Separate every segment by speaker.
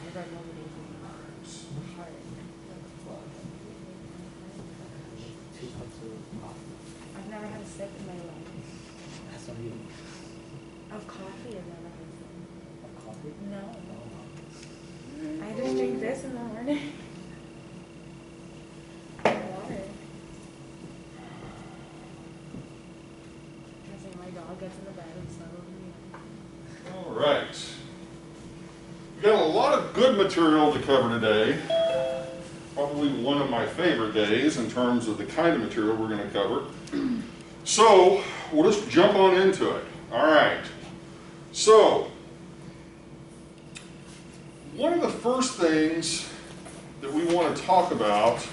Speaker 1: I've never had a sip in my life.
Speaker 2: That's not even
Speaker 1: Of coffee, I've never had a sip.
Speaker 2: a coffee.
Speaker 1: No. I just drink this in the morning. Water. I say my dog gets in the bed and snuggles me.
Speaker 3: All right. We've got a lot of good material to cover today. Probably one of my favorite days in terms of the kind of material we're going to cover. So we'll just jump on into it. All right. So one of the first things that we want to talk about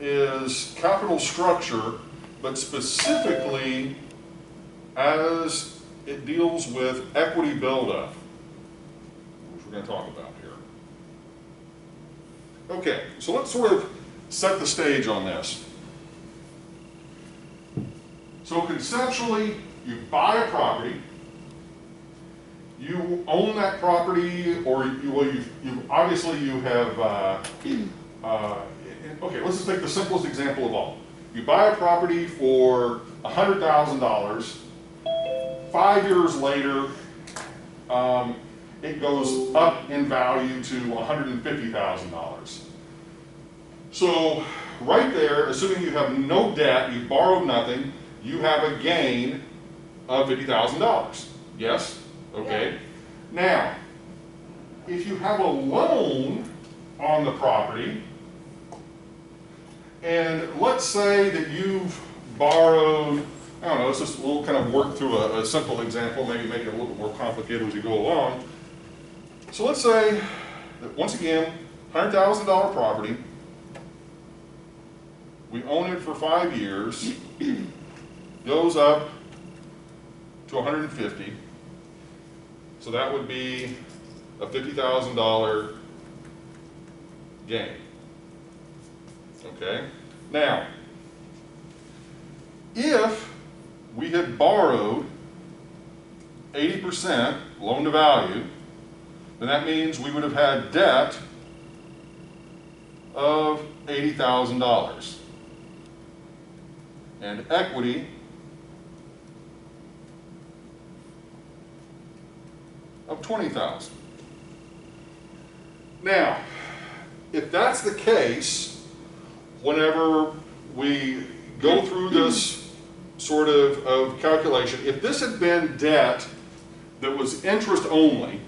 Speaker 3: is capital structure, but specifically as it deals with equity buildup, which we're going to talk about here. Okay, so let's sort of set the stage on this. So conceptually, you buy a property, you own that property, or you obviously you have, okay, let's just take the simplest example of all. You buy a property for $100,000, 5 years later, it goes up in value to $150,000. So right there, assuming you have no debt, you borrowed nothing, you have a gain of $50,000. Yes? Okay.
Speaker 1: Yeah.
Speaker 3: Now, if you have a loan on the property, and let's say that you've borrowed, I don't know, we'll kind of work through a simple example, maybe make it a little bit more complicated as we go along. So let's say that once again, $100,000 property, we own it for 5 years, goes up to 150. So that would be a $50,000 gain. Okay? Now, if we had borrowed 80% loan to value, then that means we would have had debt of $80,000 and equity of $20,000. Now, if that's the case, whenever we go through this sort of calculation, if this had been debt that was interest only,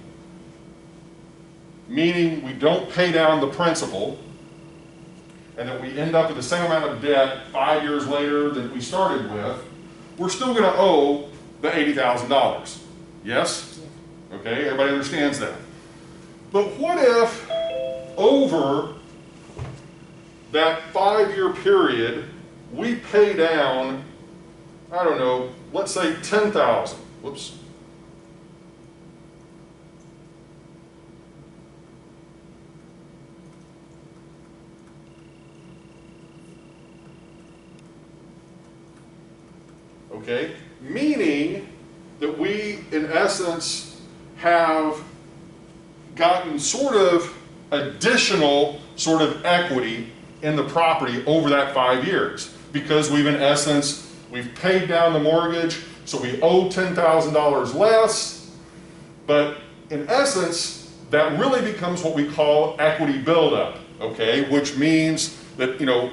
Speaker 3: meaning we don't pay down the principal, and that we end up with the same amount of debt 5 years later than we started with, we're still going to owe the $80,000. Yes? Okay, everybody understands that. But what if over that 5-year period we pay down, I don't know, let's say $10,000. Whoops. Okay, meaning that we, in essence, have gotten sort of additional sort of equity in the property over that 5 years, because we've, in essence, we've paid down the mortgage, so we owe $10,000 less, but in essence, that really becomes what we call equity buildup, okay, which means that, you know,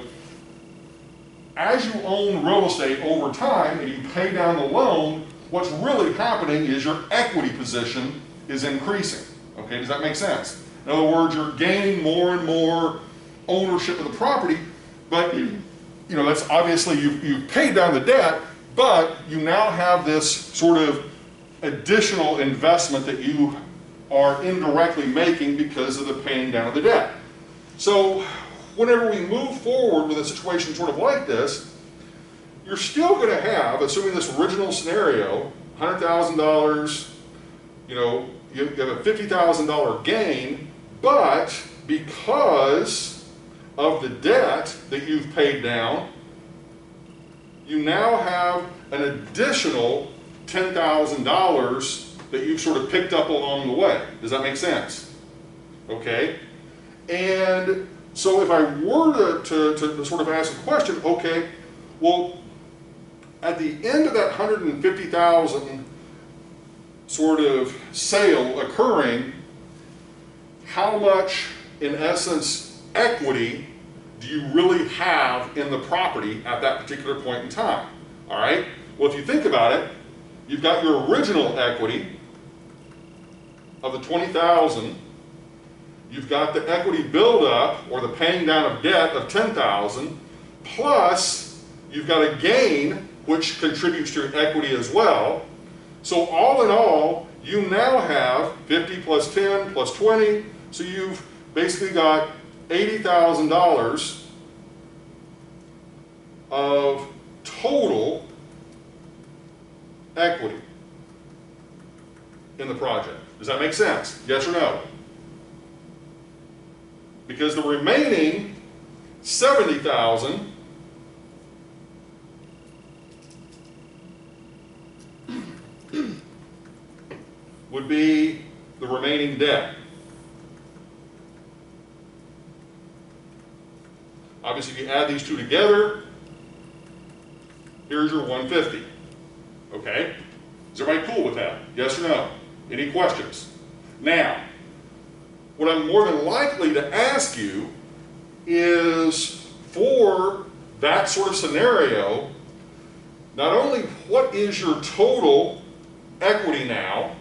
Speaker 3: as you own real estate over time and you pay down the loan, what's really happening is your equity position is increasing. Okay, does that make sense? In other words, you're gaining more and more ownership of the property, but you know, that's obviously you've paid down the debt, but you now have this sort of additional investment that you are indirectly making because of the paying down of the debt. So whenever we move forward with a situation sort of like this, you're still going to have, assuming this original scenario, $100,000, you know, you have a $50,000 gain, but because of the debt that you've paid down, you now have an additional $10,000 that you've sort of picked up along the way. Does that make sense? okay? And so if I were to sort of ask a question, okay, well, at the end of that 150,000 sort of sale occurring, how much, in essence, equity do you really have in the property at that particular point in time? All right? Well, if you think about it, you've got your original equity of the 20,000. You've got the equity buildup, or the paying down of debt, of 10,000, plus you've got a gain, which contributes to your equity as well. So all in all, you now have 50 plus 10 plus 20, so you've basically got $80,000 of total equity in the project. Does that make sense? Yes or no? Because the remaining 70,000 would be the remaining debt. Obviously, if you add these two together, here's your 150. Okay? Is everybody cool with that? Yes or no? Any questions? Now, what I'm more than likely to ask you is, for that sort of scenario, not only what is your total equity now,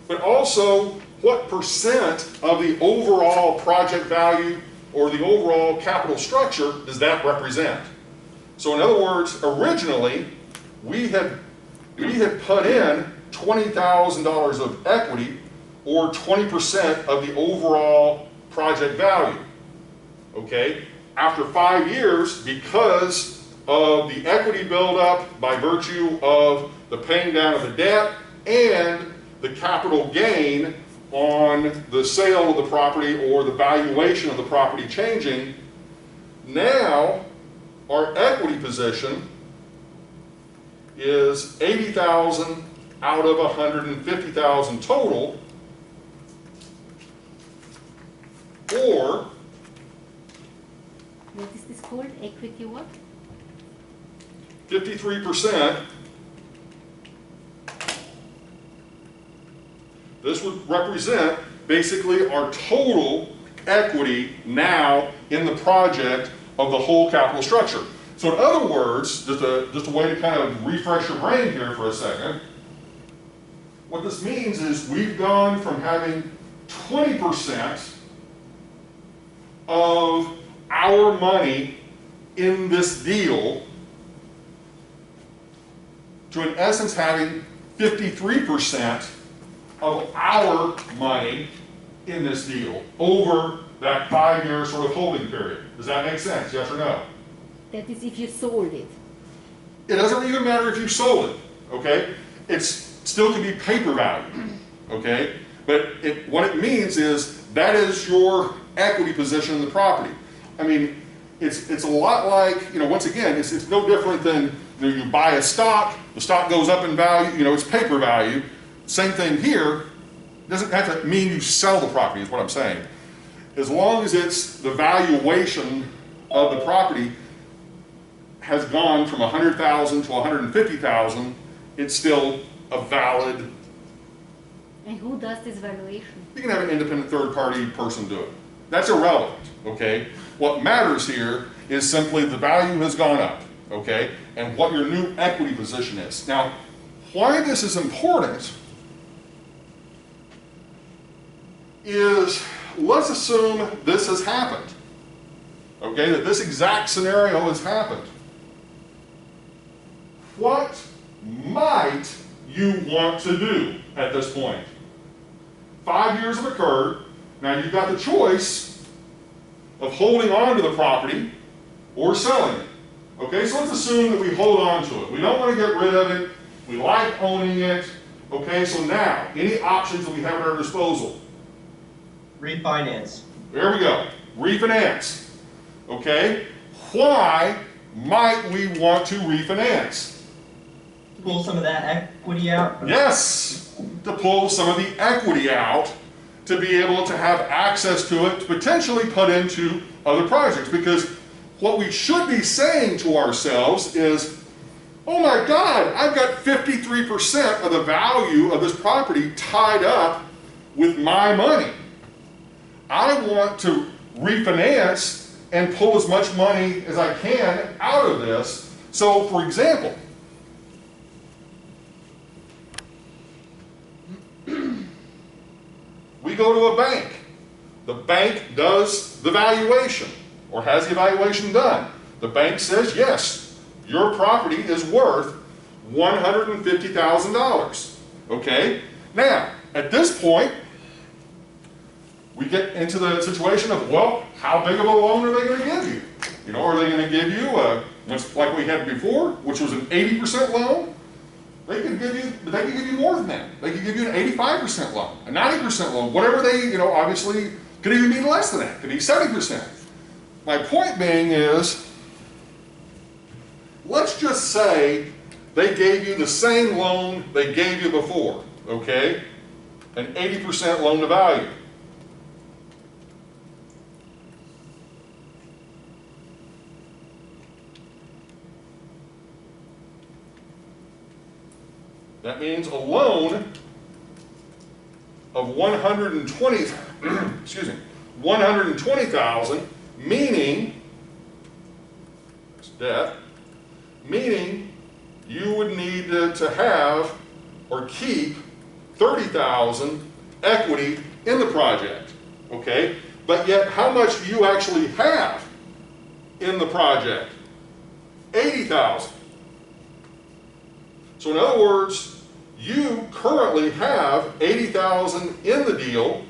Speaker 3: but also what percent of the overall project value or the overall capital structure does that represent? So in other words, originally, we had put in $20,000 of equity, or 20% of the overall project value. Okay? After 5 years, because of the equity buildup by virtue of the paying down of the debt and the capital gain on the sale of the property or the valuation of the property changing, now our equity position is 80,000 out of 150,000 total, or
Speaker 4: what is this called? Equity what?
Speaker 3: 53%. This would represent basically our total equity now in the project of the whole capital structure. So in other words, just a way to kind of refresh your brain here for a second, what this means is we've gone from having 20% of our money in this deal to, in essence, having 53% of our money in this deal over that 5-year sort of holding period. Does that make sense? Yes or no?
Speaker 4: That is if you sold it.
Speaker 3: It doesn't even matter if you sold it, okay? It's still can be paper value, okay? But what it means is that is your equity position in the property. I mean, it's a lot like, once again, it's no different than you buy a stock, the stock goes up in value, it's paper value. Same thing here. It doesn't have to mean you sell the property, is what I'm saying. As long as it's the valuation of the property has gone from 100,000 to 150,000, it's still a valid.
Speaker 4: And who does this valuation?
Speaker 3: You can have an independent third-party person do it. That's irrelevant, okay? What matters here is simply the value has gone up, okay? And what your new equity position is. Now, why this is important is, let's assume this has happened, okay? That this exact scenario has happened. What might you want to do at this point? 5 years have occurred. Now you've got the choice of holding on to the property or selling it. Okay, so let's assume that we hold on to it. We don't want to get rid of it. We like owning it. Okay, so now, any options that we have at our disposal?
Speaker 5: Refinance.
Speaker 3: There we go. Refinance. Okay, why might we want to refinance?
Speaker 5: Pull some of that equity out?
Speaker 3: Yes, to pull some of the equity out to be able to have access to it to potentially put into other projects. Because what we should be saying to ourselves is, oh my God, I've got 53% of the value of this property tied up with my money. I want to refinance and pull as much money as I can out of this. So, for example, we go to a bank. The bank does the valuation, or has the evaluation done. The bank says, yes, your property is worth $150,000. Okay? Now, at this point, we get into the situation of, well, how big of a loan are they going to give you? You know, are they going to give you like we had before, which was an 80% loan? They could give you more than that. They could give you an 85% loan, a 90% loan, whatever they, you know, obviously could even be less than that. Could be 70%. My point being is, let's just say they gave you the same loan they gave you before, okay? An 80% loan to value. That means a loan of 120,000, meaning it's debt, meaning you would need to have or keep 30,000 equity in the project, okay? But yet, how much do you actually have in the project? 80,000. So in other words, you currently have 80,000 in the deal,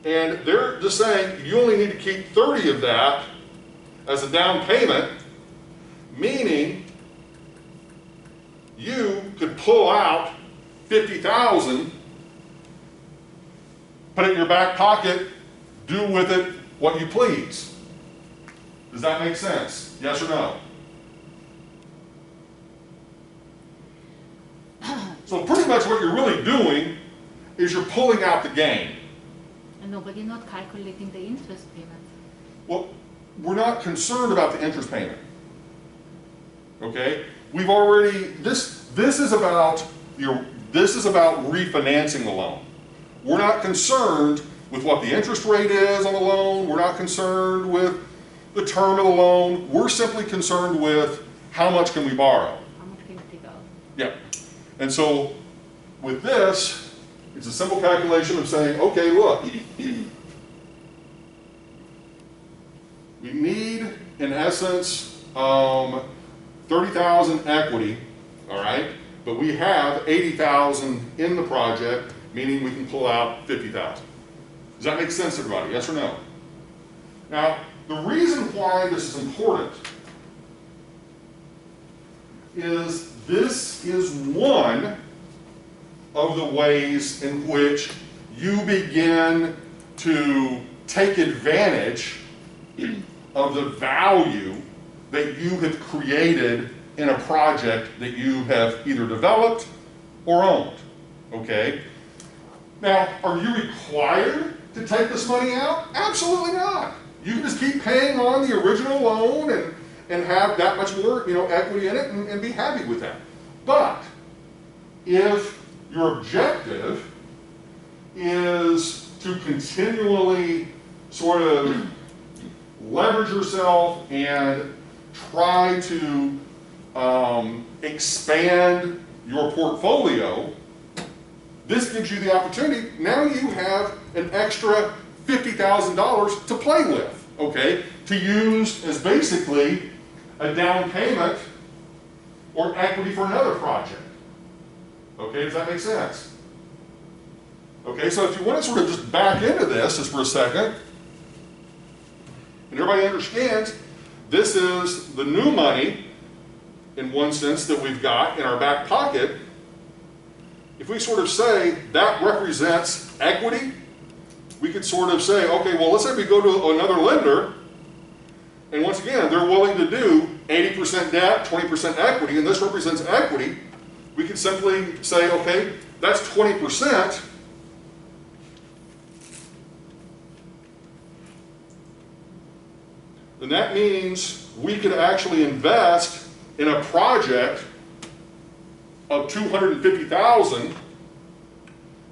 Speaker 3: and they're just saying you only need to keep 30 of that as a down payment, meaning you could pull out 50,000, put it in your back pocket, do with it what you please. Does that make sense? Yes or no? So pretty much what you're really doing is you're pulling out the gain.
Speaker 4: No, but you're not calculating the interest payment.
Speaker 3: Well, we're not concerned about the interest payment. Okay? We've already, this is about refinancing the loan. We're not concerned with what the interest rate is on the loan. We're not concerned with the term of the loan. We're simply concerned with how much can we borrow.
Speaker 4: How much can you take out?
Speaker 3: Yeah. And so with this, it's a simple calculation of saying, okay, look, we need, in essence, 30,000 equity, all right? But we have 80,000 in the project, meaning we can pull out 50,000. Does that make sense, everybody? Yes or no? Now, the reason why this is important is this is one of the ways in which you begin to take advantage of the value that you have created in a project that you have either developed or owned, okay? Now, are you required to take this money out? Absolutely not. You can just keep paying on the original loan and have that much more, you know, equity in it and be happy with that. But if your objective is to continually sort of leverage yourself and try to expand your portfolio, this gives you the opportunity. Now you have an extra $50,000 to play with, okay, to use as basically a down payment or equity for another project. Okay, does that make sense? Okay, so if you want to sort of just back into this just for a second, and everybody understands, this is the new money, in one sense, that we've got in our back pocket. If we sort of say that represents equity, we could sort of say, okay, well, let's say we go to another lender, and once again, they're willing to do 80% debt, 20% equity, and this represents equity. we could simply say, okay, that's 20%. Then that means we could actually invest in a project of $250,000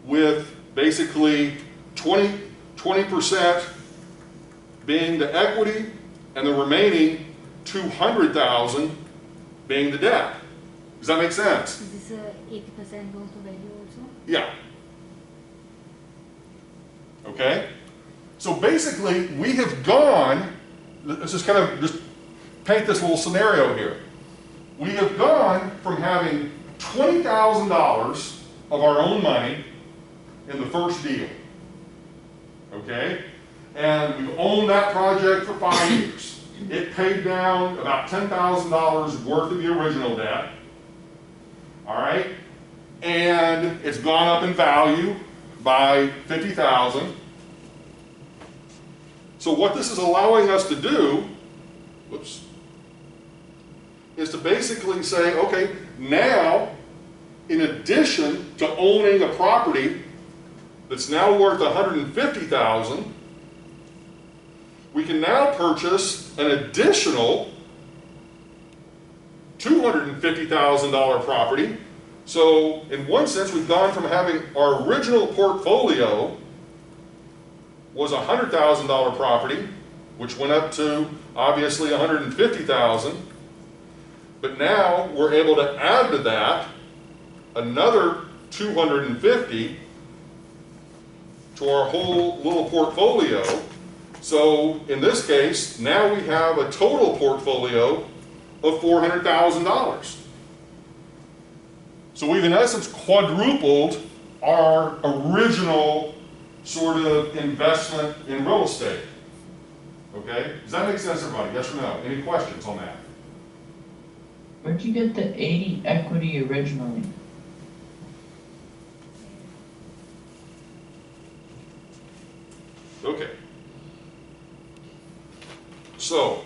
Speaker 3: with basically 20% being the equity and the remaining $200,000 being the debt. Does that make sense?
Speaker 4: Is this 80% loan to value also?
Speaker 3: Yeah. Okay? So basically, we have gone, let's just kind of just paint this little scenario here. We have gone from having $20,000 of our own money in the first deal. Okay? And we've owned that project for 5 years. It paid down about $10,000 worth of the original debt. All right? And it's gone up in value by $50,000. So what this is allowing us to do, whoops, is to basically say, okay, now, in addition to owning a property that's now worth $150,000, we can now purchase an additional $250,000 property. So in one sense, we've gone from having our original portfolio was a $100,000 property, which went up to obviously $150,000. But now we're able to add to that another $250,000 to our whole little portfolio. So in this case, now we have a total portfolio of $400,000. So we've in essence quadrupled our original sort of investment in real estate. Okay? Does that make sense, everybody? Yes or no? Any questions on that?
Speaker 6: Where'd you get the 80 equity originally?
Speaker 3: Okay. So,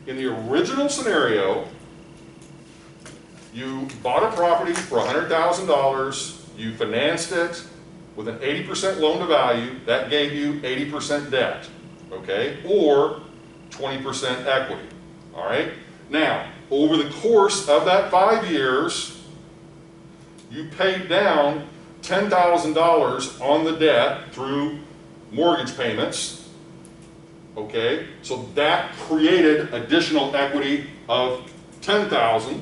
Speaker 3: in the original scenario, you bought a property for $100,000, you financed it with an 80% loan to value, that gave you 80% debt, okay? Or 20% equity, all right? Now, over the course of that 5 years, you paid down $10,000 on the debt through mortgage payments, okay? So that created additional equity of $10,000.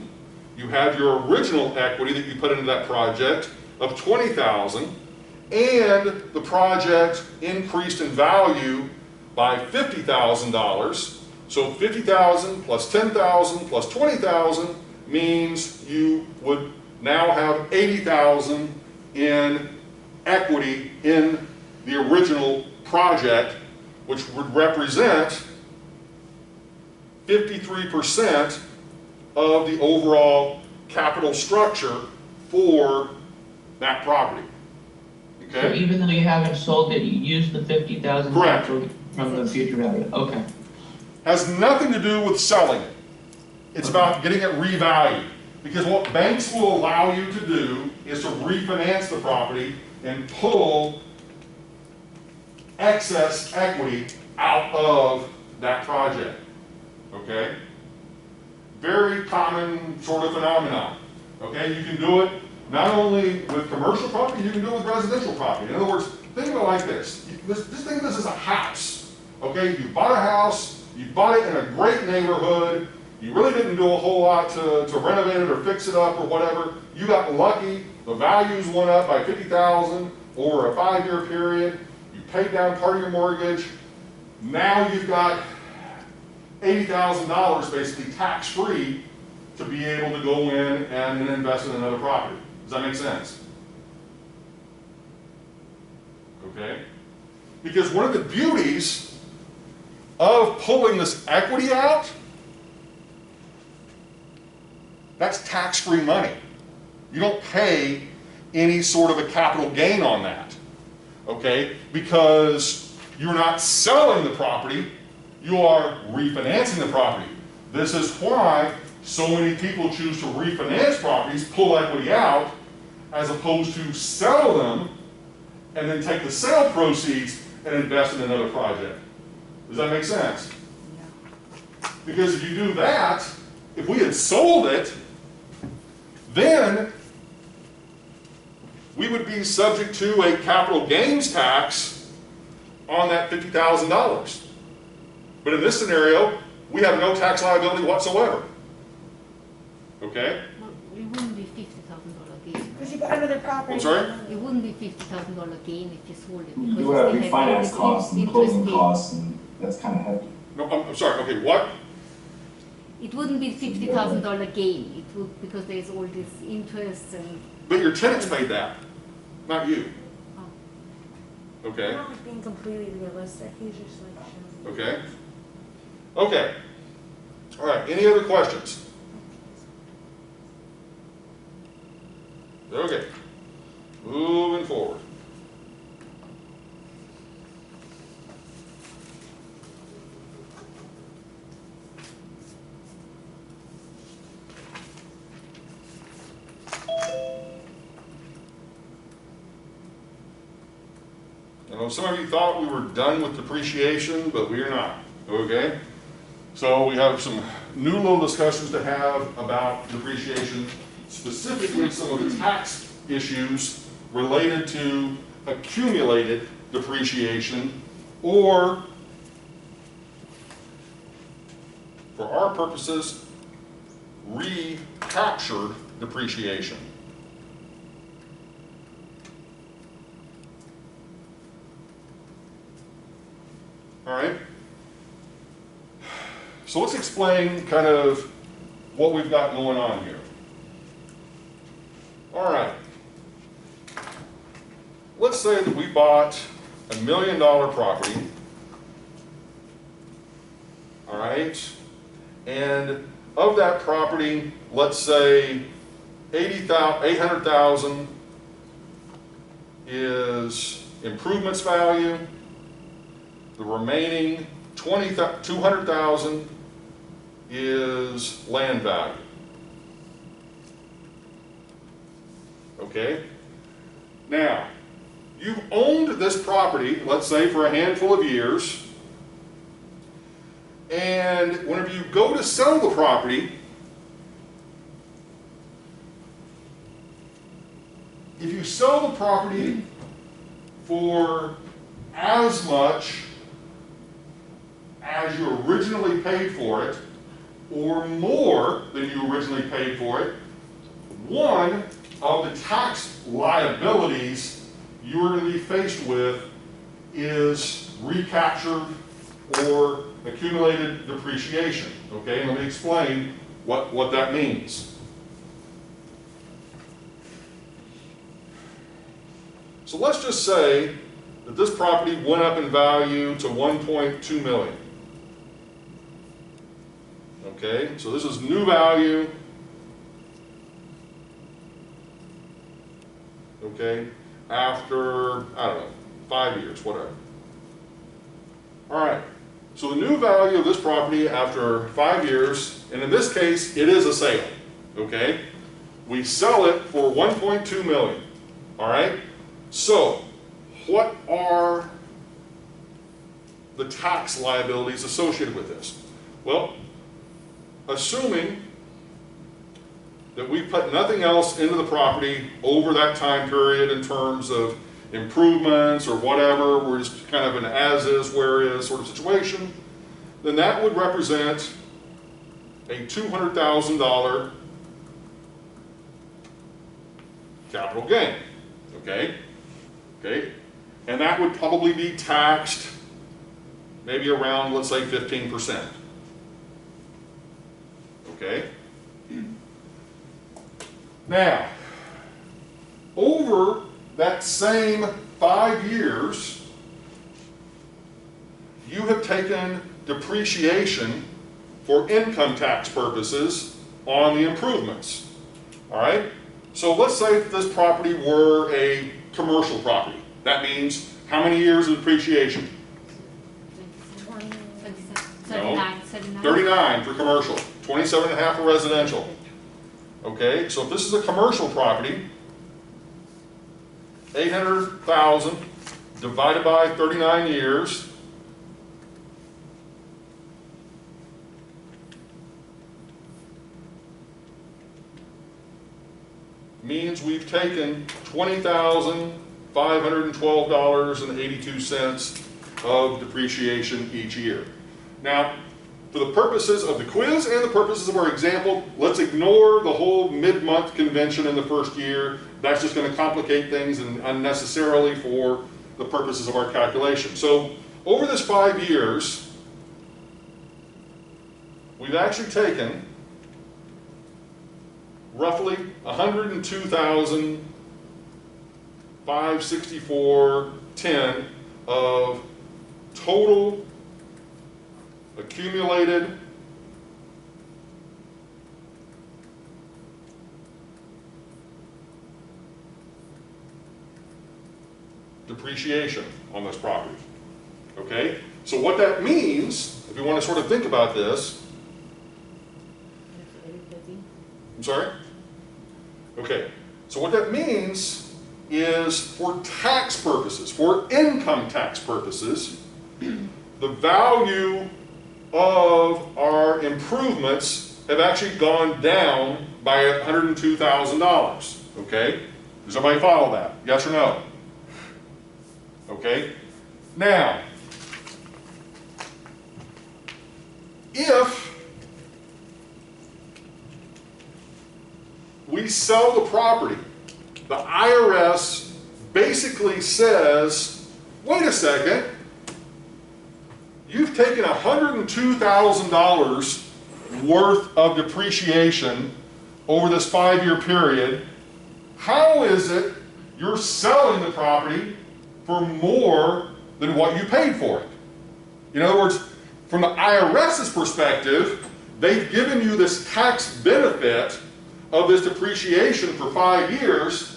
Speaker 3: You have your original equity that you put into that project of $20,000, and the project increased in value by $50,000. So $50,000 plus $10,000 plus $20,000 means you would now have $80,000 in equity in the original project, which would represent 53% of the overall capital structure for that property. Okay?
Speaker 6: So even though you haven't sold it, you used the 50,000
Speaker 3: Correct.
Speaker 6: from the future value. Okay.
Speaker 3: Has nothing to do with selling it. It's about getting it revalued. Because what banks will allow you to do is to refinance the property and pull excess equity out of that project. Okay? Very common sort of phenomenon. Okay? You can do it not only with commercial property, you can do it with residential property. In other words, think of it like this. Just think of this as a house. Okay? You bought a house, you bought it in a great neighborhood, you really didn't do a whole lot to renovate it or fix it up or whatever. You got lucky, the values went up by $50,000 over a 5-year period, you paid down part of your mortgage, now you've got $80,000 basically tax-free to be able to go in and invest in another property. Does that make sense? Okay? Because one of the beauties of pulling this equity out, that's tax-free money. You don't pay any sort of a capital gain on that, okay? Because you're not selling the property, you are refinancing the property. This is why so many people choose to refinance properties, pull equity out, as opposed to sell them and then take the sale proceeds and invest in another project. Does that make sense? Because if you do that, if we had sold it, then we would be subject to a capital gains tax on that $50,000. But in this scenario, we have no tax liability whatsoever. Okay?
Speaker 4: Well, it wouldn't be $50,000 gain.
Speaker 1: Because you got another property.
Speaker 3: I'm sorry?
Speaker 4: It wouldn't be $50,000 gain if you sold it.
Speaker 6: You
Speaker 4: because
Speaker 6: do have
Speaker 4: you still
Speaker 6: refinance
Speaker 4: all this
Speaker 6: costs and
Speaker 4: interest
Speaker 6: closing
Speaker 4: paid.
Speaker 6: costs, and that's kind of hefty.
Speaker 3: No, I'm sorry. Okay, what?
Speaker 4: It wouldn't be $50,000 gain. It would, because there's all this interest and.
Speaker 3: But your tenants paid that, not you.
Speaker 4: Oh.
Speaker 3: Okay?
Speaker 1: Not like being completely realistic. He's just like showing.
Speaker 3: Okay? Okay. All right, any other questions? Okay. Moving forward. I know some of you thought we were done with depreciation, but we are not, okay? So we have some new little discussions to have about depreciation, specifically some of the tax issues related to accumulated depreciation, or, for our purposes, recaptured depreciation. All right? So let's explain kind of what we've got going on here. All right. Let's say that we bought a $1 million property. All right? And of that property, let's say 800,000 is improvements value. The remaining 200,000 is land value. Okay? Now, you've owned this property, let's say, for a handful of years, and whenever you go to sell the property, if you sell the property for as much as you originally paid for it, or more than you originally paid for it, one of the tax liabilities you're going to be faced with is recaptured or accumulated depreciation. Okay, let me explain what that means. So let's just say that this property went up in value to 1.2 million. Okay, so this is new value. Okay, after, I don't know, 5 years, whatever. All right, so the new value of this property after 5 years, and in this case, it is a sale. Okay, we sell it for 1.2 million. All right, so what are the tax liabilities associated with this? Well, assuming that we put nothing else into the property over that time period in terms of improvements or whatever, we're just kind of an as-is, where-is sort of situation, then that would represent a $200,000 capital gain, okay? Okay, and that would probably be taxed maybe around, let's say, 15%. Okay? Now, over that same 5 years, you have taken depreciation for income tax purposes on the improvements. All right? So let's say that this property were a commercial property. That means how many years of depreciation?
Speaker 4: 39.
Speaker 3: 39 for commercial. 27.5 for residential. Okay, so if this is a commercial property, 800,000 divided by 39 years, means we've taken $20,512.82 of depreciation each year. Now, for the purposes of the quiz and the purposes of our example, let's ignore the whole mid-month convention in the first year. That's just going to complicate things and unnecessarily for the purposes of our calculation. So, over this 5 years, we've actually taken roughly 102,564.10 of total accumulated depreciation on this property. Okay? So what that means, if you want to sort of think about this, I'm sorry? Okay, so what that means is for tax purposes, for income tax purposes, the value of our improvements have actually gone down by $102,000. Okay? Does everybody follow that? Yes or no? Okay? Now, if we sell the property, the IRS basically says, wait a second, you've taken $102,000 worth of depreciation over this 5-year period. How is it you're selling the property for more than what you paid for it? In other words, from the IRS's perspective, they've given you this tax benefit of this depreciation for 5 years,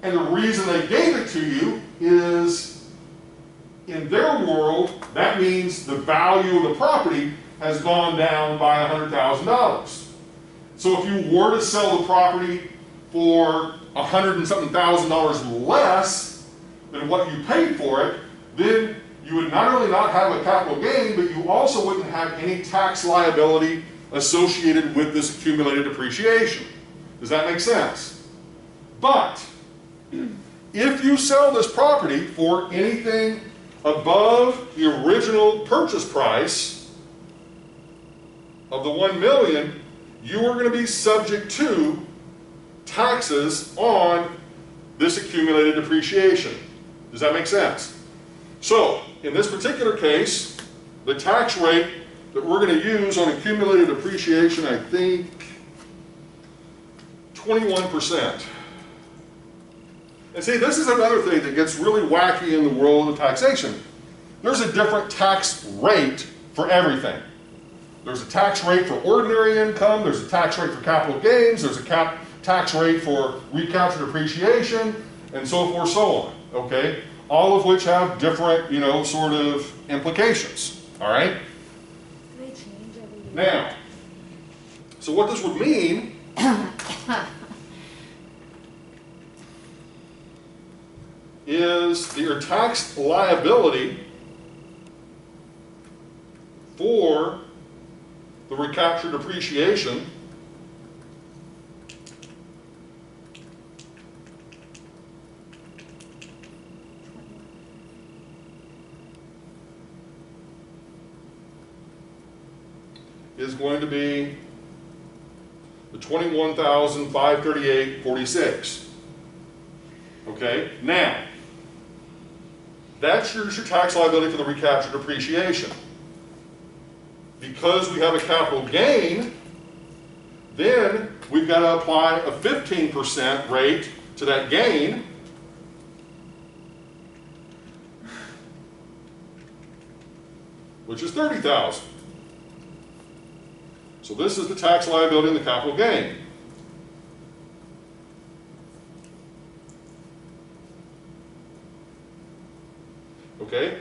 Speaker 3: and the reason they gave it to you is, in their world, that means the value of the property has gone down by $100,000. So if you were to sell the property for $100 and something thousand less than what you paid for it, then you would not only not have a capital gain, but you also wouldn't have any tax liability associated with this accumulated depreciation. Does that make sense? But if you sell this property for anything above the original purchase price of the $1 million, you are going to be subject to taxes on this accumulated depreciation. Does that make sense? So, in this particular case, the tax rate that we're going to use on accumulated depreciation, I think, 21%. And see, this is another thing that gets really wacky in the world of taxation. There's a different tax rate for everything. There's a tax rate for ordinary income, there's a tax rate for capital gains, there's a tax rate for recaptured depreciation, and so forth, so on, okay? All of which have different, sort of implications, all right?
Speaker 1: They change every year.
Speaker 3: Now, so what this would mean is your tax liability for the recaptured depreciation is going to be the $21,538.46. Okay, now that's your tax liability for the recaptured depreciation. Because we have a capital gain, then we've got to apply a 15% rate to that gain. Which is $30,000. So this is the tax liability in the capital gain. Okay,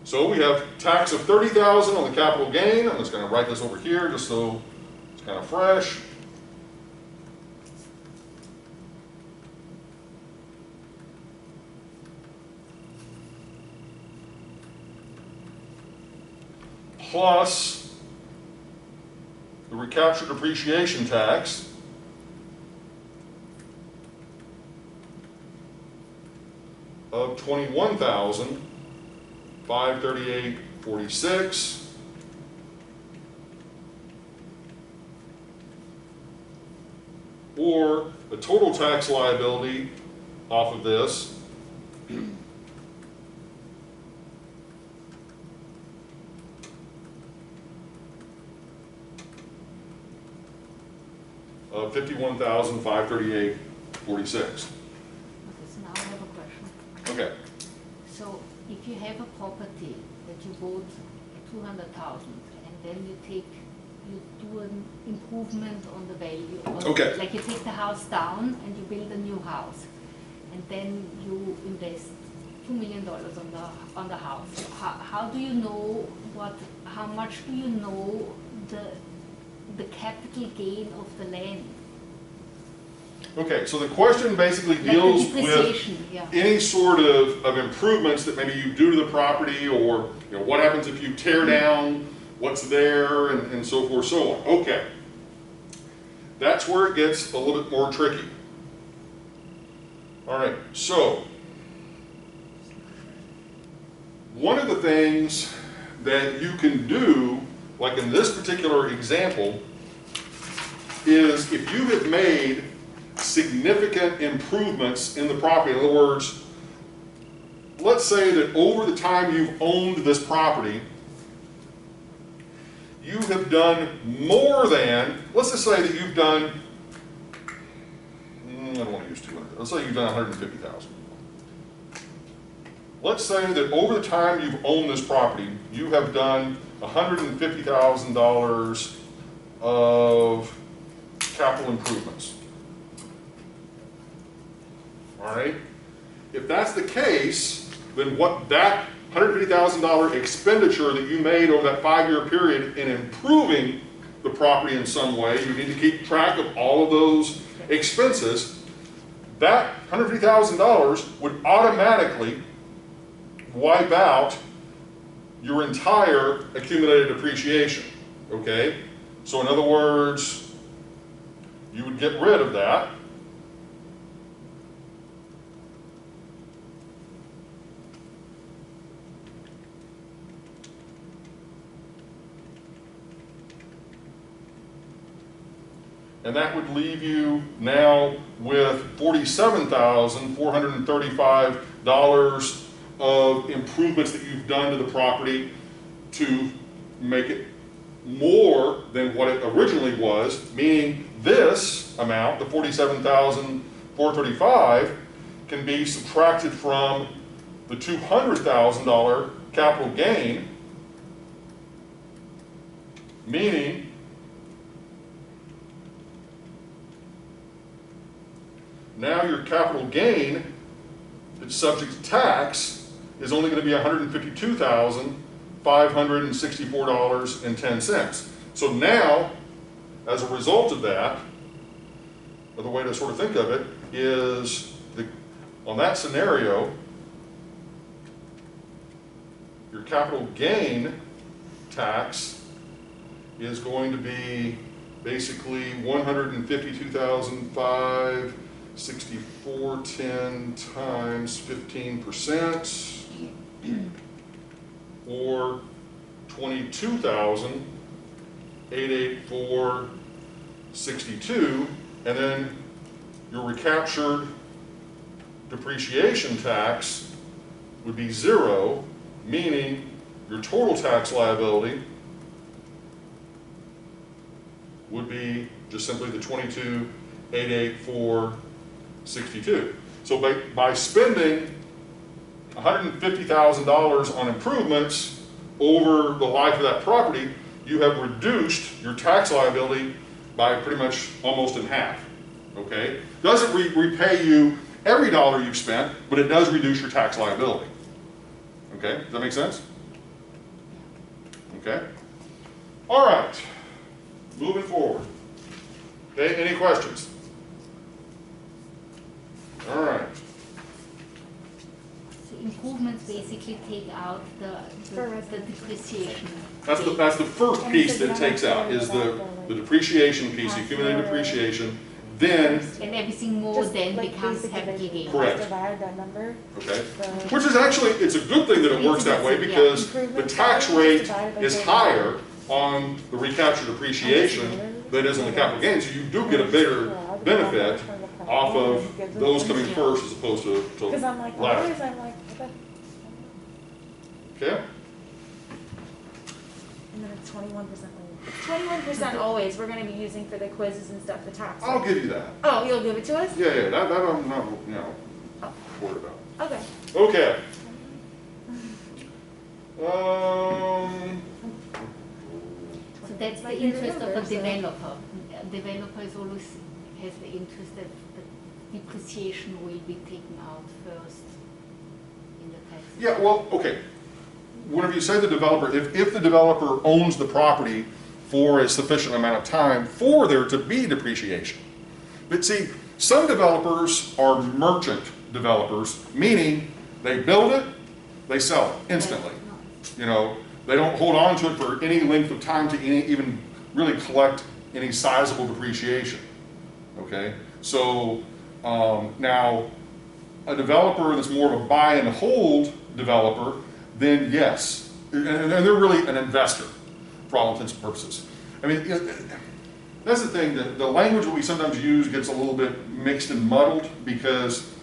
Speaker 3: so we have tax of $30,000 on the capital gain. I'm just going to write this over here just so kind of fresh. Plus the recaptured depreciation tax of $21,538.46. Or the total tax liability off of this of $51,538.46.
Speaker 4: Okay, so now I have a question.
Speaker 3: Okay.
Speaker 4: So if you have a property that you bought at 200,000 and then you do an improvement on the value.
Speaker 3: Okay.
Speaker 4: Like you take the house down and you build a new house, and then you invest $2 million on the house. How do you know how much do you know the capital gain of the land?
Speaker 3: Okay, so the question basically
Speaker 4: Like the
Speaker 3: deals with
Speaker 4: depreciation, yeah.
Speaker 3: any sort of improvements that maybe you do to the property, or what happens if you tear down what's there, and so forth, so on. Okay, that's where it gets a little bit more tricky. All right, so one of the things that you can do, like in this particular example, is if you have made significant improvements in the property. In other words, let's say that over the time you've owned this property, you have done more than, let's just say that you've done, I don't want to use 200, let's say you've done 150,000. Let's say that over the time you've owned this property, you have done $150,000 of capital improvements. All right? If that's the case, then what that $150,000 expenditure that you made over that 5-year period in improving the property in some way, you need to keep track of all of those expenses. That $150,000 would automatically wipe out your entire accumulated depreciation. Okay? So in other words, you would get rid of that. And that would leave you now with $47,435 of improvements that you've done to the property to make it more than what it originally was, meaning this amount, the $47,435, can be subtracted from the $200,000 capital gain, meaning now your capital gain that's subject to tax is only going to be $152,564.10. So now, as a result of that, another way to sort of think of it is, on that scenario, your capital gain tax is going to be basically $152,564.10 times 15%, or $22,884.62, and then your recaptured depreciation tax would be 0, meaning your total tax liability would be just simply the $22,884.62. So by spending $150,000 on improvements over the life of that property, you have reduced your tax liability by pretty much almost in half. Okay? Doesn't repay you every dollar you've spent, but it does reduce your tax liability. Okay? Does that make sense? Okay? All right. Moving forward. Okay, any questions? All right.
Speaker 4: So improvements basically take out the depreciation.
Speaker 3: That's the first piece that it takes out, is the depreciation piece, the accumulated depreciation. Then,
Speaker 4: And everything more
Speaker 1: Just
Speaker 4: then
Speaker 1: like
Speaker 4: becomes
Speaker 1: basic
Speaker 4: capital
Speaker 1: addition.
Speaker 4: gain.
Speaker 3: Correct.
Speaker 1: Divide that number.
Speaker 3: okay,
Speaker 1: The
Speaker 3: which is actually, it's a good thing that it works that way, because the tax rate is higher on the recaptured depreciation than it is on the capital gains, so you do get a bigger benefit off of those coming first as opposed to
Speaker 1: Because I'm like,
Speaker 3: latter.
Speaker 1: always I'm like, what the?
Speaker 3: Okay?
Speaker 1: And then it's 21%. 21% always we're going to be using for the quizzes and stuff, the tax.
Speaker 3: I'll give you that.
Speaker 1: Oh, you'll give it to us?
Speaker 3: Yeah, that I'm not, worried about.
Speaker 1: Okay.
Speaker 3: Okay.
Speaker 4: So that's the interest of the developer. Developer is always has the interest that the depreciation will be taken out first in the tax.
Speaker 3: Yeah, well, okay. Whenever you say the developer, if the developer owns the property for a sufficient amount of time for there to be depreciation. But see, some developers are merchant developers, meaning they build it, they sell it instantly. You know, they don't hold on to it for any length of time to even really collect any sizable depreciation. Okay, so now a developer that's more of a buy and hold developer, then yes, and they're really an investor for all intents and purposes. I mean, that's the thing, the language that we sometimes use gets a little bit mixed and muddled, because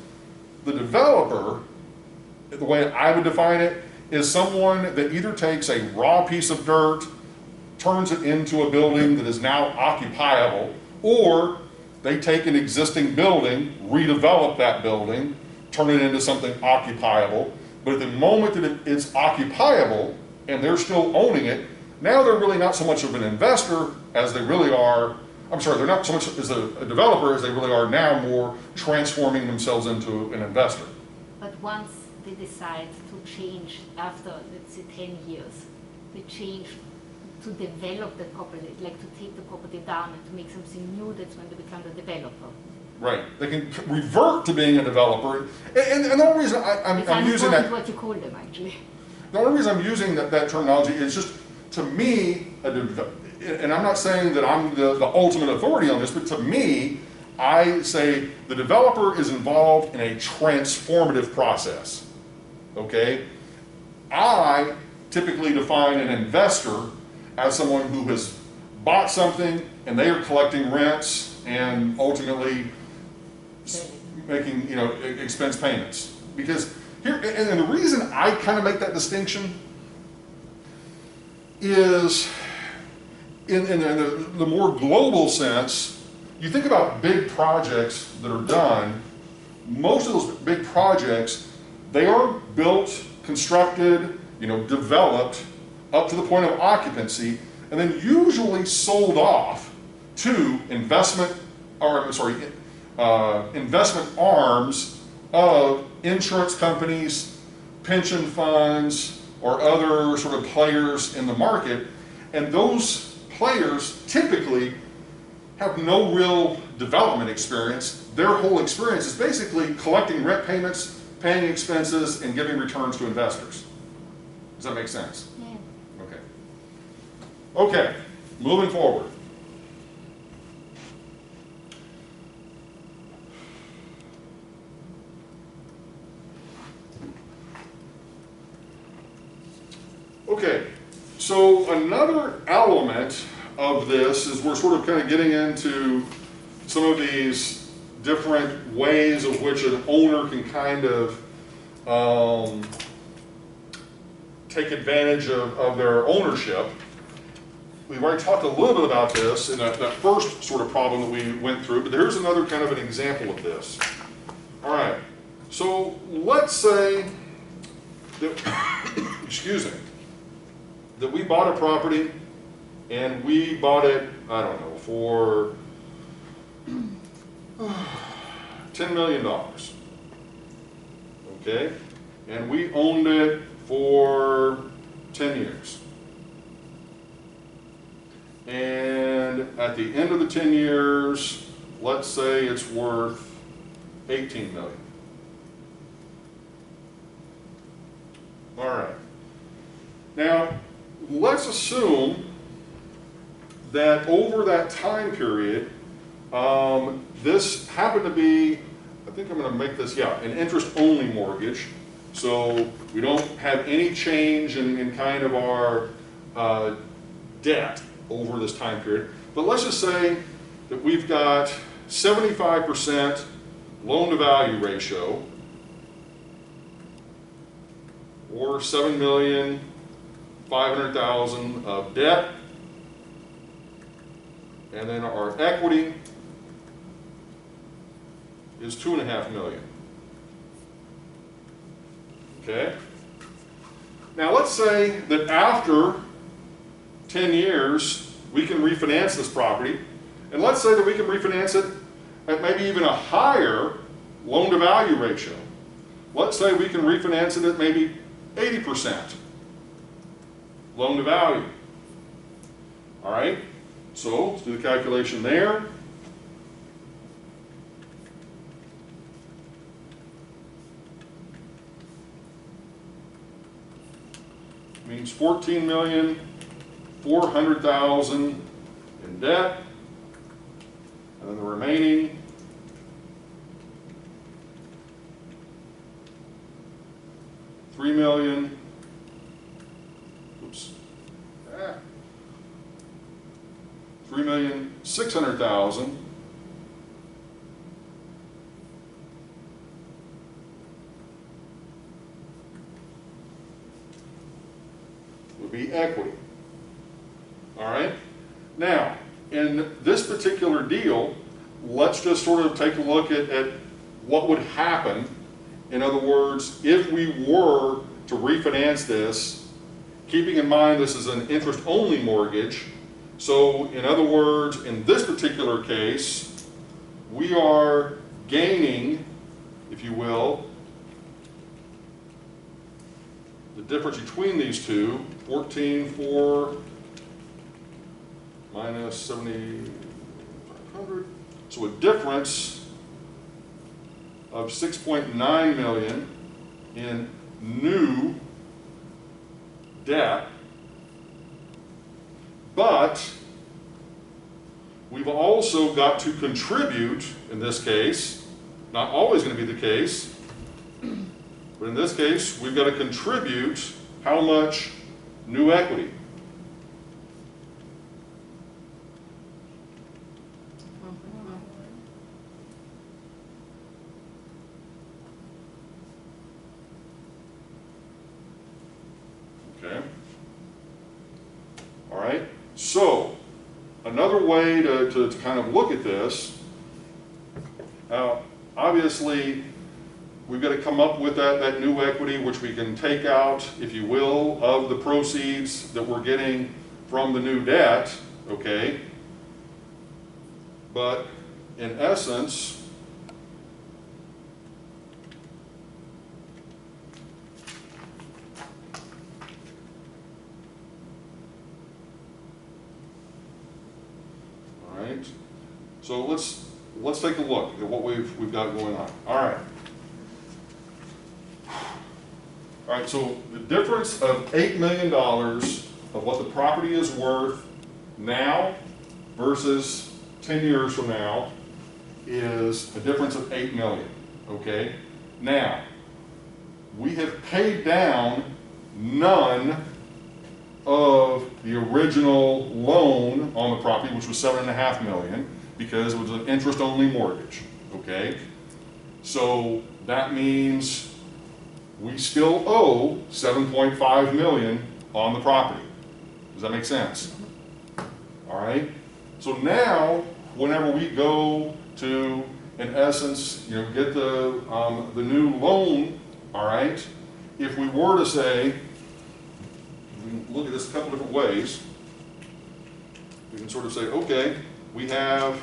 Speaker 3: the developer, the way I would define it, is someone that either takes a raw piece of dirt, turns it into a building that is now occupiable, or they take an existing building, redevelop that building, turn it into something occupiable, but at the moment that it's occupiable and they're still owning it, now they're really not so much of an investor as they really are, they're not so much as a developer as they really are now more transforming themselves into an investor.
Speaker 4: But once they decide to change after, let's say, 10 years, they change to develop the property, like to take the property down and to make something new, that's when they become the developer.
Speaker 3: Right. They can revert to being a developer. And the only reason I'm using that...
Speaker 4: what you call them, actually.
Speaker 3: The only reason I'm using that terminology is just, to me, and I'm not saying that I'm the ultimate authority on this, but to me, I say the developer is involved in a transformative process. Okay? I typically define an investor as someone who has bought something and they are collecting rents and ultimately making, expense payments. Because here, and the reason I kind of make that distinction is in the more global sense, you think about big projects that are done, most of those big projects, they are built, constructed, developed up to the point of occupancy, and then usually sold off to investment arms of insurance companies, pension funds, or other sort of players in the market. And those players typically have no real development experience. Their whole experience is basically collecting rent payments, paying expenses, and giving returns to investors. Does that make sense?
Speaker 4: Yeah.
Speaker 3: Okay. Okay, moving forward. Okay, so another element of this is we're sort of kind of getting into some of these different ways of which an owner can kind of take advantage of their ownership. We've already talked a little bit about this in that first sort of problem that we went through, but here's another kind of an example of this. All right, so let's say that, excuse me, that we bought a property and we bought it, I don't know, for $10 million, okay? And we owned it for 10 years. And and at the end of the 10 years, let's say it's worth 18 million. All right. Now, let's assume that over that time period, this happened to be, I think I'm going to make this, yeah, an interest-only mortgage. So we don't have any change in kind of our debt over this time period. But let's just say that we've got 75% loan-to-value ratio, or $7,500,000 of debt, and then our equity is $2.5 million. Okay? Now let's say that after 10 years we can refinance this property, and let's say that we can refinance it at maybe even a higher loan-to-value ratio. Let's say we can refinance it at maybe 80% loan-to-value. All right? So let's do the calculation there. Means $14,400,000 in debt, and then the remaining $3,600,000 would be equity. All right? Now, in this particular deal, let's just sort of take a look at what would happen. In other words, if we were to refinance this, keeping in mind this is an interest-only mortgage, so in other words, in this particular case, we are gaining, if you will, the difference between these two, 14,400 minus 7,500, so a difference of 6.9 million in new debt, but we've also got to contribute, in this case, not always going to be the case, but in this case, we've got to contribute how much new equity? Okay. All right. So, another way to kind of look at this, now, obviously, we've got to come up with that new equity, which we can take out, if you will, of the proceeds that we're getting from the new debt, okay? But in essence, all right, so let's take a look at what we've got going on. All right. All right, so the difference of $8 million of what the property is worth now versus 10 years from now is a difference of $8 million, okay? Now, we have paid down none of the original loan on the property, which was $7.5 million, because it was an interest-only mortgage, okay? So that means we still owe $7.5 million on the property. Does that make sense? All right. So now, whenever we go to, in essence, get the new loan, all right. If we were to say, we can look at this a couple different ways. We can sort of say, okay, we have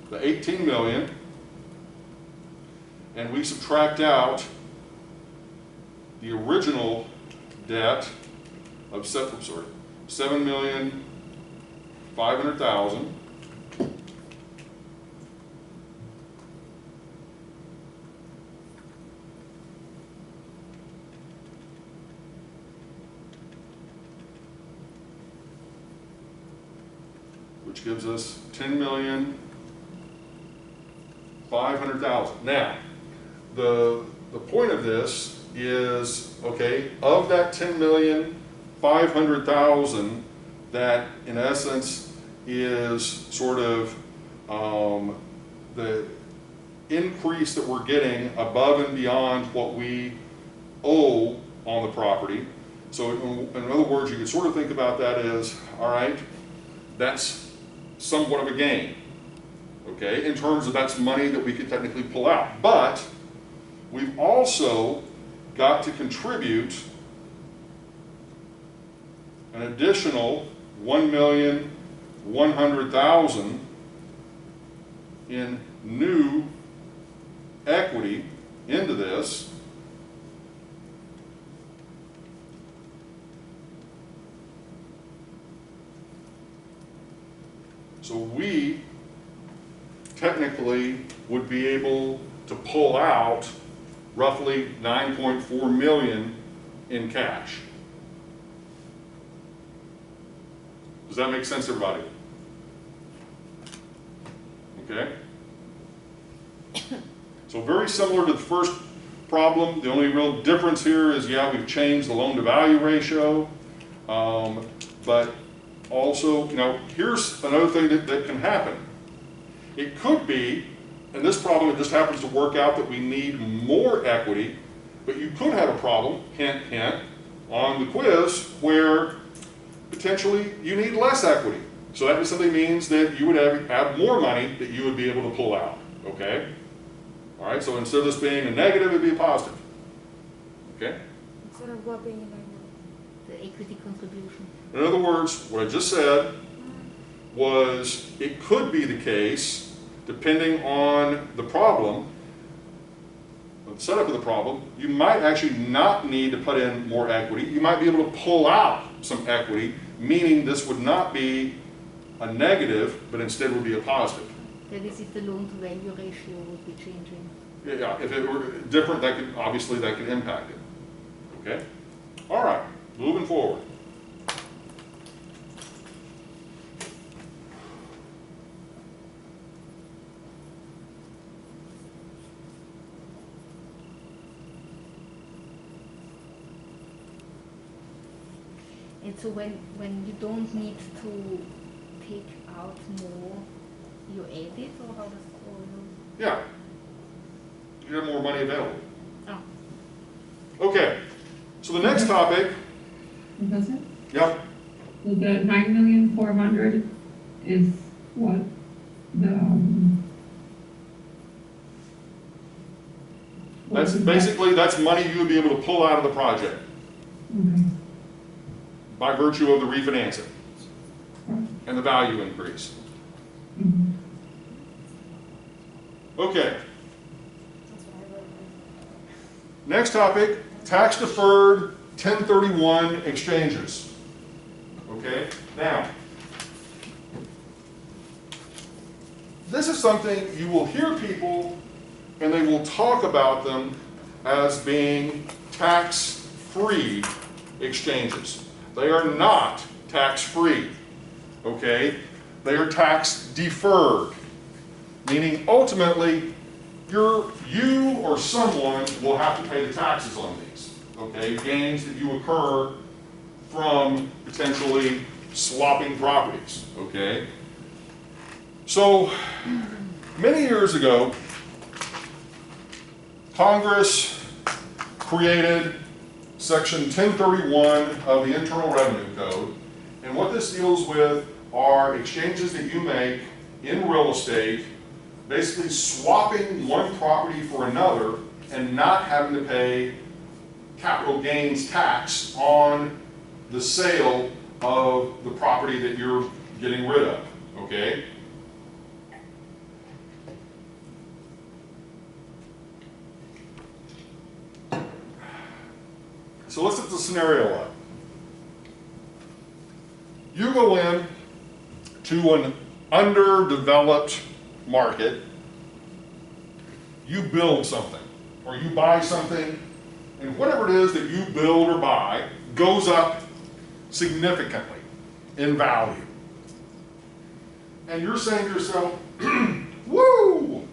Speaker 3: the 18 million, and we subtract out the original debt of $7 million $500,000. Which gives us 10,500,000. Now, the point of this is, okay, of that 10,500,000, that in essence is sort of the increase that we're getting above and beyond what we owe on the property. So in other words, you can sort of think about that as, all right, that's somewhat of a gain, okay, in terms of that's money that we could technically pull out. But we've also got to contribute an additional 1,100,000 in new equity into this. So we technically would be able to pull out roughly 9.4 million in cash. Does that make sense, everybody? Okay. So very similar to the first problem. The only real difference here is, yeah, we've changed the loan-to-value ratio, but also, you know, here's another thing that can happen. It could be, in this problem, it just happens to work out that we need more equity, but you could have a problem, hint, hint, on the quiz where potentially you need less equity. So that simply means that you would have more money that you would be able to pull out, okay? All right, so instead of this being a negative, it'd be a positive, okay?
Speaker 1: Instead of what being a negative?
Speaker 4: The equity contribution.
Speaker 3: In other words, what I just said was it could be the case, depending on the problem, the setup of the problem, you might actually not need to put in more equity. You might be able to pull out some equity, meaning this would not be a negative, but instead would be a positive.
Speaker 4: That is if the loan-to-value ratio would be changing.
Speaker 3: Yeah, if it were different, that could obviously that could impact it. Okay? All right, moving forward.
Speaker 4: And so when you don't need to take out more, you add it, or how does it go?
Speaker 3: Yeah. You have more money available.
Speaker 4: Oh.
Speaker 3: Okay. So the next topic.
Speaker 7: Does it?
Speaker 3: Yep.
Speaker 7: So the 9,400,000 is what the
Speaker 3: That's basically that's money you would be able to pull out of the project
Speaker 7: okay.
Speaker 3: by virtue of the refinancing
Speaker 7: Right.
Speaker 3: and the value increase.
Speaker 7: Mhm.
Speaker 3: Okay.
Speaker 1: That's what I wrote.
Speaker 3: Next topic, tax deferred 1031 exchanges. Okay, now, this is something you will hear people and they will talk about them as being tax-free exchanges. They are not tax-free, okay? They are tax-deferred, meaning ultimately you or someone will have to pay the taxes on these, okay? Gains that you occur from potentially swapping properties, okay? So, many years ago, Congress created Section 1031 of the Internal Revenue Code, and what this deals with are exchanges that you make in real estate, basically swapping one property for another and not having to pay capital gains tax on the sale of the property that you're getting rid of, okay? So let's set the scenario up. You go in to an underdeveloped market, you build something, or you buy something, and whatever it is that you build or buy goes up significantly in value. And you're saying to yourself, woo,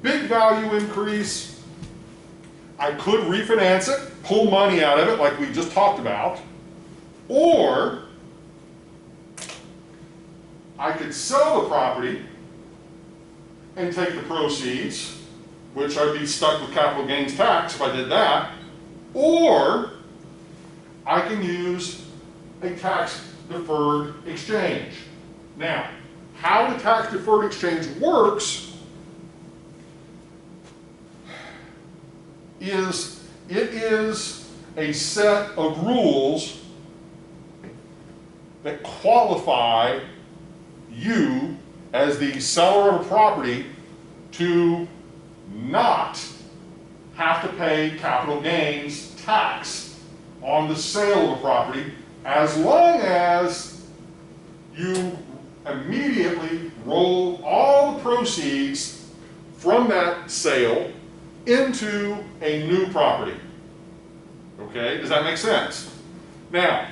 Speaker 3: big value increase. I could refinance it, pull money out of it like we just talked about, or I could sell the property and take the proceeds, which I'd be stuck with capital gains tax if I did that, or I can use a tax deferred exchange. Now, how the tax deferred exchange works is it is a set of rules that qualify you as the seller of a property to not have to pay capital gains tax on the sale of a property as long as you immediately roll all the proceeds from that sale into a new property. Okay, does that make sense? Now,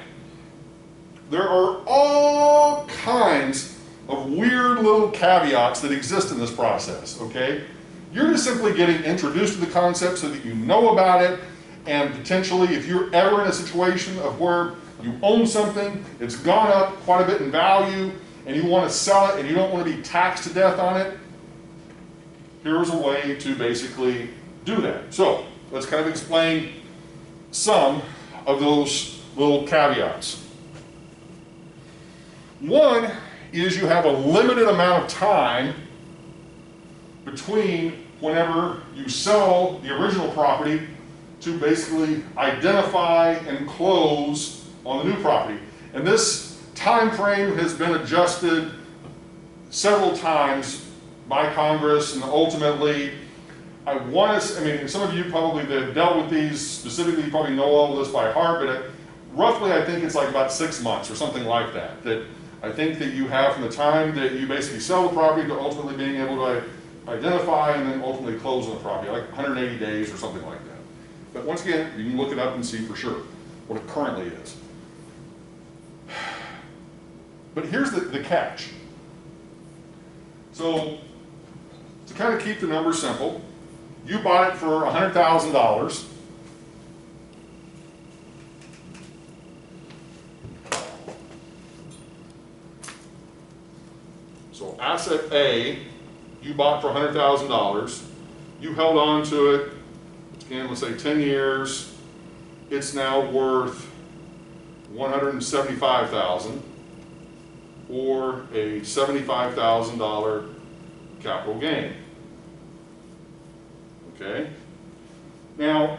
Speaker 3: there are all kinds of weird little caveats that exist in this process, okay? You're just simply getting introduced to the concept so that you know about it, and potentially if you're ever in a situation of where you own something, it's gone up quite a bit in value, and you want to sell it and you don't want to be taxed to death on it, here's a way to basically do that. So, let's kind of explain some of those little caveats. One is you have a limited amount of time between whenever you sell the original property to basically identify and close on the new property. And this time frame has been adjusted several times by Congress, and ultimately, I mean, some of you probably that have dealt with these specifically probably know all of this by heart, but roughly I think it's like about 6 months or something like that, that I think that you have from the time that you basically sell the property to ultimately being able to identify and then ultimately close on the property, like 180 days or something like that. But once again, you can look it up and see for sure what it currently is. But here's the catch. So, to kind of keep the numbers simple, you bought it for $100,000. So asset A, you bought for $100,000. You held on to it, again, let's say 10 years. It's now worth $175,000 or a $75,000 capital gain. Okay? Now,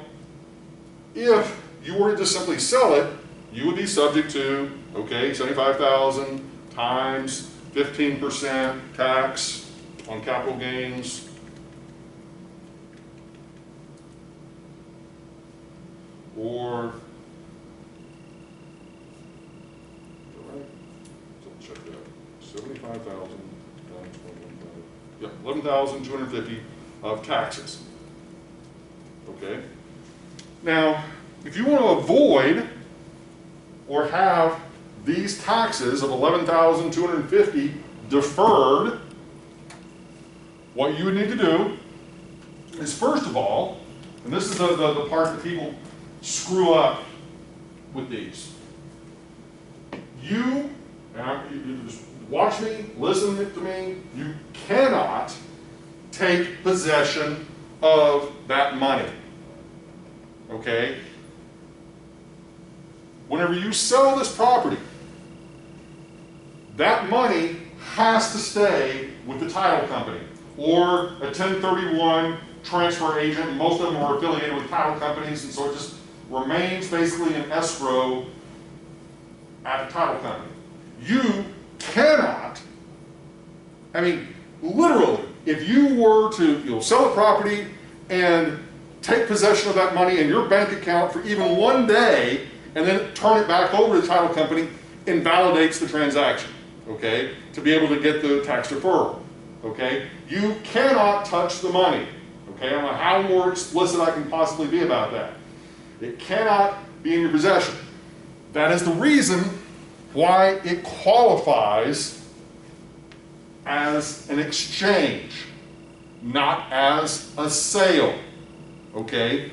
Speaker 3: if you were to just simply sell it, you would be subject to, okay, $75,000 times 15% tax on capital gains. Or, right? So check that out. 75,000 times 21,000. Yep, 11,250 of taxes. Okay? Now, if you want to avoid or have these taxes of 11,250 deferred, what you would need to do is, first of all, and this is the part that people screw up with these. You just watch me, listen to me, you cannot take possession of that money. Okay? Whenever you sell this property, that money has to stay with the title company or a 1031 transfer agent. Most of them are affiliated with title companies, and so it just remains basically in escrow at the title company. You cannot, I mean, literally, if you were to sell a property and take possession of that money in your bank account for even one day and then turn it back over to the title company, invalidates the transaction. okay, to be able to get the tax deferral, okay? You cannot touch the money, okay? I don't know how more explicit I can possibly be about that. It cannot be in your possession. That is the reason why it qualifies as an exchange, not as a sale, okay?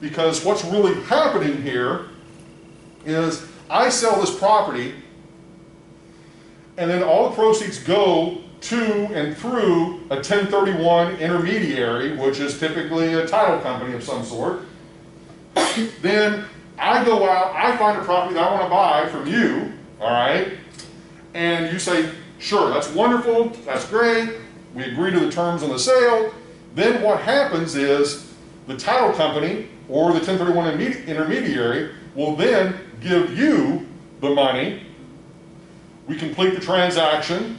Speaker 3: Because what's really happening here is I sell this property, and then all the proceeds go to and through a 1031 intermediary, which is typically a title company of some sort. Then I go out, I find a property that I want to buy from you, all right? And you say, sure, that's wonderful, that's great, we agree to the terms on the sale. Then what happens is the title company or the 1031 intermediary will then give you the money. We complete the transaction.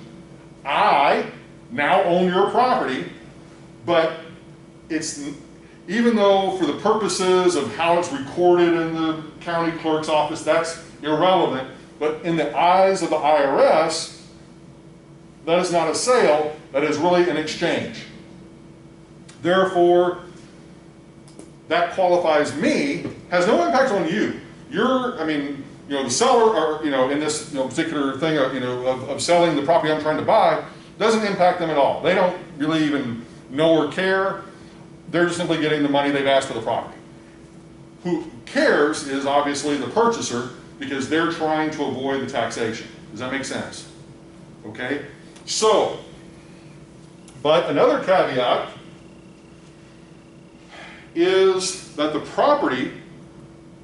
Speaker 3: I now own your property, but it's, even though for the purposes of how it's recorded in the county clerk's office, that's irrelevant, but in the eyes of the IRS, that is not a sale, that is really an exchange. Therefore, that qualifies me, has no impact on you. You're, I mean, you know, the seller, or, you know, in this, you know, particular thing of, you know, of selling the property I'm trying to buy, doesn't impact them at all. They don't really even know or care. They're just simply getting the money they've asked for the property. Who cares is obviously the purchaser, because they're trying to avoid the taxation. Does that make sense? Okay? So, but another caveat is that the property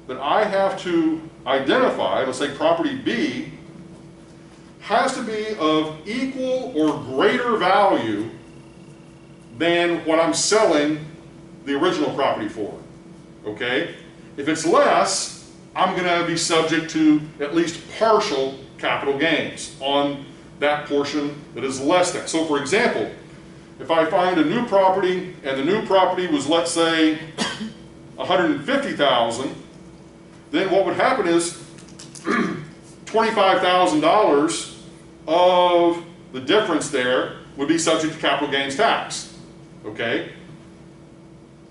Speaker 3: that I have to identify, let's say property B, has to be of equal or greater value than what I'm selling the original property for, okay? If it's less, I'm gonna be subject to at least partial capital gains on that portion that is less than. So for example, if I find a new property and the new property was, let's say, $150,000, then what would happen is $25,000 of the difference there would be subject to capital gains tax, okay?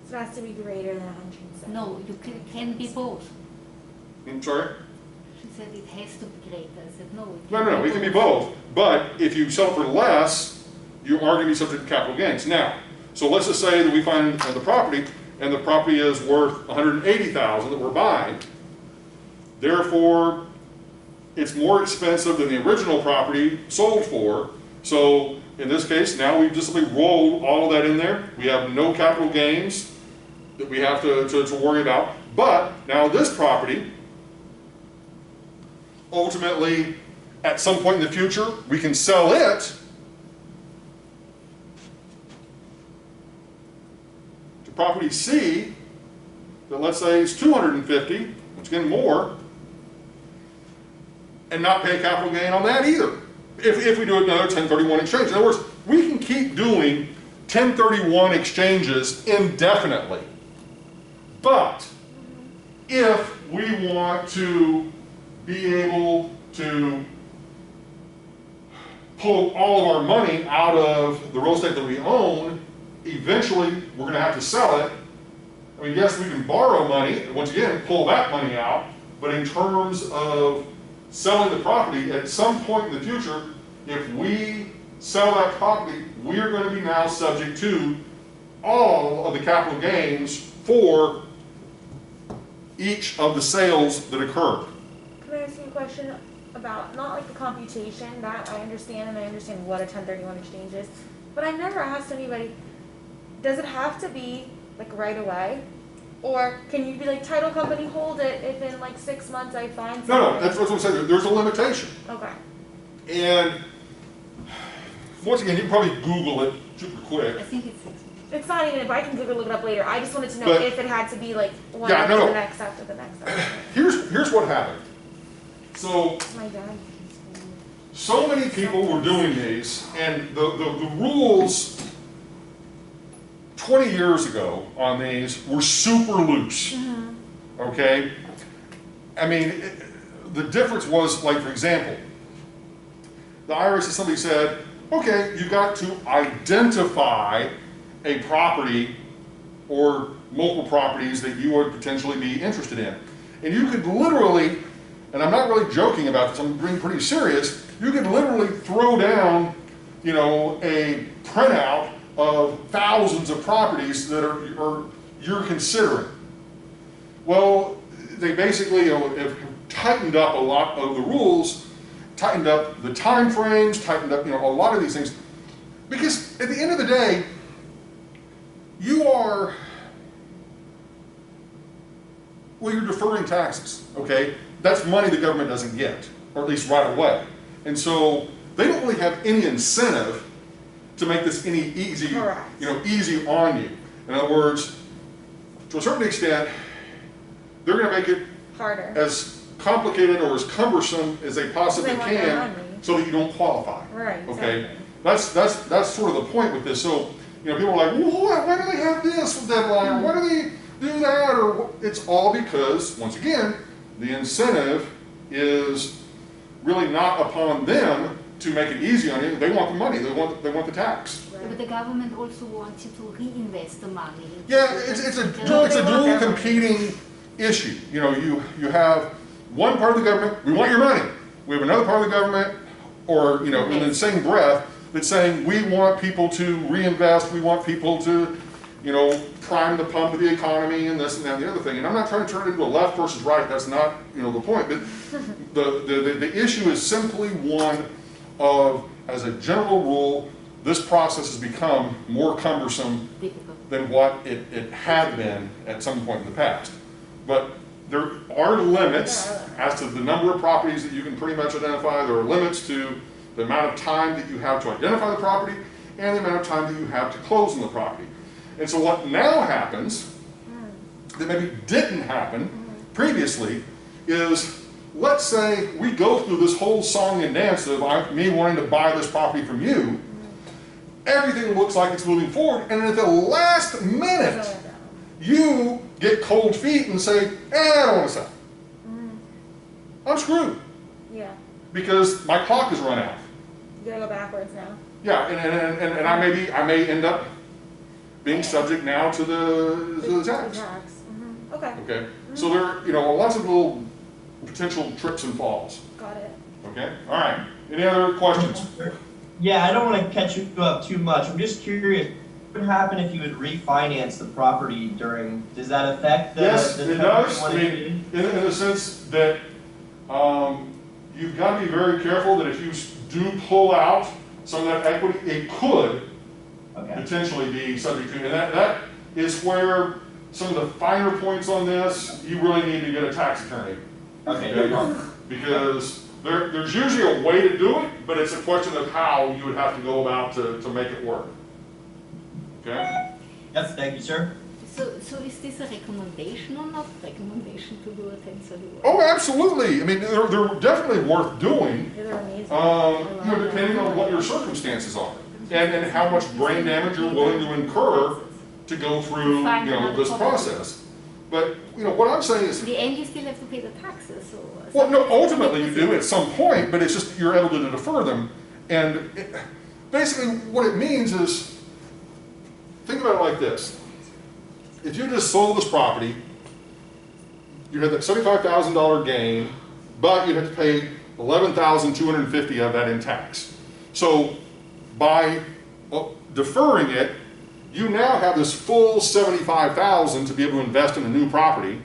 Speaker 1: So it has to be greater than 107.
Speaker 4: No, you can be both.
Speaker 3: I'm sorry?
Speaker 4: She said it has to be greater. I said no.
Speaker 3: No, it can be both. But if you sell for less, you are going to be subject to capital gains. Now, so let's just say that we find the property, and the property is worth $180,000 that we're buying. Therefore, it's more expensive than the original property sold for. So in this case, now we've just simply rolled all of that in there. We have no capital gains that we have to worry about. But now this property, ultimately, at some point in the future, we can sell it to property C that, let's say, is $250, which again more, and not pay a capital gain on that either, if we do another 1031 exchange. In other words, we can keep doing 1031 exchanges indefinitely. But if we want to be able to pull all of our money out of the real estate that we own, eventually we're going to have to sell it. I mean, yes, we can borrow money, and once again, pull that money out, but in terms of selling the property, at some point in the future, if we sell that property, we're going to be now subject to all of the capital gains for each of the sales that occur.
Speaker 1: Can I ask you a question about, not like the computation, that I understand, and I understand what a 1031 exchange is, but I've never asked anybody, does it have to be like right away? Or can you be like, title company, hold it, if in like 6 months I find something?
Speaker 3: No, that's what I'm saying. There's a limitation.
Speaker 1: Okay.
Speaker 3: And once again, you can probably Google it super quick.
Speaker 4: I think it's 6 months.
Speaker 1: It's not even, if I can look it up later, I just wanted to know
Speaker 3: But-
Speaker 1: if it had to be like one
Speaker 3: Yeah,
Speaker 1: after
Speaker 3: no.
Speaker 1: the next after the next after the next.
Speaker 3: Here's what happened. So
Speaker 1: My dad.
Speaker 3: so many people were doing these, and the rules 20 years ago on these were super loose, okay? I mean, the difference was, like, for example, the IRS has simply said, okay, you've got to identify a property or multiple properties that you would potentially be interested in. And you could literally, and I'm not really joking about this, I'm being pretty serious, you could literally throw down, you know, a printout of thousands of properties that you're considering. Well, they basically, you know, have tightened up a lot of the rules, tightened up the time frames, tightened up, you know, a lot of these things. Because at the end of the day, you're deferring taxes, okay? That's money the government doesn't get, or at least right away. And so they don't really have any incentive to make this any easy, you know, easy on you. In other words, to a certain extent, they're going to make it
Speaker 1: harder,
Speaker 3: as complicated or as cumbersome as they possibly can, so that you don't qualify.
Speaker 1: Right.
Speaker 3: Okay.
Speaker 1: Exactly.
Speaker 3: That's sort of the point with this. So, you know, people are like, well, why do they have this deadline? Why do they do that? Or it's all because, once again, the incentive is really not upon them to make it easy on you. They want the money. They want the tax.
Speaker 4: But the government also wants you to reinvest the money.
Speaker 3: Yeah, it's a dual competing issue. You know, you have one part of the government, we want your money. We have another part of the government, or, you know, in the same breath, that's saying we want people to reinvest, we want people to, you know, prime the pump of the economy and this and that and the other thing. And I'm not trying to turn it into a left versus right, that's not, you know, the point. But the issue is simply one of, as a general rule, this process has become more cumbersome than what it had been at some point in the past. But there are limits as to the number of properties that you can pretty much identify. There are limits to the amount of time that you have to identify the property and the amount of time that you have to close on the property. And so what now happens, that maybe didn't happen previously, is let's say we go through this whole song and dance of me wanting to buy this property from you. Everything looks like it's moving forward, and at the last minute, you get cold feet and say, I don't want to sell. I'm screwed.
Speaker 1: Yeah.
Speaker 3: Because my clock has run out.
Speaker 1: You gotta go backwards now.
Speaker 3: Yeah, and I may end up being subject now to the tax.
Speaker 1: Okay.
Speaker 3: Okay. So there are, you know, lots of little potential trips and falls.
Speaker 1: Got it.
Speaker 3: Okay. All right. Any other questions?
Speaker 5: Yeah, I don't want to catch you up too much. I'm just curious, what would happen if you would refinance the property during, does that affect the?
Speaker 3: Yes,
Speaker 5: the
Speaker 3: it does. I
Speaker 5: 1031
Speaker 3: mean, in the sense that you've got to be very careful that if you do pull out some of that equity, it could potentially be subject to, and that is where some of the finer points on this, you really need to get a tax attorney.
Speaker 5: Okay.
Speaker 3: Because there's usually a way to do it, but it's a question of how you would have to go about to make it work. Okay?
Speaker 5: Yes, thank you, sir.
Speaker 4: So is this a recommendation or not recommendation to do a 1031?
Speaker 3: Oh, absolutely. I mean, they're definitely worth doing.
Speaker 1: They're amazing.
Speaker 3: You know, depending on what your circumstances are and how much brain damage you're willing to incur to go through, you know, this process. But, you know, what I'm saying is,
Speaker 4: in the end, you still have to pay the taxes. So
Speaker 3: well, no, ultimately you do at some point, but it's just you're able to defer them. And basically what it means is, think about it like this. If you just sold this property, you had that $75,000 gain, but you'd have to pay $11,250 of that in tax. So by deferring it, you now have this full $75,000 to be able to invest in a new property,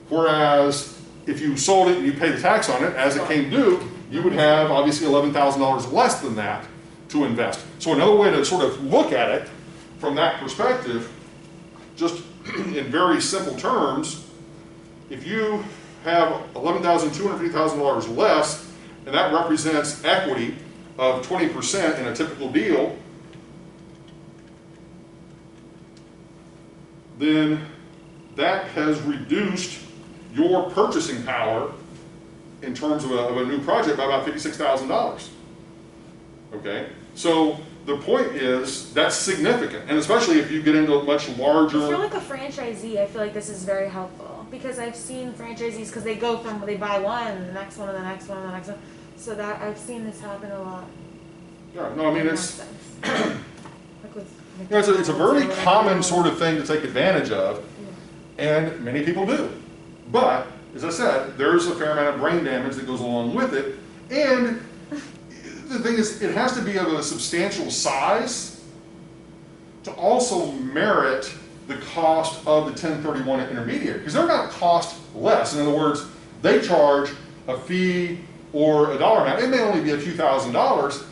Speaker 3: whereas if you sold it and you paid the tax on it as it came due, you would have obviously $11,000 less than that to invest. So another way to sort of look at it from that perspective, just in very simple terms, if you have $11,250 less, and that represents equity of 20% in a typical deal, then that has reduced your purchasing power in terms of a new project by about $56,000. Okay, so the point is that's significant, and especially if you get into a much larger.
Speaker 1: If you're like a franchisee, I feel like this is very helpful because I've seen franchisees because they go from they buy one, and the next one, and the next one, and the next one. So that, I've seen this happen a lot.
Speaker 3: Yeah, no, I mean,
Speaker 1: in
Speaker 3: it's,
Speaker 1: that sense. Like with
Speaker 3: you know, it's a very
Speaker 1: McDonald's or
Speaker 3: common
Speaker 1: whatever.
Speaker 3: sort of thing to take advantage of, and many people do. But, as I said, there's a fair amount of brain damage that goes along with it, and the thing is, it has to be of a substantial size to also merit the cost of the 1031 intermediary, because they're not cost less. In other words, they charge a fee or a dollar amount. It may only be a few $1,000s,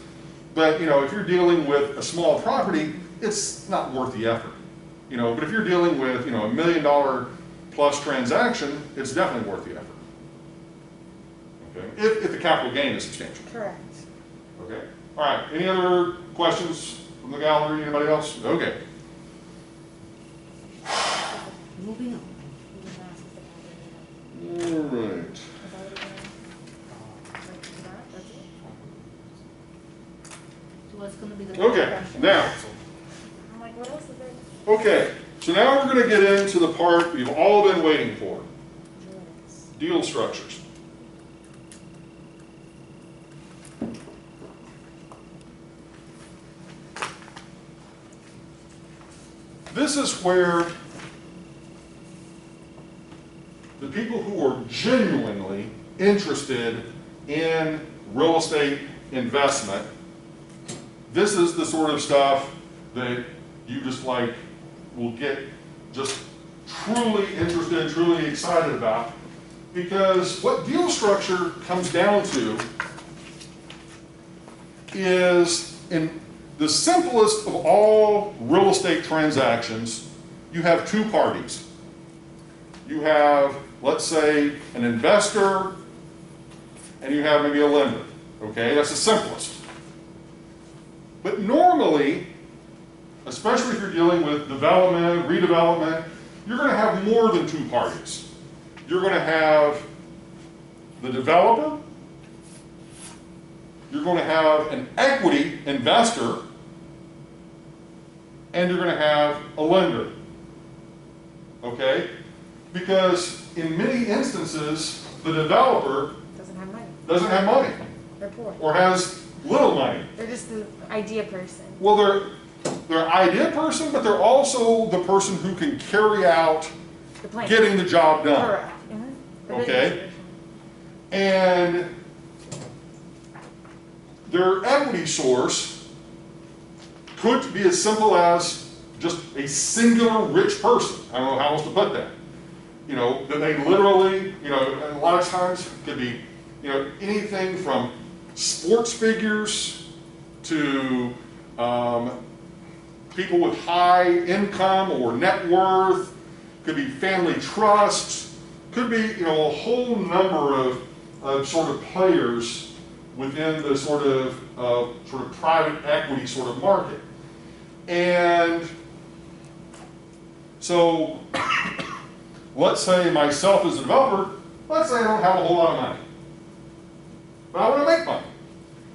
Speaker 3: but you know, if you're dealing with a small property, it's not worth the effort. You know, but if you're dealing with, you know, $1 million plus transaction, it's definitely worth the effort. Okay, if the capital gain is substantial.
Speaker 1: Correct.
Speaker 3: Okay. All right. Any other questions from the gallery? Anybody else? Okay.
Speaker 4: Moving on.
Speaker 3: All right.
Speaker 4: So what's going to be the
Speaker 3: Okay. Now.
Speaker 1: I'm like, what else is there?
Speaker 3: Okay. So now we're going to get into the part we've all been waiting for. Deal structures. This is where the people who are genuinely interested in real estate investment, this is the sort of stuff that you just like will get just truly interested, truly excited about. Because what deal structure comes down to is, in the simplest of all real estate transactions, you have two parties. You have, let's say, an investor, and you have maybe a lender. Okay, that's the simplest. But normally, especially if you're dealing with development, redevelopment, you're going to have more than two parties. You're going to have the developer, you're going to have an equity investor, and you're going to have a lender. Okay? Because in many instances, the developer
Speaker 1: Doesn't have money.
Speaker 3: doesn't have money
Speaker 1: They're poor.
Speaker 3: or has little money.
Speaker 1: They're just the idea person.
Speaker 3: Well, they're an idea person, but they're also the person who can carry out
Speaker 1: The plan.
Speaker 3: getting the job done.
Speaker 1: Correct. The
Speaker 3: Okay.
Speaker 1: business person.
Speaker 3: And their equity source could be as simple as just a singular rich person. I don't know how else to put that. You know, that they literally, you know, and a lot of times it could be, you know, anything from sports figures to people with high income or net worth, could be family trusts, could be, you know, a whole number of sort of players within the sort of private equity sort of market. And so, let's say myself as a developer, let's say I don't have a whole lot of money, but I want to make money,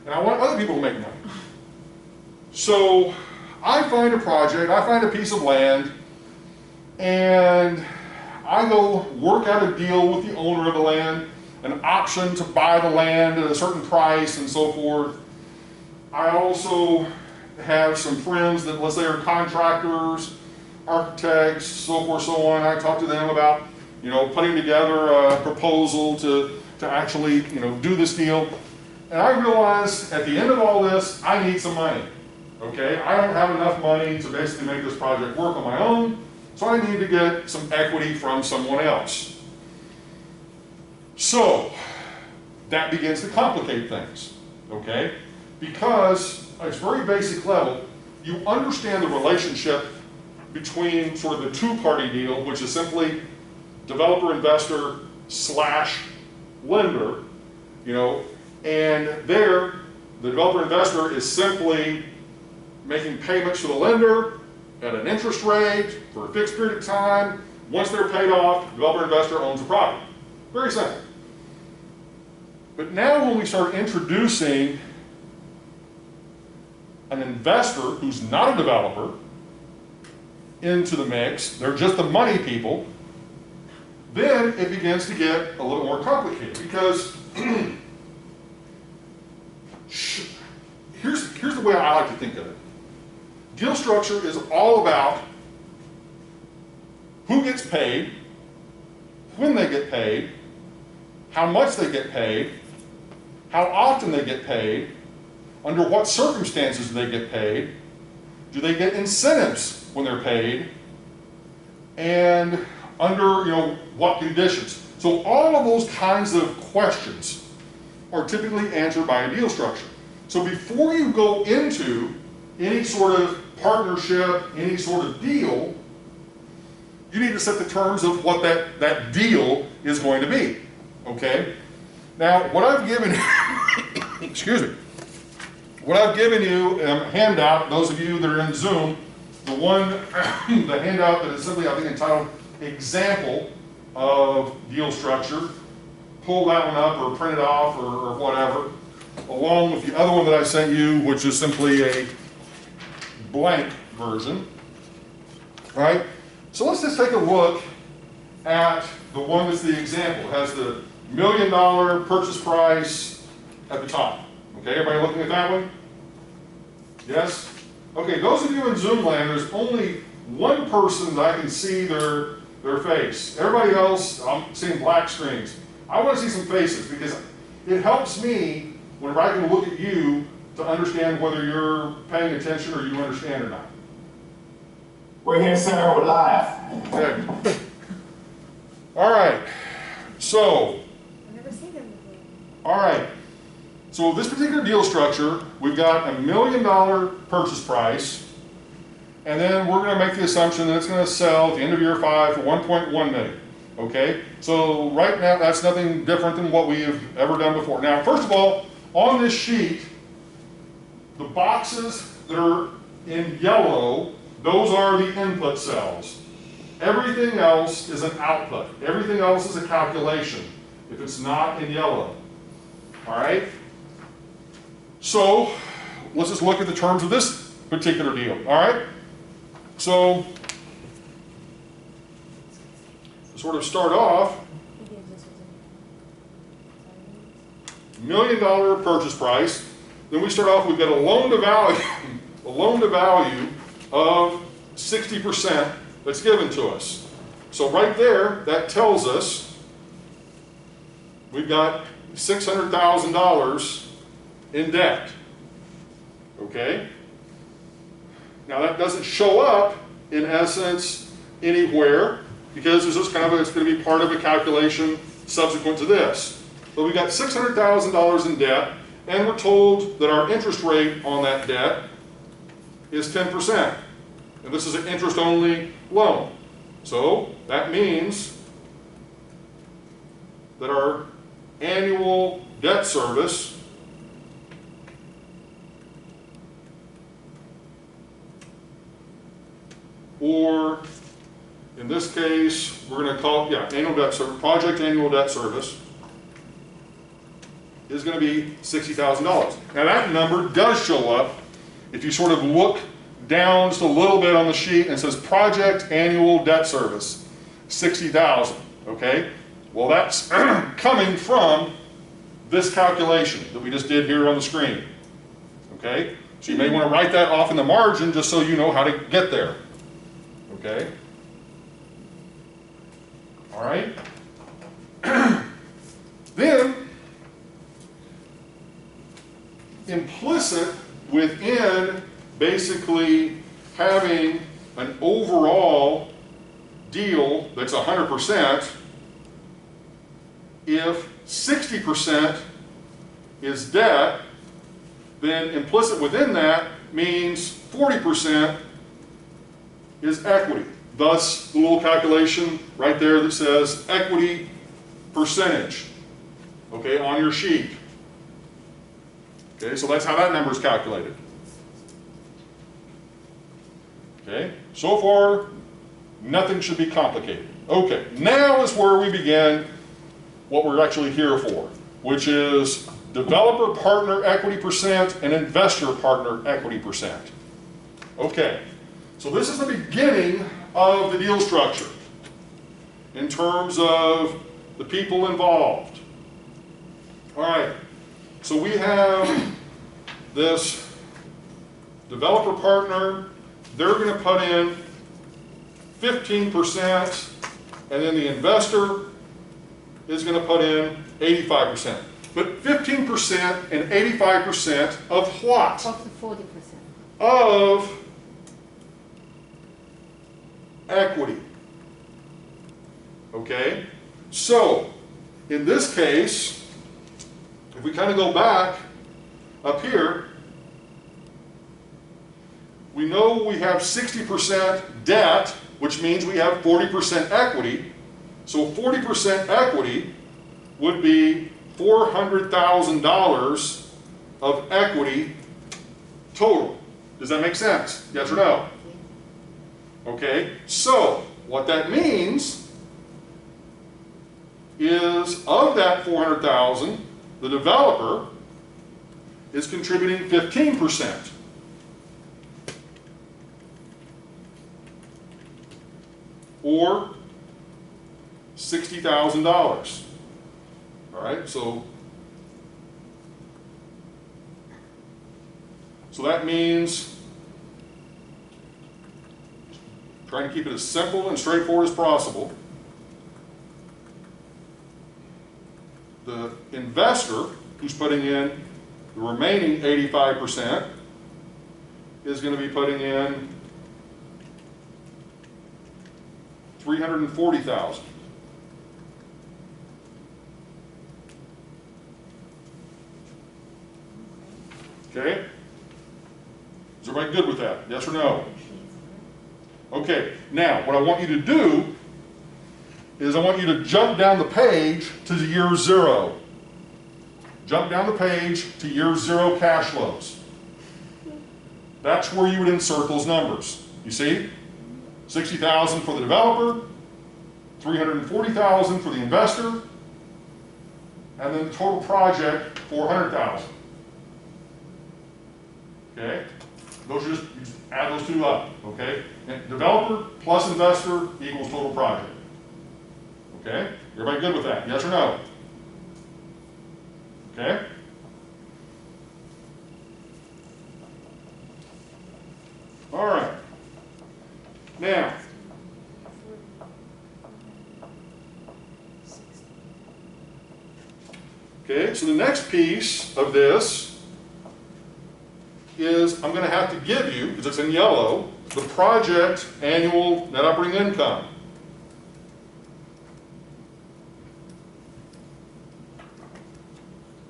Speaker 3: and I want other people to make money. So, I find a project, I find a piece of land, and I go work out a deal with the owner of the land, an option to buy the land at a certain price and so forth. I also have some friends that, let's say, are contractors, architects, so forth, so on. I talk to them about, you know, putting together a proposal to actually, you know, do this deal. And I realize at the end of all this, I need some money. Okay, I don't have enough money to basically make this project work on my own, so I need to get some equity from someone else. So, that begins to complicate things, okay? Because, at its very basic level, you understand the relationship between sort of the two-party deal, which is simply developer-investor / lender, you know, and there, the developer-investor is simply making payments to the lender at an interest rate for a fixed period of time. Once they're paid off, the developer-investor owns the property. Very simple. But now when we start introducing an investor who's not a developer into the mix, they're just the money people, then it begins to get a little more complicated, because here's the way I like to think of it. Deal structure is all about who gets paid, when they get paid, how much they get paid, how often they get paid, under what circumstances do they get paid, do they get incentives when they're paid, and under what conditions. So all of those kinds of questions are typically answered by a deal structure. So before you go into any sort of partnership, any sort of deal, you need to set the terms of what that deal is going to be, okay? Now, what I've given you, excuse me, what I've given you a handout, those of you that are in Zoom, the handout that is simply, I think, entitled Example of Deal Structure, pull that one up or print it off or whatever, along with the other one that I sent you, which is simply a blank version, right? So let's just take a look at the one that's the example. It has the $1 million purchase price at the top. Okay, everybody looking at that one? Yes? Okay, those of you in Zoom land, there's only one person that I can see their face. Everybody else, I'm seeing black screens. I want to see some faces because it helps me whenever I can look at you to understand whether you're paying attention or you understand or not.
Speaker 8: We're here, sir. We're live.
Speaker 3: Okay. All right. So,
Speaker 1: I've never seen them before.
Speaker 3: all right. So this particular deal structure, we've got $1 million purchase price, and then we're going to make the assumption that it's going to sell at the end of year 5 for $1.1 million. Okay? So right now, that's nothing different than what we have ever done before. Now, first of all, on this sheet, the boxes that are in yellow, those are the input cells. Everything else is an output. Everything else is a calculation if it's not in yellow. All right? So let's just look at the terms of this particular deal. All right? So to sort of start off, $1 million purchase price. Then we start off, we've got a loan to value of 60% that's given to us. So right there, that tells us we've got $600,000 in debt. Okay? Now that doesn't show up, in essence, anywhere, because it's just it's going to be part of a calculation subsequent to this. But we've got $600,000 in debt, and we're told that our interest rate on that debt is 10%. And this is an interest-only loan. So that means that our annual debt service or in this case, we're going to call it, annual debt service, project annual debt service is going to be $60,000. Now that number does show up if you sort of look down just a little bit on the sheet and it says project annual debt service, $60,000, okay? Well, that's coming from this calculation that we just did here on the screen, okay? So you may want to write that off in the margin just so you know how to get there, okay? All right? Then, implicit within basically having an overall deal that's 100%, if 60% is debt, then implicit within that means 40% is equity. Thus, the little calculation right there that says equity percentage, okay, on your sheet. Okay, so that's how that number is calculated. Okay, so far, nothing should be complicated. Okay, now is where we begin what we're actually here for, which is developer partner equity percent and investor partner equity percent. Okay, so this is the beginning of the deal structure in terms of the people involved. All right, so we have this developer partner, they're going to put in 15%, and then the investor is going to put in 85%. But 15% and 85% of what?
Speaker 4: Of the 40%.
Speaker 3: Of equity. Okay? So, in this case, if we kind of go back up here, we know we have 60% debt, which means we have 40% equity. So 40% equity would be $400,000 of equity total. Does that make sense? Yes or no? Okay, so what that means is of that 400,000, the developer is contributing 15%. Or $60,000. All right, so that means trying to keep it as simple and straightforward as possible. The investor who's putting in the remaining 85% is going to be putting in $340,000. Okay? Is everybody good with that? Yes or no? Okay, now what I want you to do is I want you to jump down the page to the year 0. Jump down the page to year 0 cash flows. That's where you would insert those numbers. You see? 60,000 for the developer, 340,000 for the investor, and then the total project 400,000. Okay? Those are just, you just add those two up. Okay? And developer plus investor equals total project. Okay? Everybody good with that? Yes or no? Okay? All right. Now, okay, so the next piece of this is I'm going to have to give you, because it's in yellow, the project annual net operating income.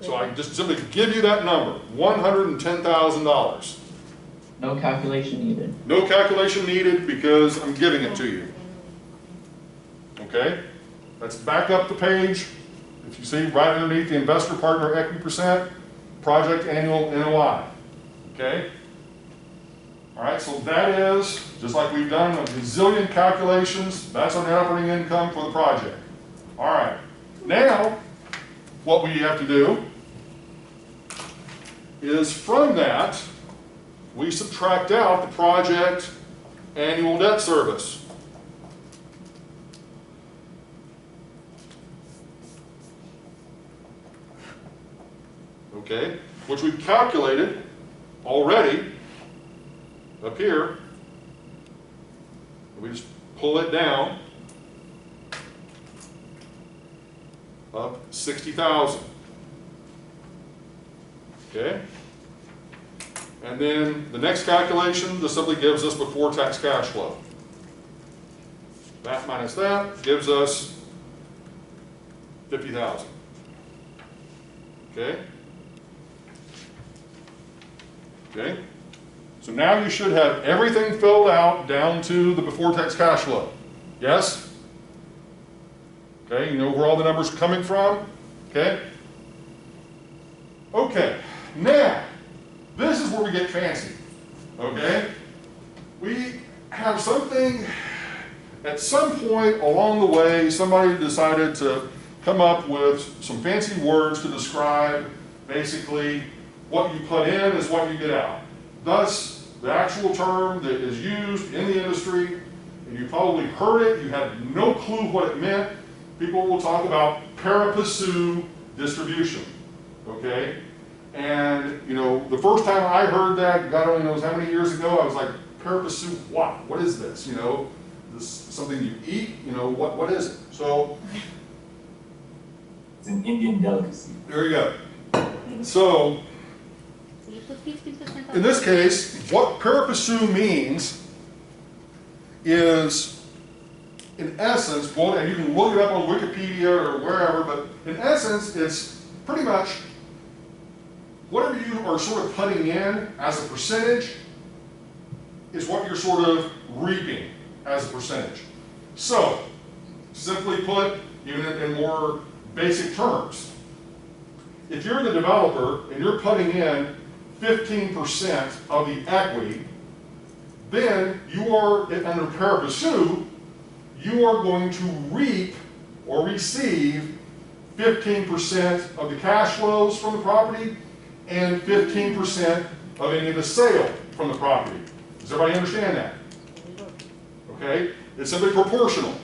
Speaker 3: So I just simply give you that number, $110,000.
Speaker 6: No calculation needed.
Speaker 3: No calculation needed because I'm giving it to you. Okay? Let's back up the page. If you see right underneath the investor partner equity percent, project annual NOI. Okay? All right, so that is, just like we've done a gazillion calculations, that's our net operating income for the project. All right. Now, what we have to do is from that, we subtract out the project annual debt service. Okay, which we calculated already up here. We just pull it down of 60,000. Okay? And then the next calculation just simply gives us before tax cash flow. That minus that gives us 50,000. Okay? Okay? So now you should have everything filled out down to the before tax cash flow. Yes? Okay, you know where all the numbers are coming from? Okay? Okay, now, this is where we get fancy. Okay? We have something, at some point along the way, somebody decided to come up with some fancy words to describe basically what you put in is what you get out. Thus, the actual term that is used in the industry, and you probably heard it, you had no clue what it meant. People will talk about pari passu distribution. Okay? And, you know, the first time I heard that, God only knows how many years ago, I was like, purpose soup, what? What is this? You know, this something you eat? You know, what is it? So,
Speaker 8: It's an Indian delicacy.
Speaker 3: there you go. So,
Speaker 4: So you put 50%
Speaker 3: in this case, what purpose means is, in essence, well, and you can look it up on Wikipedia or wherever, but in essence, it's pretty much whatever you are sort of putting in as a percentage is what you're sort of reaping as a percentage. So, simply put, even in more basic terms, if you're the developer and you're putting in 15% of the equity, then you are, under pari passu, you are going to reap or receive 15% of the cash flows from the property and 15% of any of the sale from the property. Does everybody understand that? Okay? It's simply proportional.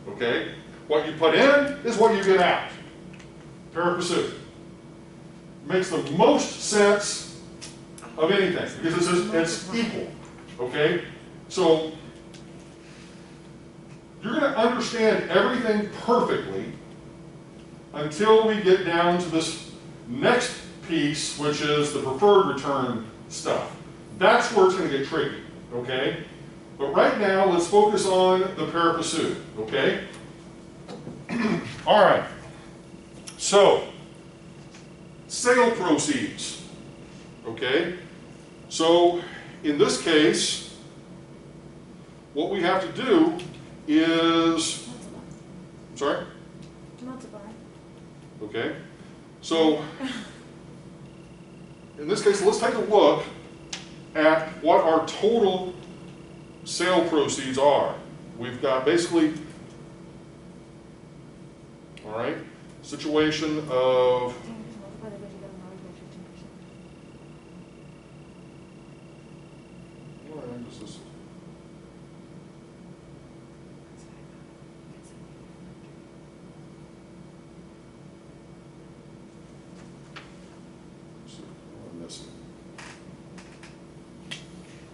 Speaker 3: Okay? What you put in is what you get out. Pari passu. Makes the most sense of anything because it's equal. Okay? So, you're going to understand everything perfectly until we get down to this next piece, which is the preferred return stuff. That's where it's going to get tricky, okay? But right now, let's focus on the pari passu, okay? All right. So, sale proceeds, okay? So, in this case, what we have to do is, I'm sorry?
Speaker 1: Multiply.
Speaker 3: Okay, so in this case, let's take a look at what our total sale proceeds are. We've got basically, all right, situation of,
Speaker 1: Multiply the budget amount by 15%.
Speaker 3: all right, this is, I'm missing.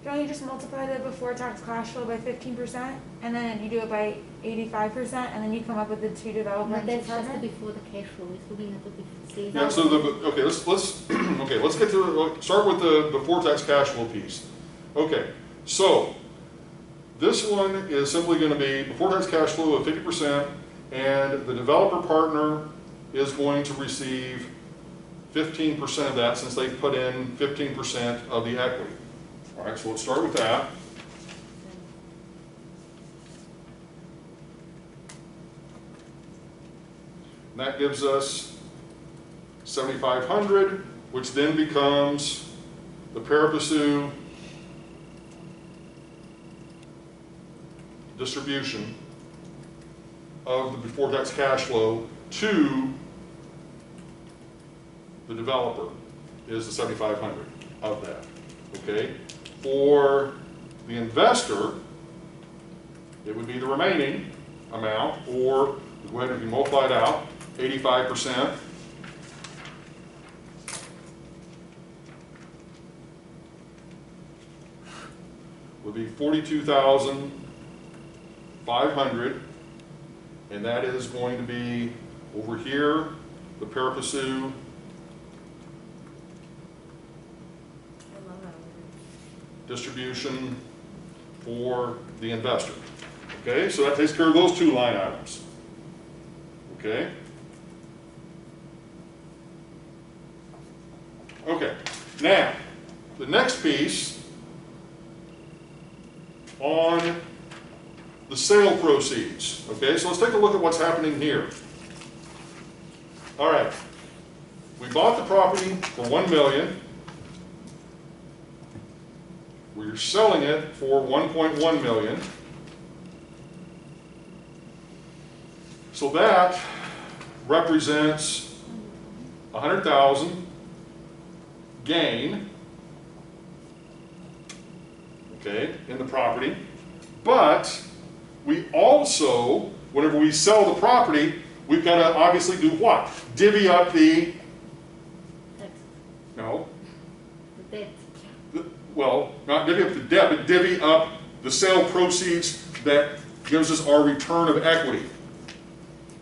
Speaker 1: Don't you just multiply the before tax cash flow by 15%, and then you do it by 85%, and then you come up with the two developer
Speaker 4: But
Speaker 1: and two
Speaker 4: that's just
Speaker 1: partner?
Speaker 4: before the cash flow, it's looking at the before.
Speaker 3: Yeah, so okay, let's get to, start with the before tax cash flow piece. Okay, so this one is simply going to be before tax cash flow of 50%, and the developer partner is going to receive 15% of that since they've put in 15% of the equity. All right, so let's start with that. And that gives us 7,500, which then becomes the pari passu distribution of the before tax cash flow to the developer is the 7,500 of that. Okay? For the investor, it would be the remaining amount, or go ahead and you multiply it out, 85%. Would be 42,500, and that is going to be over here, the pari passu
Speaker 1: I love that.
Speaker 3: distribution for the investor. Okay, so that takes care of those two line items. Okay? Okay, now, the next piece on the sale proceeds. Okay, so let's take a look at what's happening here. All right, we bought the property for $1 million. We're selling it for $1.1 million. So that represents 100,000 gain, okay, in the property. But we also, whenever we sell the property, we've got to obviously do what? Divvy up the No.
Speaker 4: The debt.
Speaker 3: Well, not divvy up the debt, but divvy up the sale proceeds that gives us our return of equity.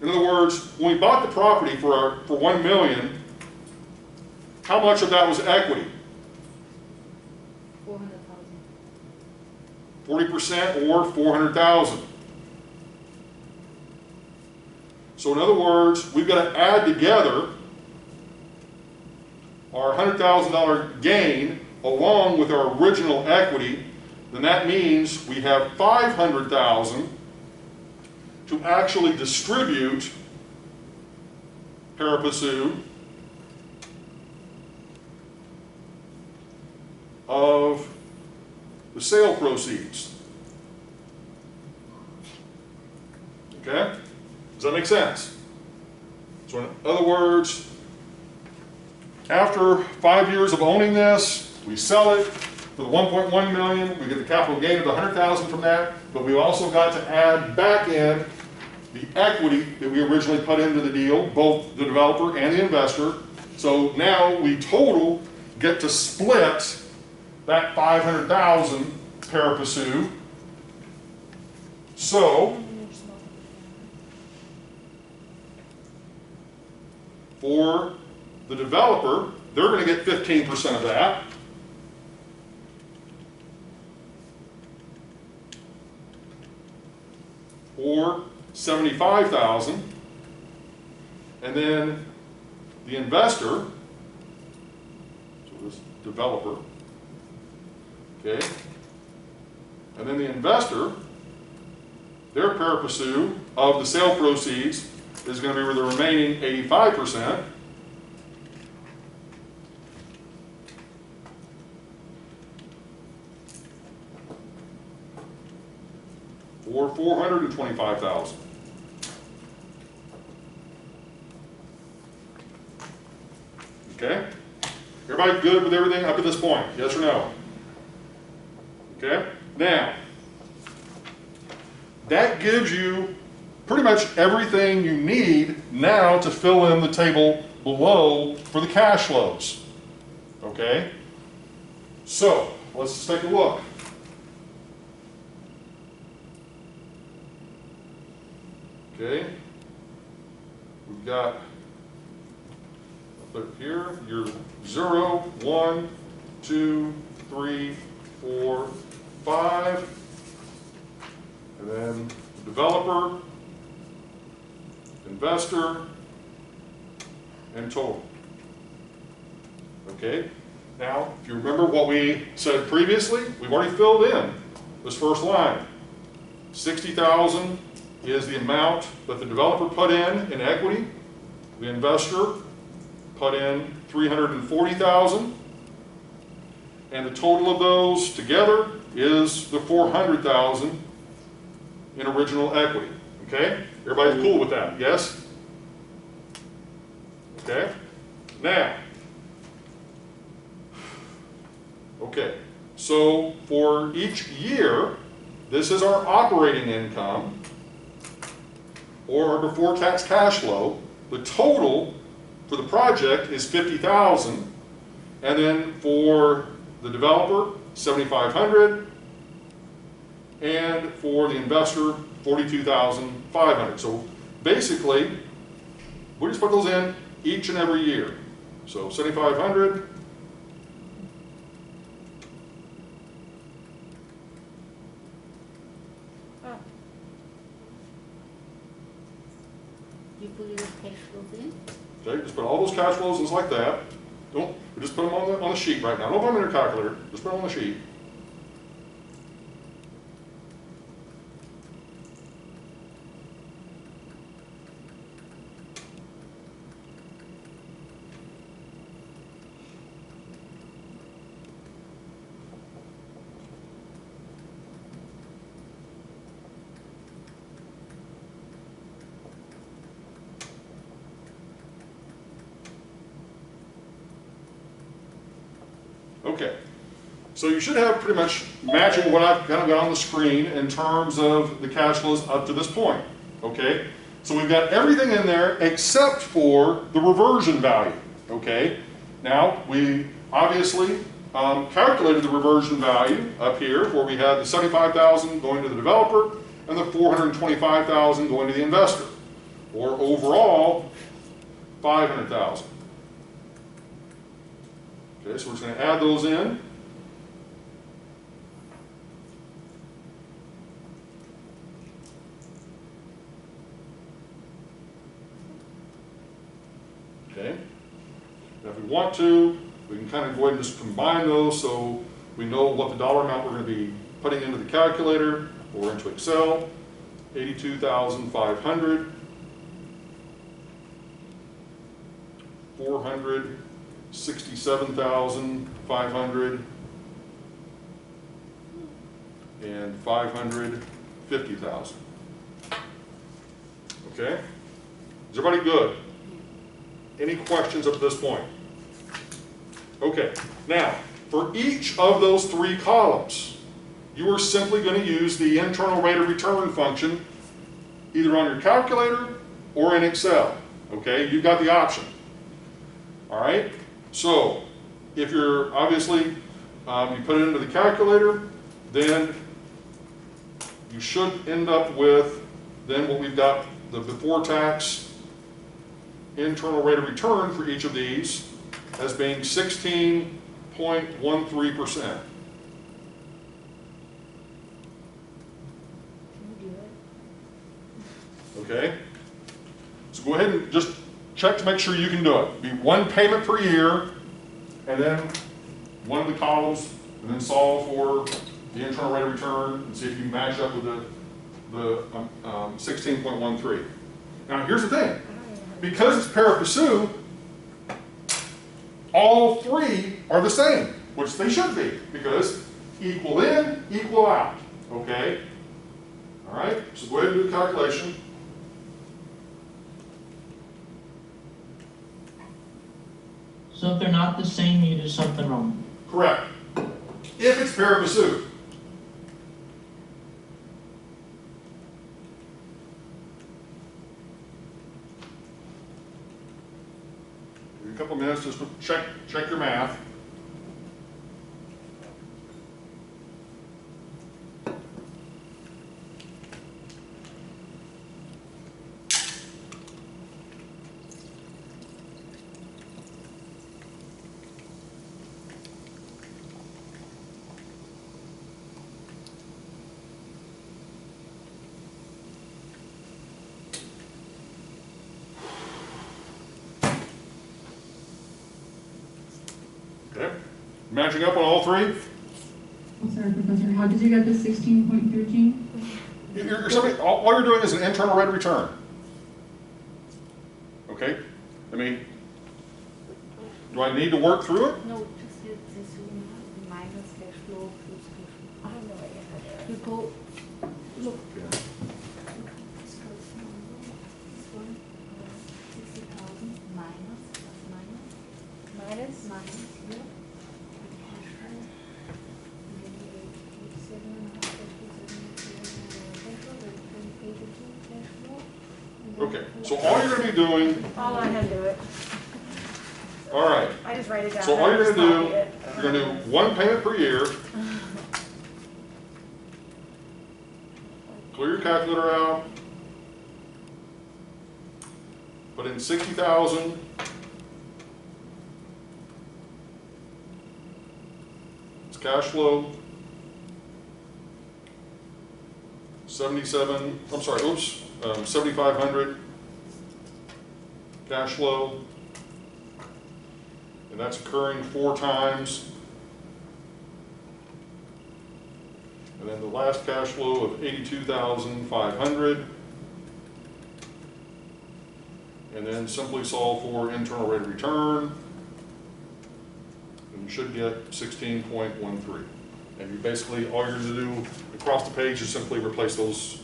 Speaker 3: In other words, when we bought the property for $1 million, how much of that was equity?
Speaker 4: 400,000.
Speaker 3: 40% or 400,000. So in other words, we've got to add together our $100,000 gain along with our original equity. Then that means we have 500,000 to actually distribute pari passu of the sale proceeds. Okay? Does that make sense? So in other words, after 5 years of owning this, we sell it for the 1.1 million. We get the capital gain of the 100,000 from that, but we also got to add back in the equity that we originally put into the deal, both the developer and the investor. So now we total get to split that 500,000 pari passu. So for the developer, they're going to get 15% of that. Or 75,000. And then the investor, so this developer, okay, and then the investor, their pari passu of the sale proceeds is going to be the remaining 85%. Or 425,000. Okay? Everybody good with everything up to this point? Yes or no? Okay? Now, that gives you pretty much everything you need now to fill in the table below for the cash flows. Okay? So, let's take a look. Okay, we've got up here your 0, 1, 2, 3, 4, 5, and then developer, investor, and total. Okay, now if you remember what we said previously, we've already filled in this first line. 60,000 is the amount that the developer put in equity. The investor put in 340,000, and the total of those together is the 400,000 in original equity. Okay? Everybody's cool with that? Yes? Okay? Now, okay, so for each year, this is our operating income, or our before tax cash flow. The total for the project is 50,000, and then for the developer, 7,500, and for the investor, 42,500. So basically, we just put those in each and every year. So 7,500.
Speaker 4: You put your cash flows in?
Speaker 3: Okay, just put all those cash flows just like that. Don't just put them on the sheet right now. Don't put them in your calculator. Just put them on the sheet. Okay, so you should have pretty much matching what I've kind of got on the screen in terms of the cash flows up to this point. Okay, so we've got everything in there except for the reversion value. Okay, Now, we obviously calculated the reversion value up here, where we had the $75,000 going to the developer and the $425,000 going to the investor, or overall $500,000. Okay, so we're just going to add those in. Okay. Now, if we want to, we can kind of go ahead and just combine those so we know what the dollar amount we're going to be putting into the calculator or into Excel. 82,500, 467,500, and 550,000. Okay? Is everybody good? Any questions up to this point? Okay, now, for each of those three columns, you are simply going to use the internal rate of return function either on your calculator or in Excel. Okay, you've got the option. All right, so if you're obviously, you put it into the calculator, then you should end up with then what we've got, the before tax internal rate of return for each of these as being 16.13%. Okay? So go ahead and just check to make sure you can do it. Be one payment per year, and then one of the columns, and then solve for the internal rate of return and see if you can match up with the 16.13. Now here's the thing. Because it's pari passu, all three are the same, which they should be, because equal in, equal out. Okay? All right? So go ahead and do the calculation.
Speaker 6: So if they're not the same, you do something wrong.
Speaker 3: Correct. If it's pari passu. Give you a couple minutes just to check your math. Okay. Matching up on all three?
Speaker 7: I'm sorry, Professor, how did you get the 16.13?
Speaker 3: All you're doing is an internal rate of return. Okay? I mean, do I need to work through it?
Speaker 4: No, just hit this minus cash flow plus cash flow.
Speaker 1: I have no idea how to do it.
Speaker 4: You go, look.
Speaker 3: Yeah.
Speaker 4: This one, 60,000 minus, plus minus,
Speaker 1: Minus?
Speaker 4: minus here. Cash flow.
Speaker 3: Okay, so all you're going to be doing,
Speaker 1: I'll let him do it.
Speaker 3: all right,
Speaker 1: I just write it down.
Speaker 3: so all
Speaker 1: and
Speaker 3: you're
Speaker 1: just
Speaker 3: going to
Speaker 1: copy
Speaker 3: do,
Speaker 1: it.
Speaker 3: you're going to do one payment per year, clear your calculator out, put in 60,000, it's cash flow, 7,500 cash flow, and that's occurring 4 times. And then the last cash flow of 82,500. And then simply solve for internal rate of return. And you should get 16.13. And you basically, all you're going to do across the page is simply replace those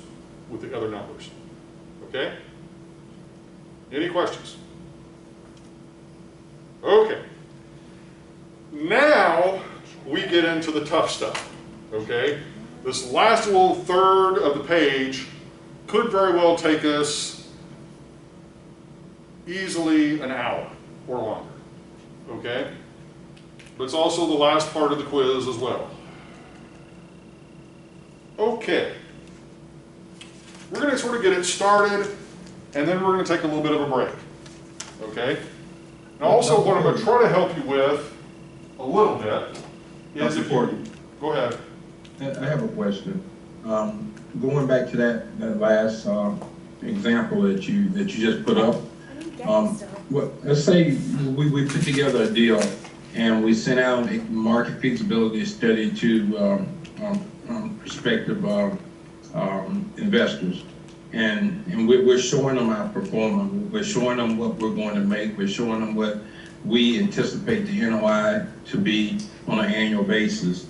Speaker 3: with the other numbers. Okay? Any questions? Okay. Now we get into the tough stuff. Okay? This last little third of the page could very well take us easily an hour or longer. okay? But it's also the last part of the quiz as well. Okay. We're going to sort of get it started, and then we're going to take a little bit of a break, okay? And also what I'm going to try to help you with a little bit is if you... Go ahead.
Speaker 9: I have a question. Going back to that last example that you just put up. Let's say we put together a deal and we sent out a market feasibility study to prospective investors, and we're showing them our performance. We're showing them what we're going to make. We're showing them what we anticipate the NOI to be on an annual basis.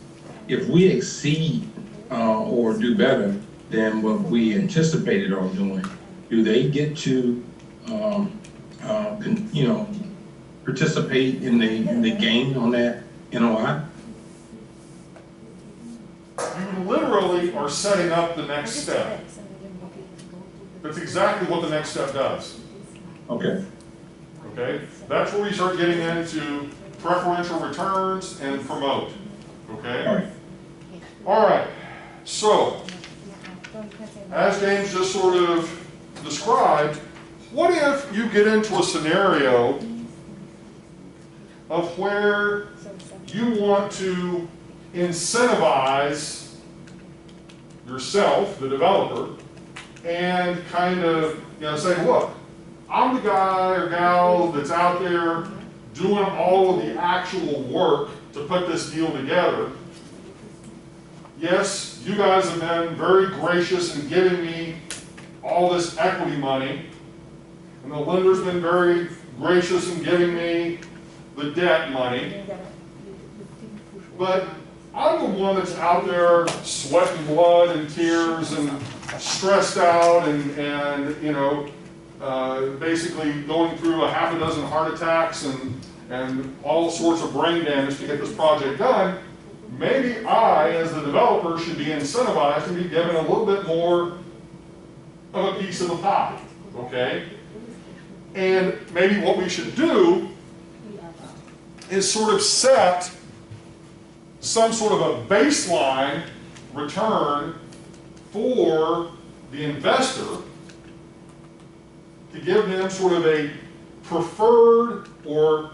Speaker 9: If we exceed or do better than what we anticipated on doing, do they get to, participate in the gain on that NOI?
Speaker 3: You literally are setting up the next step. That's exactly what the next step does.
Speaker 9: Okay.
Speaker 3: Okay? That's where we start getting into preferential returns and promote. Okay?
Speaker 9: All right.
Speaker 3: All right. So, as James just sort of described, what if you get into a scenario of where you want to incentivize yourself, the developer, and kind of, say, look, I'm the guy or gal that's out there doing all of the actual work to put this deal together. Yes, you guys have been very gracious in giving me all this equity money, and the lender's been very gracious in giving me the debt money, but I'm the one that's out there sweating blood and tears and stressed out and basically going through a half a dozen heart attacks and all sorts of brain damage to get this project done. Maybe I, as the developer, should be incentivized to be given a little bit more of a piece of the pie, okay? And maybe what we should do is sort of set some sort of a baseline return for the investor to give them sort of a preferred or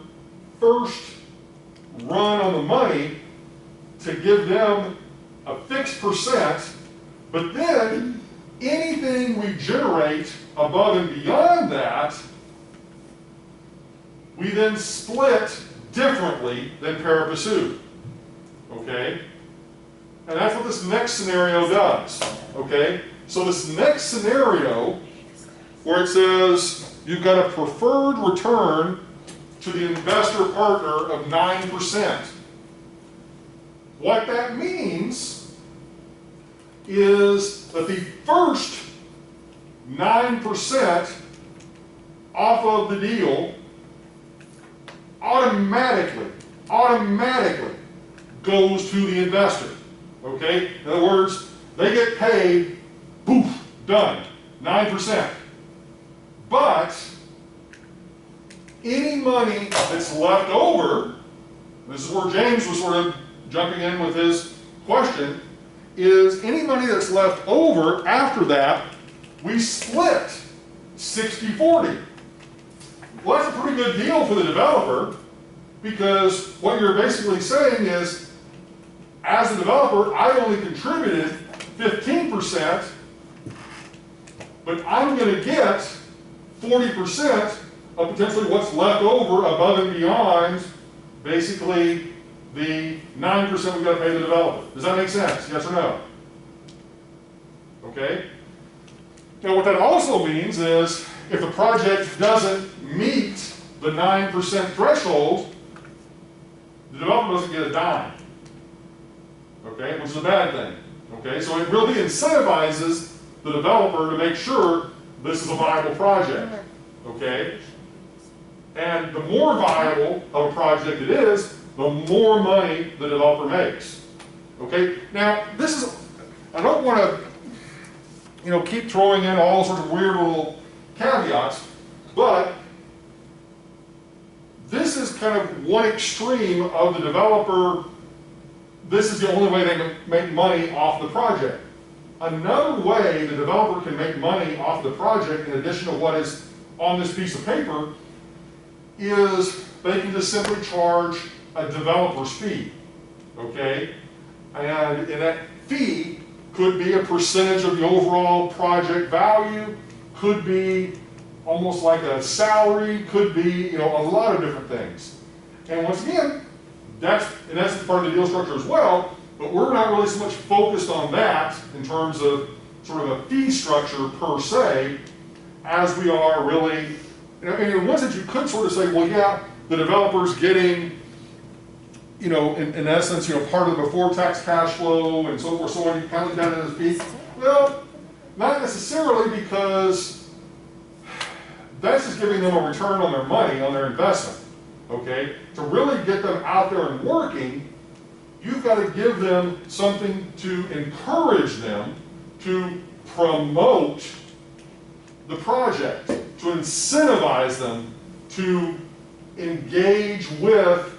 Speaker 3: first run on the money, to give them a fixed percent, but then anything we generate above and beyond that, we then split differently than pari passu. Okay? And that's what this next scenario does. Okay? So this next scenario, where it says you've got a preferred return to the investor partner of 9%. What that means is that the first 9% off of the deal automatically goes to the investor. Okay? In other words, they get paid, poof, done, 9%. But any money that's left over, this is where James was sort of jumping in with his question, is any money that's left over after that, we split 60-40. Well, that's a pretty good deal for the developer, because what you're basically saying is, as a developer, I only contributed 15%, but I'm going to get 40% of potentially what's left over above and beyond, basically, the 9% we've got to pay the developer. Does that make sense? Yes or no? Okay? Now what that also means is, if the project doesn't meet the 9% threshold, the developer doesn't get a dime. Okay? Which is a bad thing. Okay? So it really incentivizes the developer to make sure this is a viable project. Okay? And the more viable of a project it is, the more money the developer makes. Okay? Now, this is, I don't want to, keep throwing in all sorts of weird little caveats, but this is kind of one extreme of the developer. This is the only way they make money off the project. Another way the developer can make money off the project, in addition to what is on this piece of paper, is they can just simply charge a developer's fee, okay? And that fee could be a percentage of the overall project value, could be almost like a salary, could be, a lot of different things. And once again, that's part of the deal structure as well, but we're not really so much focused on that in terms of sort of a fee structure per se, as we are really, in one sense you could sort of say, well, yeah, the developer's getting, in essence, part of the before tax cash flow and so forth, so on, you count it down as a fee. Well, not necessarily, because that's just giving them a return on their money, on their investment, okay? To really get them out there and working, you've got to give them something to encourage them to promote the project, to incentivize them to engage with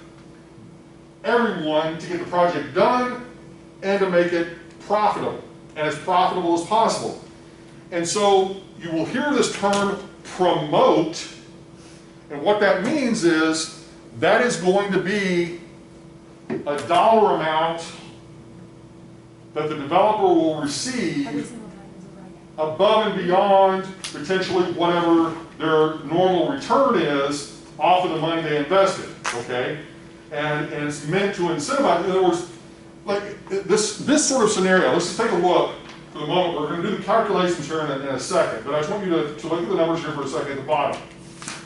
Speaker 3: everyone to get the project done and to make it profitable, and as profitable as possible. And so you will hear this term promote, and what that means is that is going to be a dollar amount that the developer will receive above and beyond potentially whatever their normal return is off of the money they invested, okay? And it's meant to incentivize. In other words, like this sort of scenario, let's just take a look for the moment. We're going to do the calculations here in a second, but I just want you to look at the numbers here for a second at the bottom.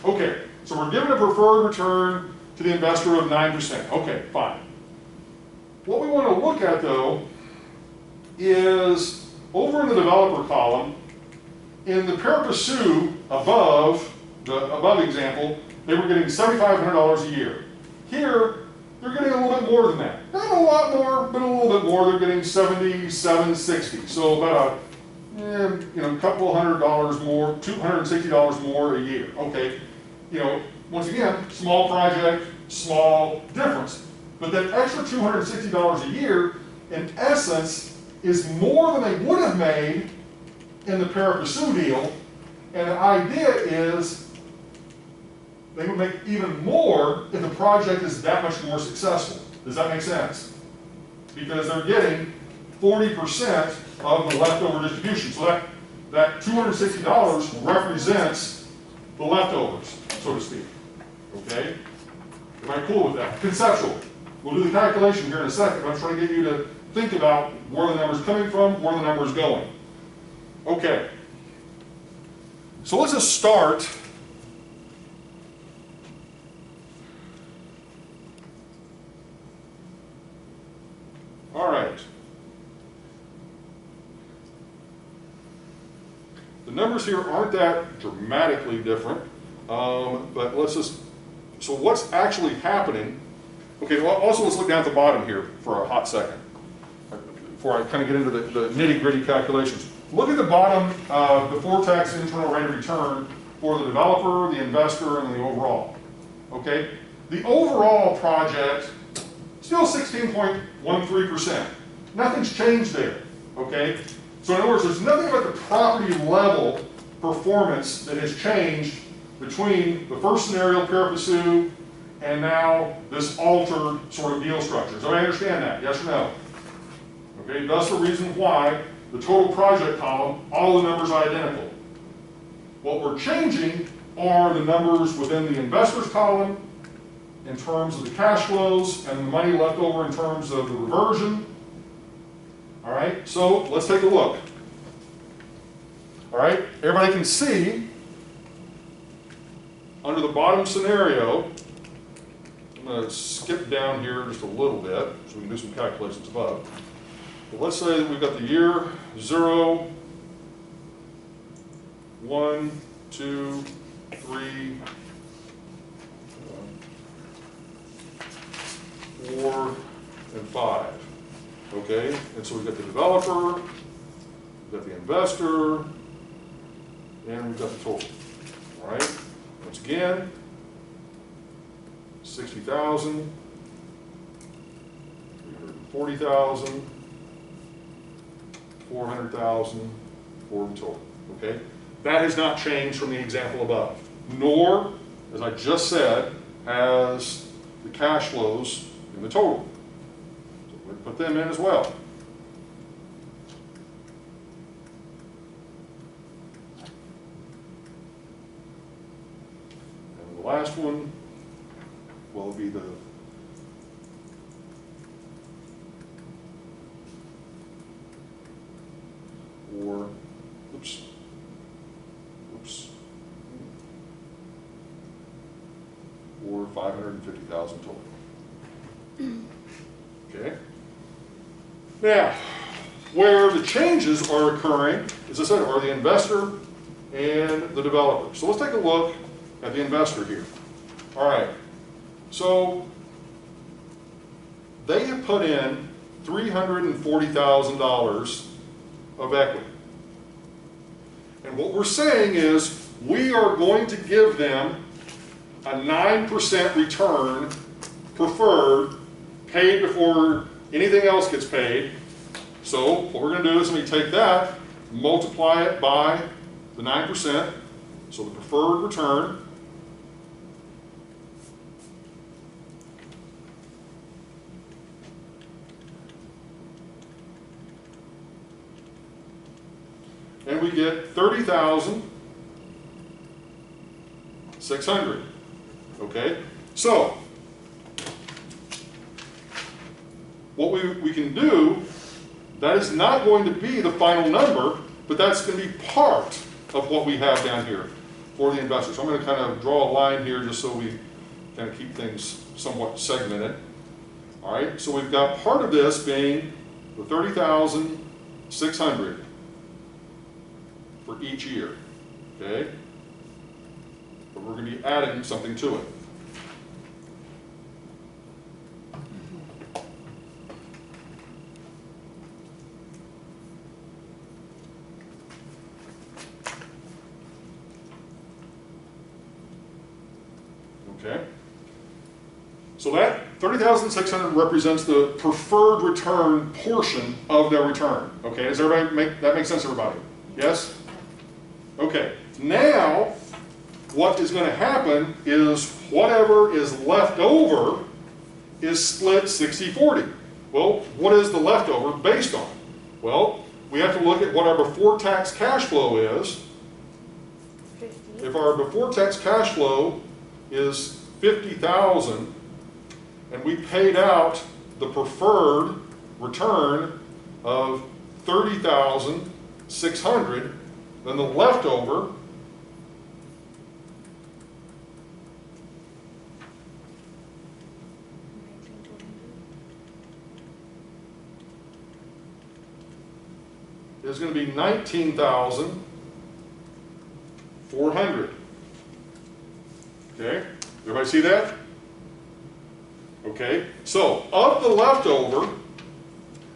Speaker 3: Okay, so we're given a preferred return to the investor of 9%. Okay, fine. What we want to look at, though, is over in the developer column, in the pari passu above, the above example, they were getting $7,500 a year. Here, they're getting a little bit more than that. Not a lot more, but a little bit more. They're getting $77.60. So about a couple $100 more, $260 more a year. Okay, once again, small project, small difference. But that extra $260 a year, in essence, is more than they would have made in the pari passu deal. And the idea is they would make even more if the project is that much more successful. Does that make sense? Because they're getting 40% of the leftover distribution. So that $260 represents the leftovers, so to speak. Okay? Am I cool with that? Conceptual. We'll do the calculation here in a second, but I'm trying to get you to think about where the number's coming from, where the number's going. Okay. So let's just start. All right. The numbers here aren't that dramatically different, but let's just, so what's actually happening? Okay, well, also let's look down at the bottom here for a hot second, before I kind of get into the nitty-gritty calculations. Look at the bottom before tax internal rate of return for the developer, the investor, and the overall. Okay? The overall project, still 16.13%. Nothing's changed there. Okay? So in other words, there's nothing about the property level performance that has changed between the first scenario, pari passu, and now this altered sort of deal structure. So I understand that, yes or no? Okay, that's the reason why the total project column, all the numbers are identical. What we're changing are the numbers within the investors column in terms of the cash flows and the money left over in terms of the reversion. All right, so let's take a look. All right, everybody can see under the bottom scenario, I'm going to skip down here just a little bit so we can do some calculations above. But let's say that we've got the year 0, 1, 2, 3, 4, and 5. Okay, and so we've got the developer, we've got the investor, and we've got the total. All right, once again, 60,000, 340,000, 400,000 for the total, okay? That has not changed from the example above, nor, as I just said, has the cash flows in the total. So we put them in as well. And the last one will be the or 550,000 total. Okay. Now, where the changes are occurring, as I said, are the investor and the developer. So let's take a look at the investor here. All right. So they have put in $340,000 of equity. And what we're saying is we are going to give them a 9% return preferred, paid before anything else gets paid. So what we're going to do is we take that, multiply it by the 9%, so the preferred return. And we get 30,600. Okay? So, what we can do, that is not going to be the final number, but that's going to be part of what we have down here for the investor. So I'm going to kind of draw a line here just so we kind of keep things somewhat segmented. All right? So we've got part of this being the 30,600 for each year. Okay? But we're going to be adding something to it. Okay? So that 30,600 represents the preferred return portion of their return. Okay? Does everybody that make sense to everybody? Yes? Okay. Now, what is going to happen is whatever is left over is split 60-40. Well, what is the leftover based on? Well, we have to look at what our before-tax cash flow is.
Speaker 1: 50.
Speaker 3: If our before-tax cash flow is 50,000, and we paid out the preferred return of 30,600, then the leftover is going to be 19,400. Okay? Everybody see that? Okay. So, of the leftover,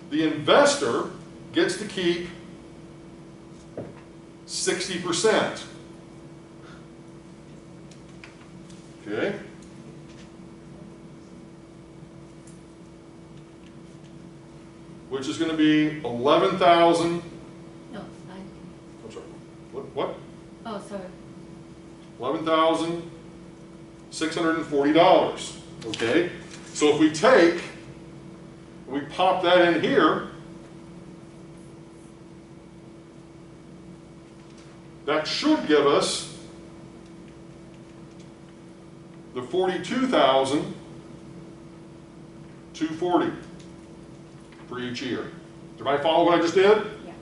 Speaker 3: the investor gets to keep 60%. Okay? Which is going to be 11,000.
Speaker 4: No, 19.
Speaker 3: I'm sorry. What?
Speaker 4: Oh, sorry.
Speaker 3: $11,640. Okay? So if we take, we pop that in here, that should give us the 42,240 for each year. Does everybody follow what I just did?
Speaker 4: Yeah.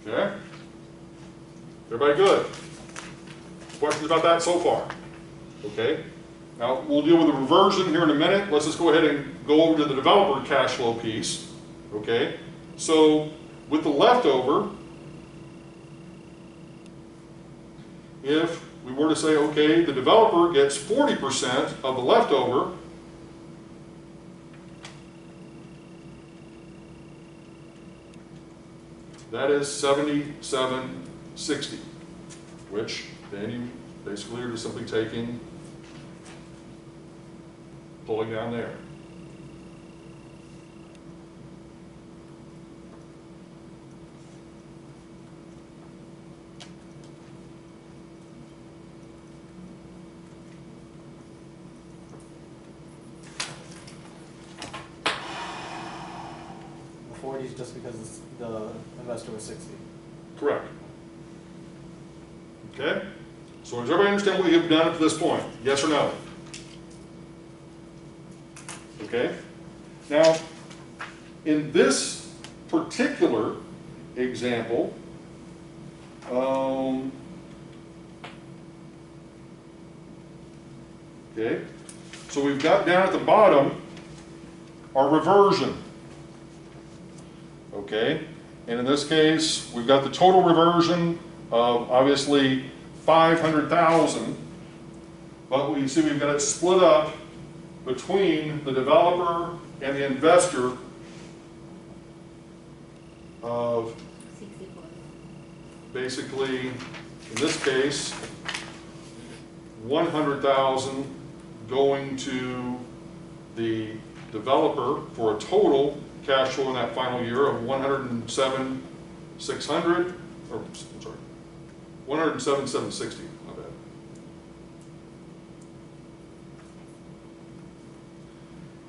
Speaker 3: Okay? Everybody good? Questions about that so far? Okay? Now, we'll deal with the reversion here in a minute. Let's just go ahead and go over to the developer cash flow piece. Okay? So, with the leftover, if we were to say, okay, the developer gets 40% of the leftover, that is $77.60, which then you basically are just simply taking, pulling down there.
Speaker 2: The 40 is just because the investor was 60.
Speaker 3: Correct. Okay? So does everybody understand what you've done up to this point? Yes or no? Okay? Now, in this particular example, okay, so we've got down at the bottom our reversion. Okay, and in this case, we've got the total reversion of obviously 500,000, but we see we've got it split up between the developer and the investor of
Speaker 4: 64.
Speaker 3: basically, in this case, 100,000 going to the developer for a total cash flow in that final year of 107,600, or I'm sorry, 107,760. My bad.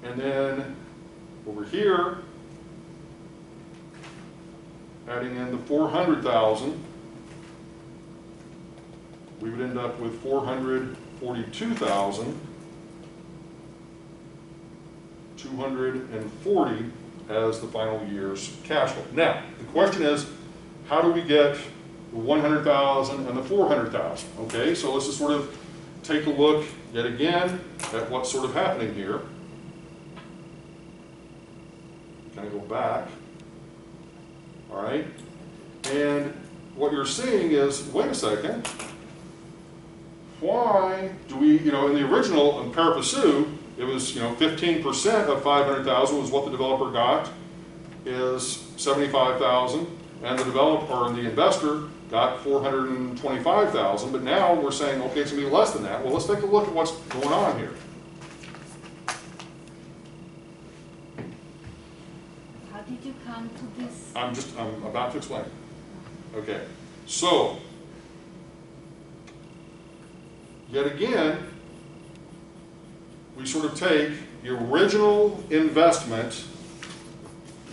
Speaker 3: And then over here, adding in the 400,000, we would end up with 442,240 as the final year's cash flow. Now, the question is, how do we get the 100,000 and the 400,000? Okay, so let's just sort of take a look yet again at what's sort of happening here. Kind of go back. All right, and what you're seeing is, wait a second, why do we, in the original, in pari passu, it was, 15% of 500,000 was what the developer got, is 75,000, and the developer and the investor got 425,000, but now we're saying, okay, it's going to be less than that. Well, let's take a look at what's going on here.
Speaker 4: How did you come to this?
Speaker 3: I'm about to explain. Okay, so, yet again, we sort of take the original investment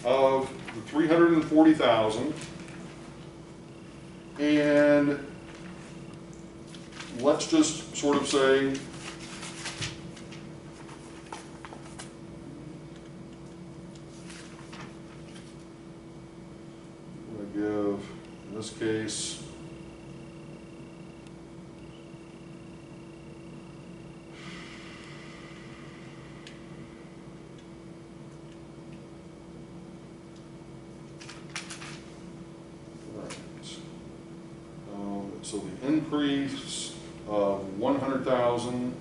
Speaker 3: of the 340,000 and let's just sort of say I'm going to give, in this case, so the increase of 100,000.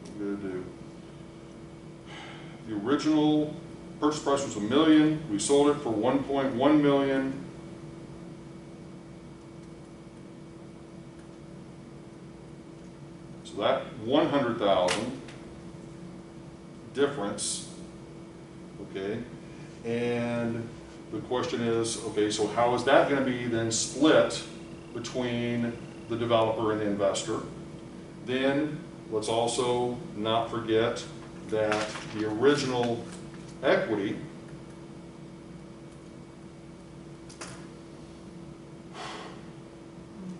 Speaker 3: What we're going to do. The original purchase price was $1 million. We sold it for 1.1 million. So that 100,000 difference, okay, and the question is, okay, so how is that going to be then split between the developer and the investor? Then let's also not forget that the original equity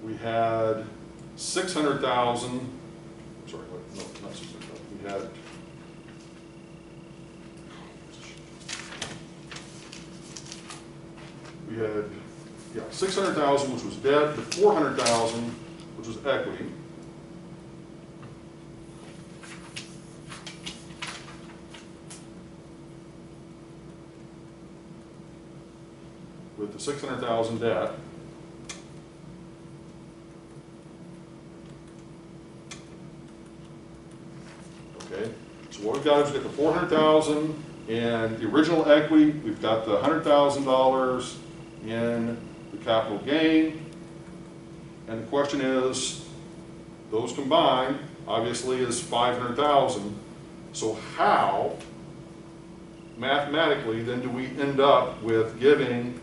Speaker 3: we had 600,000. Sorry, no, not 600,000. We had. We had, 600,000, which was debt, the 400,000 which was equity. With the 600,000 debt. Okay, so what we've got is we've got the 400,000 in the original equity, we've got the $100,000 in the capital gain, and the question is, those combined, obviously, is 500,000. So how, mathematically, then do we end up with giving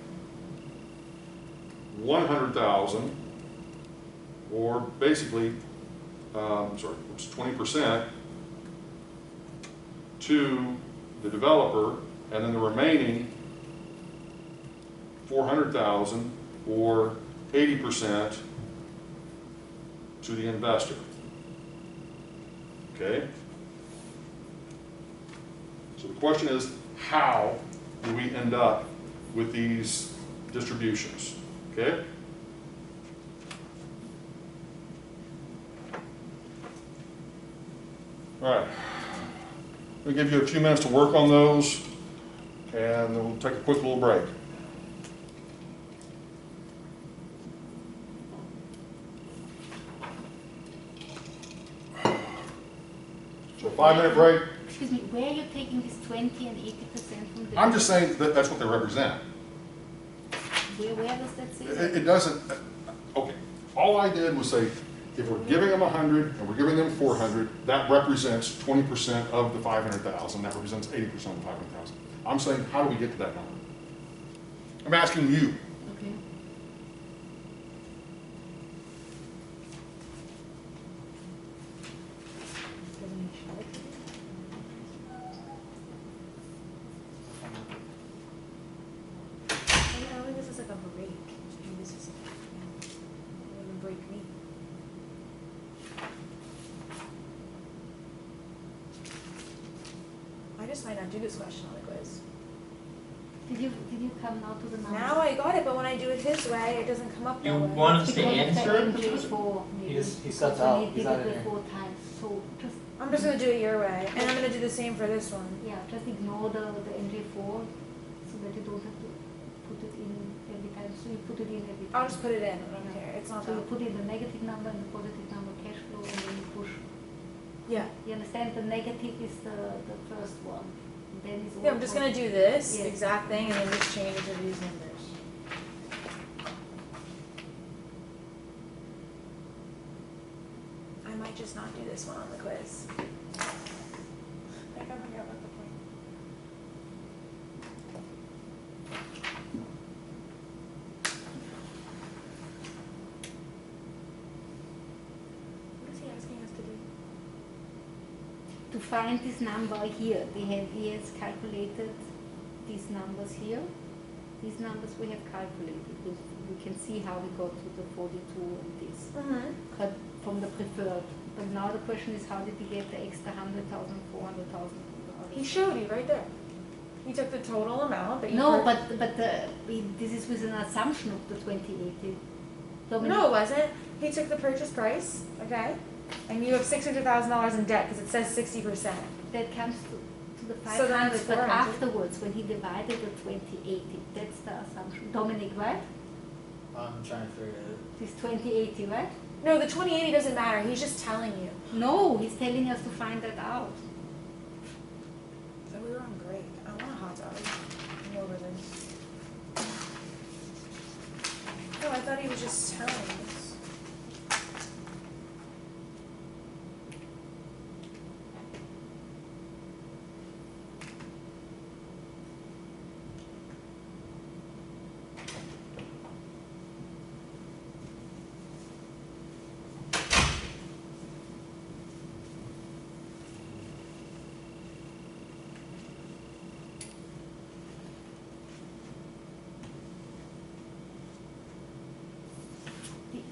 Speaker 3: 100,000, or basically, it's 20%, to the developer, and then the remaining 400,000, or 80%, to the investor? Okay? So the question is, how do we end up with these distributions? Okay? All right. I'm going to give you a few minutes to work on those, and then we'll take a quick little break. So a 5-minute break.
Speaker 4: Excuse me, where are you taking this 20 and 80% from the?
Speaker 3: I'm just saying that that's what they represent.
Speaker 4: Where does that say?
Speaker 3: It doesn't, okay, all I did was say, if we're giving them 100 and we're giving them 400, that represents 20% of the 500,000, that represents 80% of the 500,000. I'm saying, how do we get to that number? I'm asking you.
Speaker 4: Okay.
Speaker 1: I think this is like a break. Maybe this is a break me. I just might not do this question on the quiz.
Speaker 4: Did you come now to the number?
Speaker 1: Now I got it, but when I do it his way, it doesn't come up
Speaker 5: You
Speaker 1: that way.
Speaker 5: want us to
Speaker 4: Because
Speaker 5: answer
Speaker 4: it's
Speaker 5: it?
Speaker 4: the before, maybe.
Speaker 2: He sets
Speaker 4: So
Speaker 2: out,
Speaker 4: he
Speaker 2: he's
Speaker 4: did
Speaker 2: not
Speaker 4: it
Speaker 2: in here.
Speaker 4: 4 times, so just,
Speaker 1: I'm just gonna do it your way, and I'm gonna do the same for this one.
Speaker 4: yeah, just ignore the NJ4, so that you don't have to put it in every time, so you put it in every time.
Speaker 1: I'll just put it in. I don't care. It's not
Speaker 4: So you
Speaker 1: that.
Speaker 4: put in the negative number and the positive number cash flow, and then you push.
Speaker 1: Yeah.
Speaker 4: You understand, the negative is the first one, and then it's all.
Speaker 1: Yeah, I'm just gonna do this
Speaker 4: Yes.
Speaker 1: exact thing and then just change each of these numbers. I might just not do this one on the quiz. I forgot about the point. What is he asking us to do?
Speaker 4: To find this number here, he has calculated these numbers here. These numbers we have calculated. We can see how we got to the 42 and this. But from the preferred. But now the question is, how did he get the extra 100,000, 400,000?
Speaker 1: He showed you right there. He took the total amount that you
Speaker 4: No,
Speaker 1: pur-
Speaker 4: but this is with an assumption of the 2080.
Speaker 1: No, it wasn't. He took the purchase price, okay? And you have $600,000 in debt because it says 60%.
Speaker 4: That comes to the
Speaker 1: So then
Speaker 4: 500,
Speaker 1: it's
Speaker 4: but
Speaker 1: 400.
Speaker 4: afterwards, when he divided the 2080, that's the assumption. Dominic, right?
Speaker 2: I'm trying to figure it out.
Speaker 4: This 2080, right?
Speaker 1: No, the 2080 doesn't matter. He's just telling you.
Speaker 4: No, he's telling us to find that out.
Speaker 1: So we were on break. I want a hot dog. I'm over this. No, I thought he was just telling us.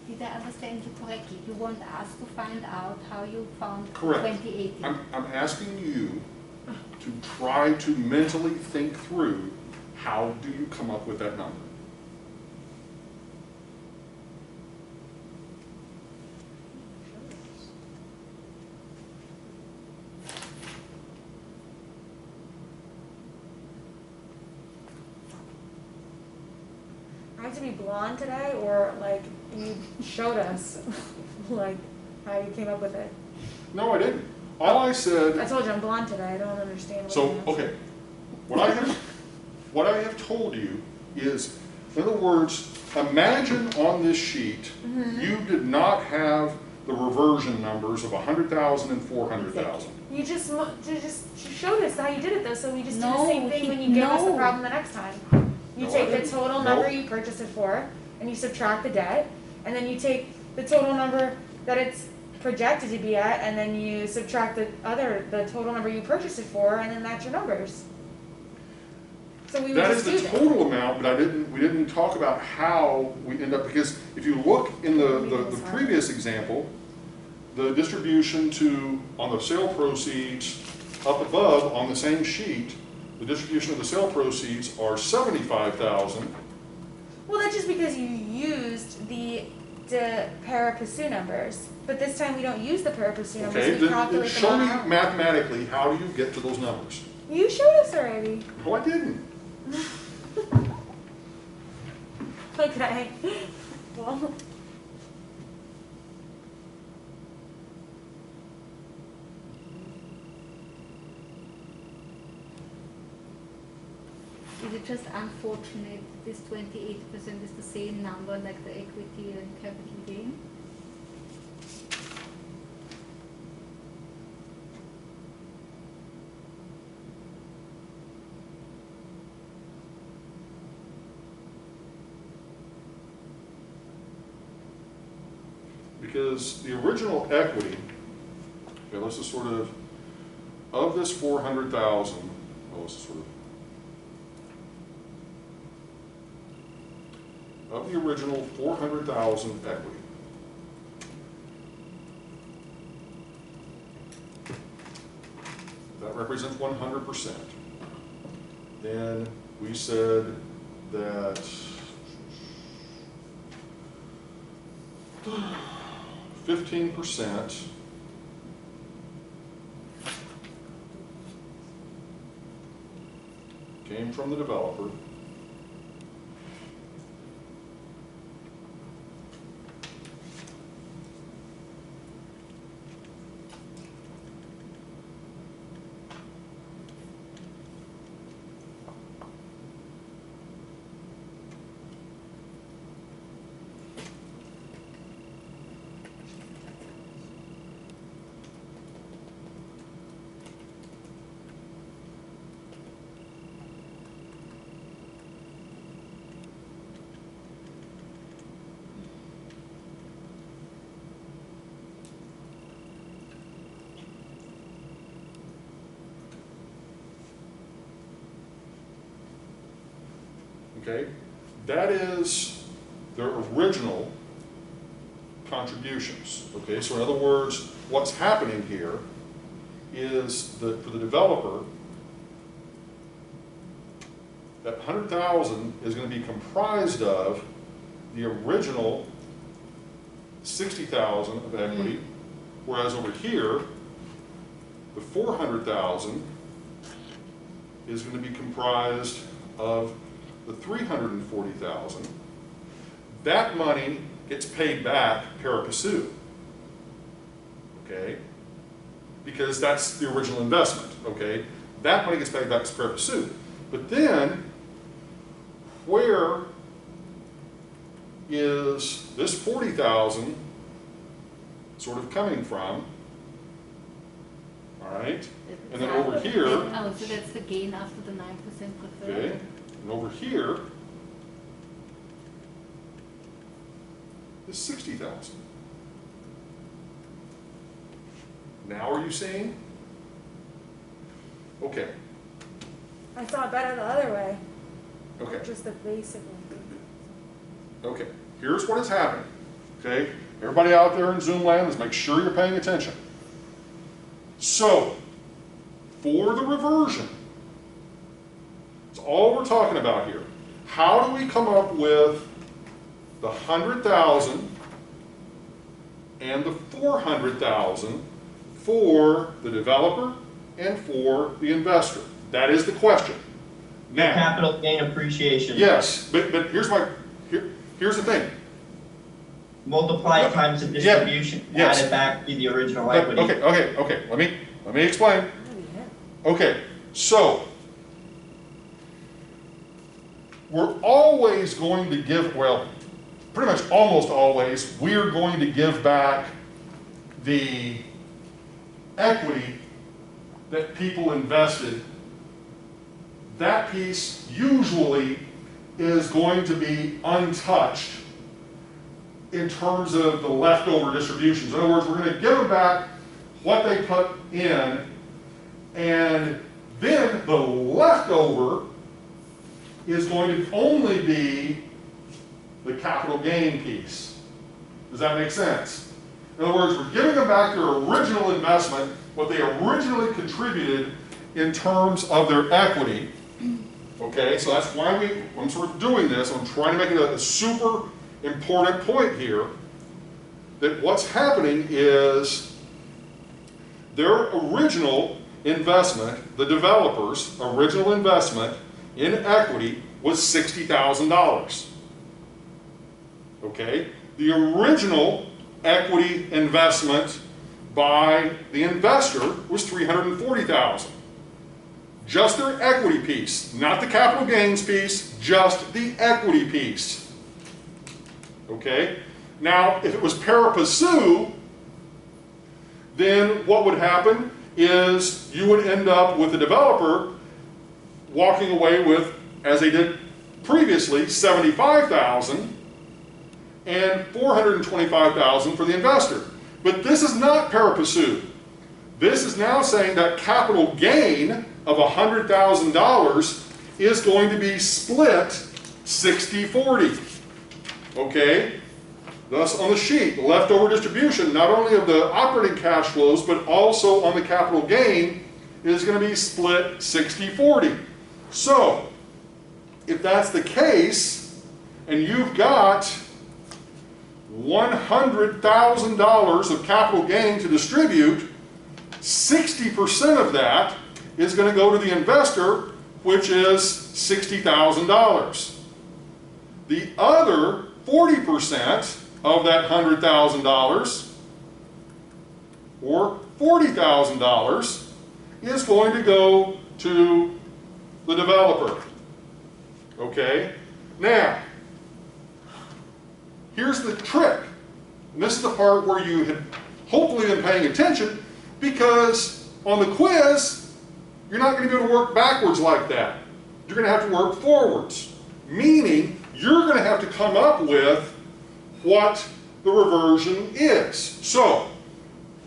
Speaker 4: Did I understand you correctly? You want us to find out how you found
Speaker 3: Correct.
Speaker 4: 2080?
Speaker 3: I'm asking you to try to mentally think through, how do you come up with that number?
Speaker 1: to be blonde today, or like you showed us like how you came up with it?
Speaker 3: No, I didn't. All I said.
Speaker 1: I told you I'm blonde today. I don't understand. What
Speaker 3: So,
Speaker 1: you asked.
Speaker 3: okay, what I have told you is, in other words, imagine on this sheet, you did not have the reversion numbers of 100,000 and 400,000.
Speaker 1: You just showed us how you did it though, so we just do the
Speaker 4: No,
Speaker 1: same thing when you give us the
Speaker 4: no.
Speaker 1: problem the next time. You
Speaker 3: No,
Speaker 1: take
Speaker 3: I
Speaker 1: the
Speaker 3: didn't.
Speaker 1: total
Speaker 3: No.
Speaker 1: number you purchased it for, and you subtract the debt, and then you take the total number that it's projected to be at, and then you subtract the total number you purchased it for, and then that's your numbers. So we would
Speaker 3: That
Speaker 1: just
Speaker 3: is
Speaker 1: do
Speaker 3: the total amount, but we didn't talk about how we end up, because if you look in the previous example, the distribution on the sale proceeds up above on the same sheet, the distribution of the sale proceeds are 75,000.
Speaker 1: Well, that's just because you used the pari passu numbers, but this time we don't use the pari passu numbers.
Speaker 3: Okay,
Speaker 1: We
Speaker 3: then
Speaker 1: calculate
Speaker 3: show
Speaker 1: them
Speaker 3: me
Speaker 1: out.
Speaker 3: mathematically, how do you get to those numbers?
Speaker 1: You showed us already.
Speaker 3: No, I didn't.
Speaker 1: Okay. Well.
Speaker 4: Is it just unfortunate this 28% is the same number like the equity and capital gain?
Speaker 3: Because the original equity, okay, let's just sort of this 400,000, well, let's just sort of the original 400,000 equity. That represents 100%. Then we said that 15% came from the developer. Okay, that is their original contributions. Okay, so in other words, what's happening here is that for the developer, that 100,000 is going to be comprised of the original 60,000 of equity, whereas over here, the 400,000 is going to be comprised of the 340,000. That money gets paid back pari passu, okay? Because that's the original investment, okay? That money gets paid back as pari passu. But then, where is this 40,000 sort of coming from? All right, and then over here,
Speaker 4: Oh, so that's the gain after the 9% preferred.
Speaker 3: okay, and over here is 60,000. Now are you seeing? Okay,
Speaker 1: I saw it better the other way.
Speaker 3: okay.
Speaker 1: Just the basic one.
Speaker 3: Okay, here's what is happening, okay? Everybody out there in Zoom land, let's make sure you're paying attention. So, for the reversion, that's all we're talking about here. How do we come up with the 100,000 and the 400,000 for the developer and for the investor? That is the question. Now,
Speaker 5: Capital gain appreciation.
Speaker 3: yes, but here's my, here's the thing.
Speaker 5: Multiply times the distribution,
Speaker 3: yes.
Speaker 5: add it back to the original equity.
Speaker 3: Okay, let me explain. Okay, so we're always going to give, well, pretty much almost always, we're going to give back the equity that people invested. That piece usually is going to be untouched in terms of the leftover distributions. In other words, we're going to give them back what they put in, and then the leftover is going to only be the capital gain piece. Does that make sense? In other words, we're giving them back their original investment, what they originally contributed in terms of their equity. Okay, so that's why I'm sort of doing this. I'm trying to make it a super important point here, that what's happening is their original investment, the developer's original investment in equity was $60,000. Okay, the original equity investment by the investor was $340,000. Just their equity piece, not the capital gains piece, just the equity piece. Okay? Now, if it was pari passu, then what would happen is you would end up with the developer walking away with, as they did previously, $75,000 and $425,000 for the investor. But this is not pari passu. This is now saying that capital gain of $100,000 is going to be split 60-40. Okay? Thus, on the sheet, the leftover distribution, not only of the operating cash flows, but also on the capital gain, is going to be split 60-40. So, if that's the case, and you've got $100,000 of capital gain to distribute, 60% of that is going to go to the investor, which is $60,000. The other 40% of that $100,000, or $40,000, is going to go to the developer. Okay? Now, here's the trick. And this is the part where you had hopefully been paying attention, because on the quiz, you're not going to be able to work backwards like that. You're going to have to work forwards. Meaning, you're going to have to come up with what the reversion is. So,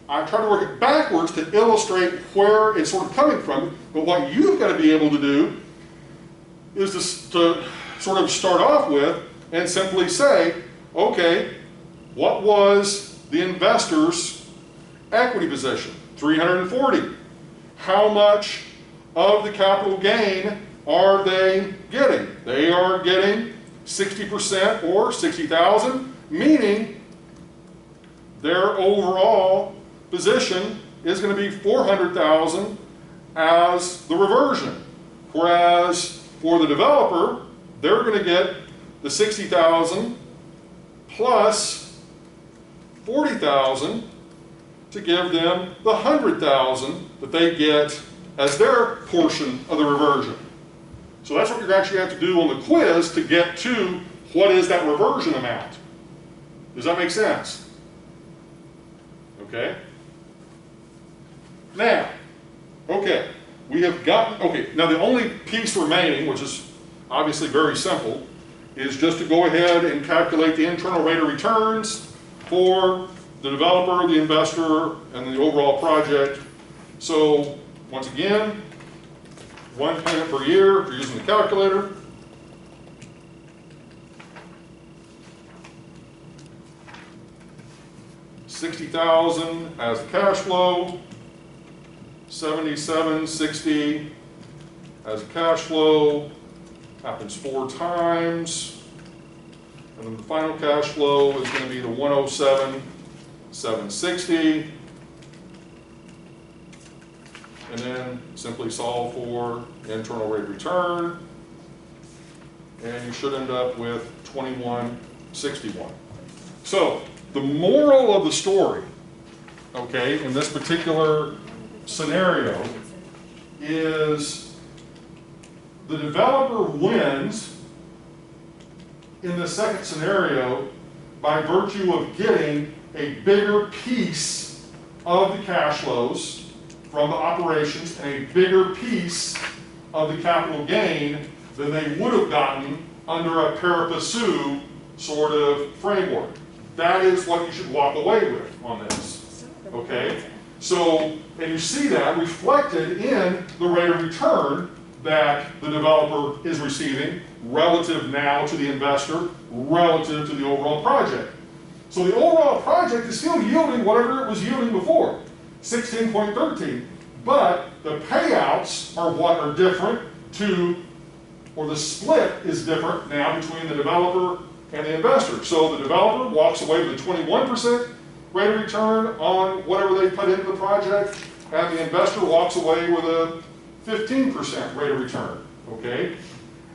Speaker 3: I try to work it backwards to illustrate where it's sort of coming from, but what you've got to be able to do is to sort of start off with and simply say, okay, what was the investor's equity position? 340. How much of the capital gain are they getting? They are getting 60% or 60,000, meaning their overall position is going to be 400,000 as the reversion. Whereas for the developer, they're going to get the 60,000 plus 40,000 to give them the 100,000 that they get as their portion of the reversion. So that's what you're actually going to have to do on the quiz to get to what is that reversion amount. Does that make sense? Okay? Now, okay, we have gotten, okay, now the only piece remaining, which is obviously very simple, is just to go ahead and calculate the internal rate of returns for the developer, the investor, and the overall project. So, once again, 1 payment per year if you're using the calculator. $60,000 as the cash flow, $77.60 as a cash flow, happens 4 times, and then the final cash flow is going to be the $107,760, and then simply solve for internal rate of return, and you should end up with 21 61. So the moral of the story, okay, in this particular scenario is the developer wins in the second scenario by virtue of getting a bigger piece of the cash flows from the operations and a bigger piece of the capital gain than they would have gotten under a pari passu sort of framework. That is what you should walk away with on this, okay? So, and you see that reflected in the rate of return that the developer is receiving relative now to the investor, relative to the overall project. So the overall project is still yielding whatever it was yielding before, 16.13, but the payouts are what are different to, or the split is different now between the developer and the investor. So the developer walks away with a 21% rate of return on whatever they put into the project, and the investor walks away with a 15% rate of return, okay?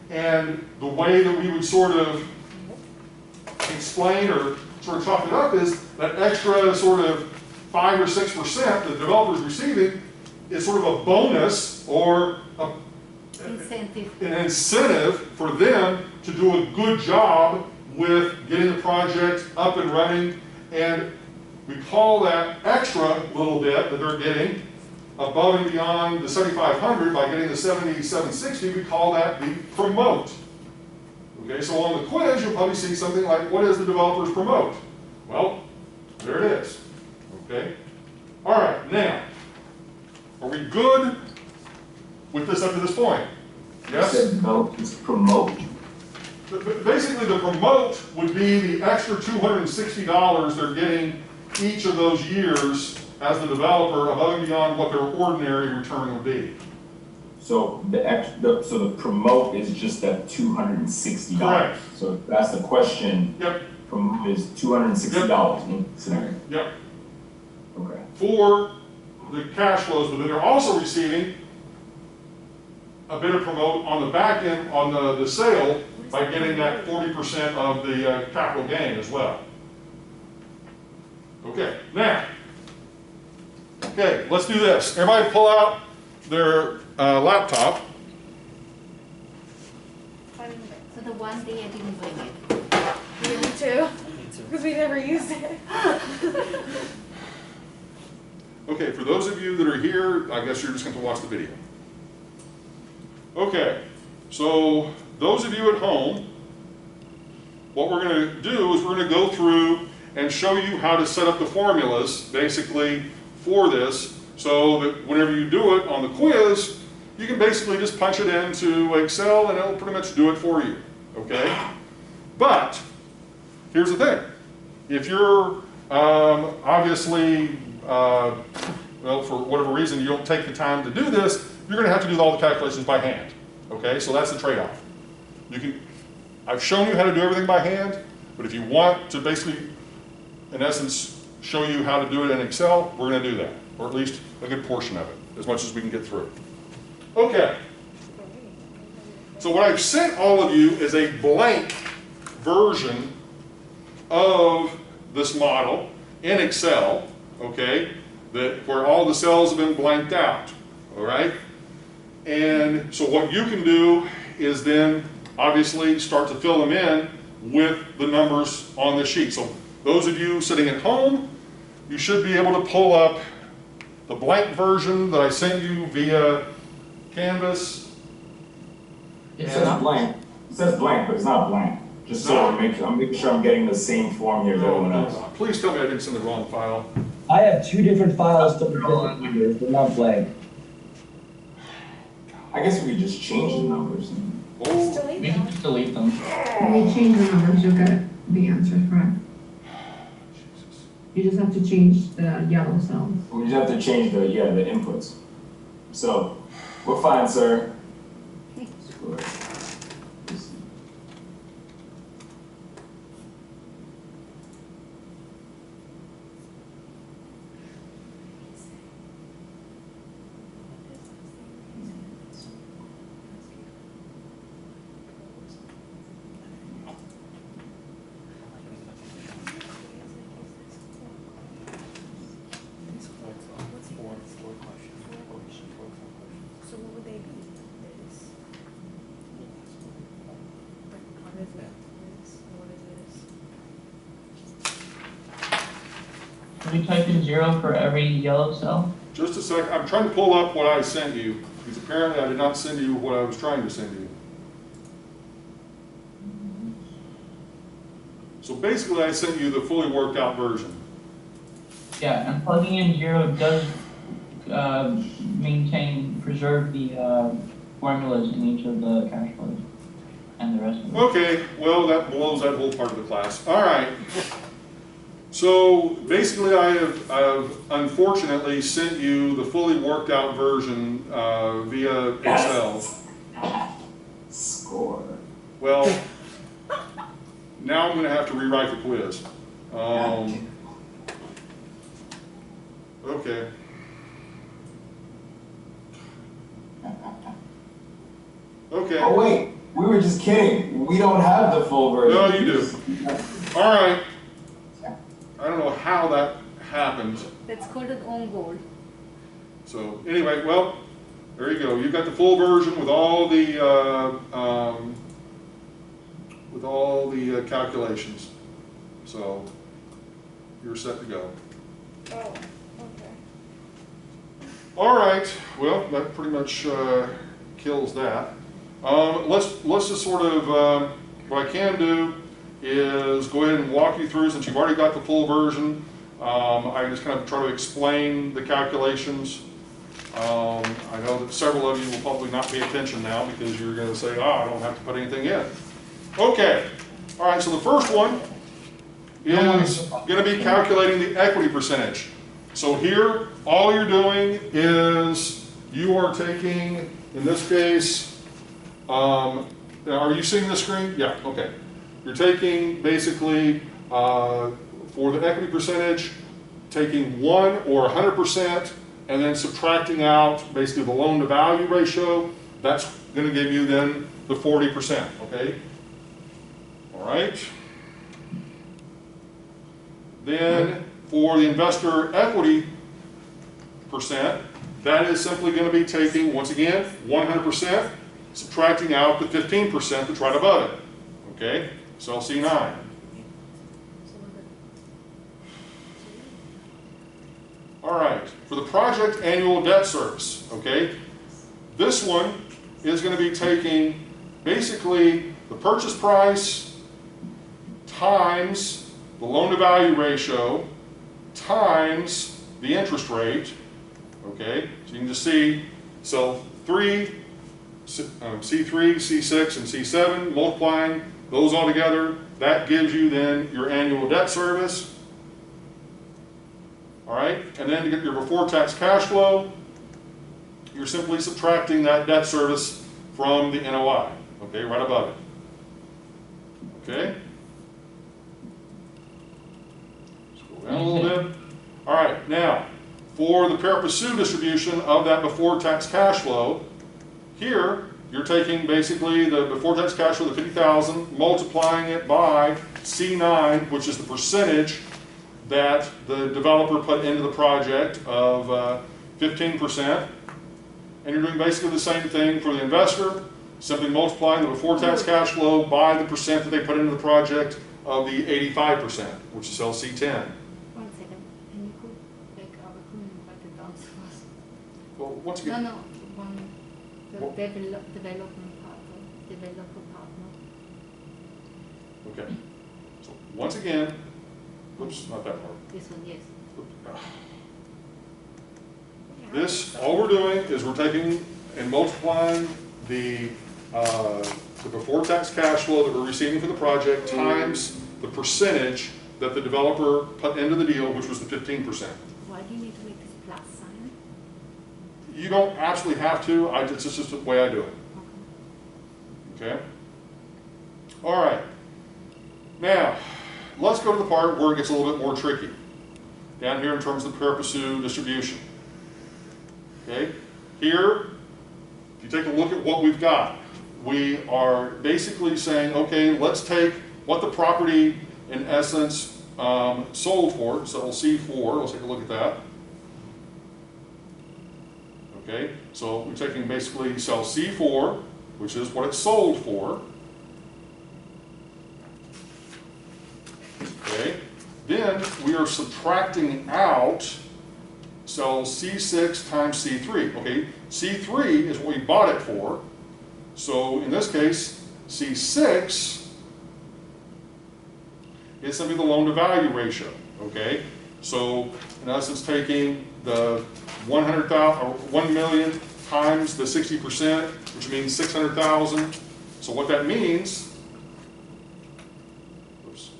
Speaker 3: And the way that we would sort of explain or sort of chalk it up is that extra sort of 5 or 6% the developer is receiving is sort of a bonus or an incentive for them to do a good job with getting the project up and running, and we call that extra little bit that they're getting above and beyond the 7,500 by getting the 7,760, we call that the promote. Okay, so on the quiz, you'll probably see something like, what is the developer's promote? Well, there it is. Okay? All right, now, are we good with this up to this point? Yes?
Speaker 8: You said no, it's promote.
Speaker 3: Basically, the promote would be the extra $260 they're getting each of those years as the developer above and beyond what their ordinary return would be.
Speaker 8: So the promote is just that $260.
Speaker 3: Correct.
Speaker 8: So that's the question.
Speaker 3: Yep.
Speaker 8: Promote is $260 in scenario.
Speaker 3: Yep.
Speaker 8: Okay.
Speaker 3: For the cash flows, but then they're also receiving a bit of promote on the back end on the sale by getting that 40% of the capital gain as well. Okay, now, okay, let's do this. Everybody pull out their laptop.
Speaker 4: So the one day I didn't bring it.
Speaker 1: Yeah, me too.
Speaker 2: Me too.
Speaker 1: Because we never used it.
Speaker 3: Okay, for those of you that are here, I guess you're just going to watch the video. Okay, so those of you at home, what we're going to do is we're going to go through and show you how to set up the formulas, basically, for this, so that whenever you do it on the quiz, you can basically just punch it into Excel and it'll pretty much do it for you, okay? But, here's the thing. If you're obviously, well, for whatever reason, you don't take the time to do this, you're going to have to do all the calculations by hand, okay? So that's the trade-off. I've shown you how to do everything by hand, but if you want to basically, in essence, show you how to do it in Excel, we're going to do that, or at least a good portion of it, as much as we can get through. Okay. So what I've sent all of you is a blank version of this model in Excel, okay, where all the cells have been blanked out, all right? And so what you can do is then obviously start to fill them in with the numbers on the sheet. So those of you sitting at home, you should be able to pull up the blank version that I sent you via Canvas.
Speaker 8: It says blank. It says blank, but it's not blank. Just so I'm making sure I'm getting the same form here as everyone else.
Speaker 3: Please tell me I didn't send the wrong file.
Speaker 10: I have 2 different files to different numbers, but not blank.
Speaker 8: I guess we could just change the numbers.
Speaker 1: Just delete
Speaker 6: We can
Speaker 1: them.
Speaker 6: just delete them.
Speaker 7: When you change the numbers, you'll get the answers correct. You just have to change the yellow cells.
Speaker 8: We just have to change the inputs. So, we're fine, sir.
Speaker 6: Can we type in 0 for every yellow cell?
Speaker 3: Just a sec, I'm trying to pull up what I sent you, because apparently I did not send you what I was trying to send you. So basically I sent you the fully worked out version.
Speaker 6: Yeah, and plugging in 0 does preserve the formulas in each of the cash flows and the rest of them.
Speaker 3: Okay, well that blows that whole part of the class. All right. So basically I have unfortunately sent you the fully worked out version via Excel.
Speaker 8: Score.
Speaker 3: Well, now I'm going to have to rewrite the quiz. Okay. Okay.
Speaker 8: Oh wait, we were just kidding. We don't have the full version.
Speaker 3: No, you do. All right. I don't know how that happened.
Speaker 4: That's called an own goal.
Speaker 3: So anyway, well, there you go. You've got the full version with all the calculations. So you're set to go.
Speaker 1: Oh, okay.
Speaker 3: All right. Well, that pretty much kills that. Let's just sort of what I can do is go ahead and walk you through, since you've already got the full version. I just kind of try to explain the calculations. I know that several of you will probably not pay attention now because you're going to say, oh, I don't have to put anything in. Okay. All right, so the first one is going to be calculating the equity percentage. So here, all you're doing is you are taking, in this case, are you seeing the screen? Yeah, okay. You're taking basically, for the equity percentage, taking 1 or 100% and then subtracting out basically the loan to value ratio. That's going to give you then the 40%, okay? All right. Then for the investor equity percent, that is simply going to be taking, once again, 100%, subtracting out the 15% that's right above it, okay? Cell C9. All right, for the project annual debt service, okay, this one is going to be taking basically the purchase price times the loan to value ratio times the interest rate, okay, so you can just see cell 3, C3, C6, and C7, multiplying those all together, that gives you then your annual debt service. All right, and then to get your before tax cash flow, you're simply subtracting that debt service from the NOI, okay, right above it. Okay? Scroll down a little bit. All right, now, for the pari passu distribution of that before tax cash flow, here, you're taking basically the before tax cash flow, the 50,000, multiplying it by C9, which is the percentage that the developer put into the project of 15%. And you're doing basically the same thing for the investor, simply multiplying the before tax cash flow by the percent that they put into the project of the 85%, which is cell C10.
Speaker 4: 1 second. Can you put back our write it down first?
Speaker 3: Well, once again,
Speaker 4: No, the development partner, developer partner.
Speaker 3: okay. So once again, oops, not that part.
Speaker 4: This one, yes.
Speaker 3: This, all we're doing is we're taking and multiplying the before tax cash flow that we're receiving for the project times the percentage that the developer put into the deal, which was the 15%.
Speaker 4: Why do you need to make this plus sign?
Speaker 3: You don't actually have to, it's just the way I do it. Okay? All right. Now, let's go to the part where it gets a little bit more tricky. Down here in terms of the pari passu distribution. Okay? Here, if you take a look at what we've got, we are basically saying, okay, let's take what the property, in essence, sold for, so we'll C4, let's take a look at that. Okay, so we're taking basically cell C4, which is what it's sold for. Okay, then we are subtracting out cell C6 times C3. Okay, C3 is what we bought it for. So in this case, C6 is simply the loan to value ratio. Okay, so in essence, taking the 100,000 or 1 million times the 60%, which means 600,000. So what that means, oops.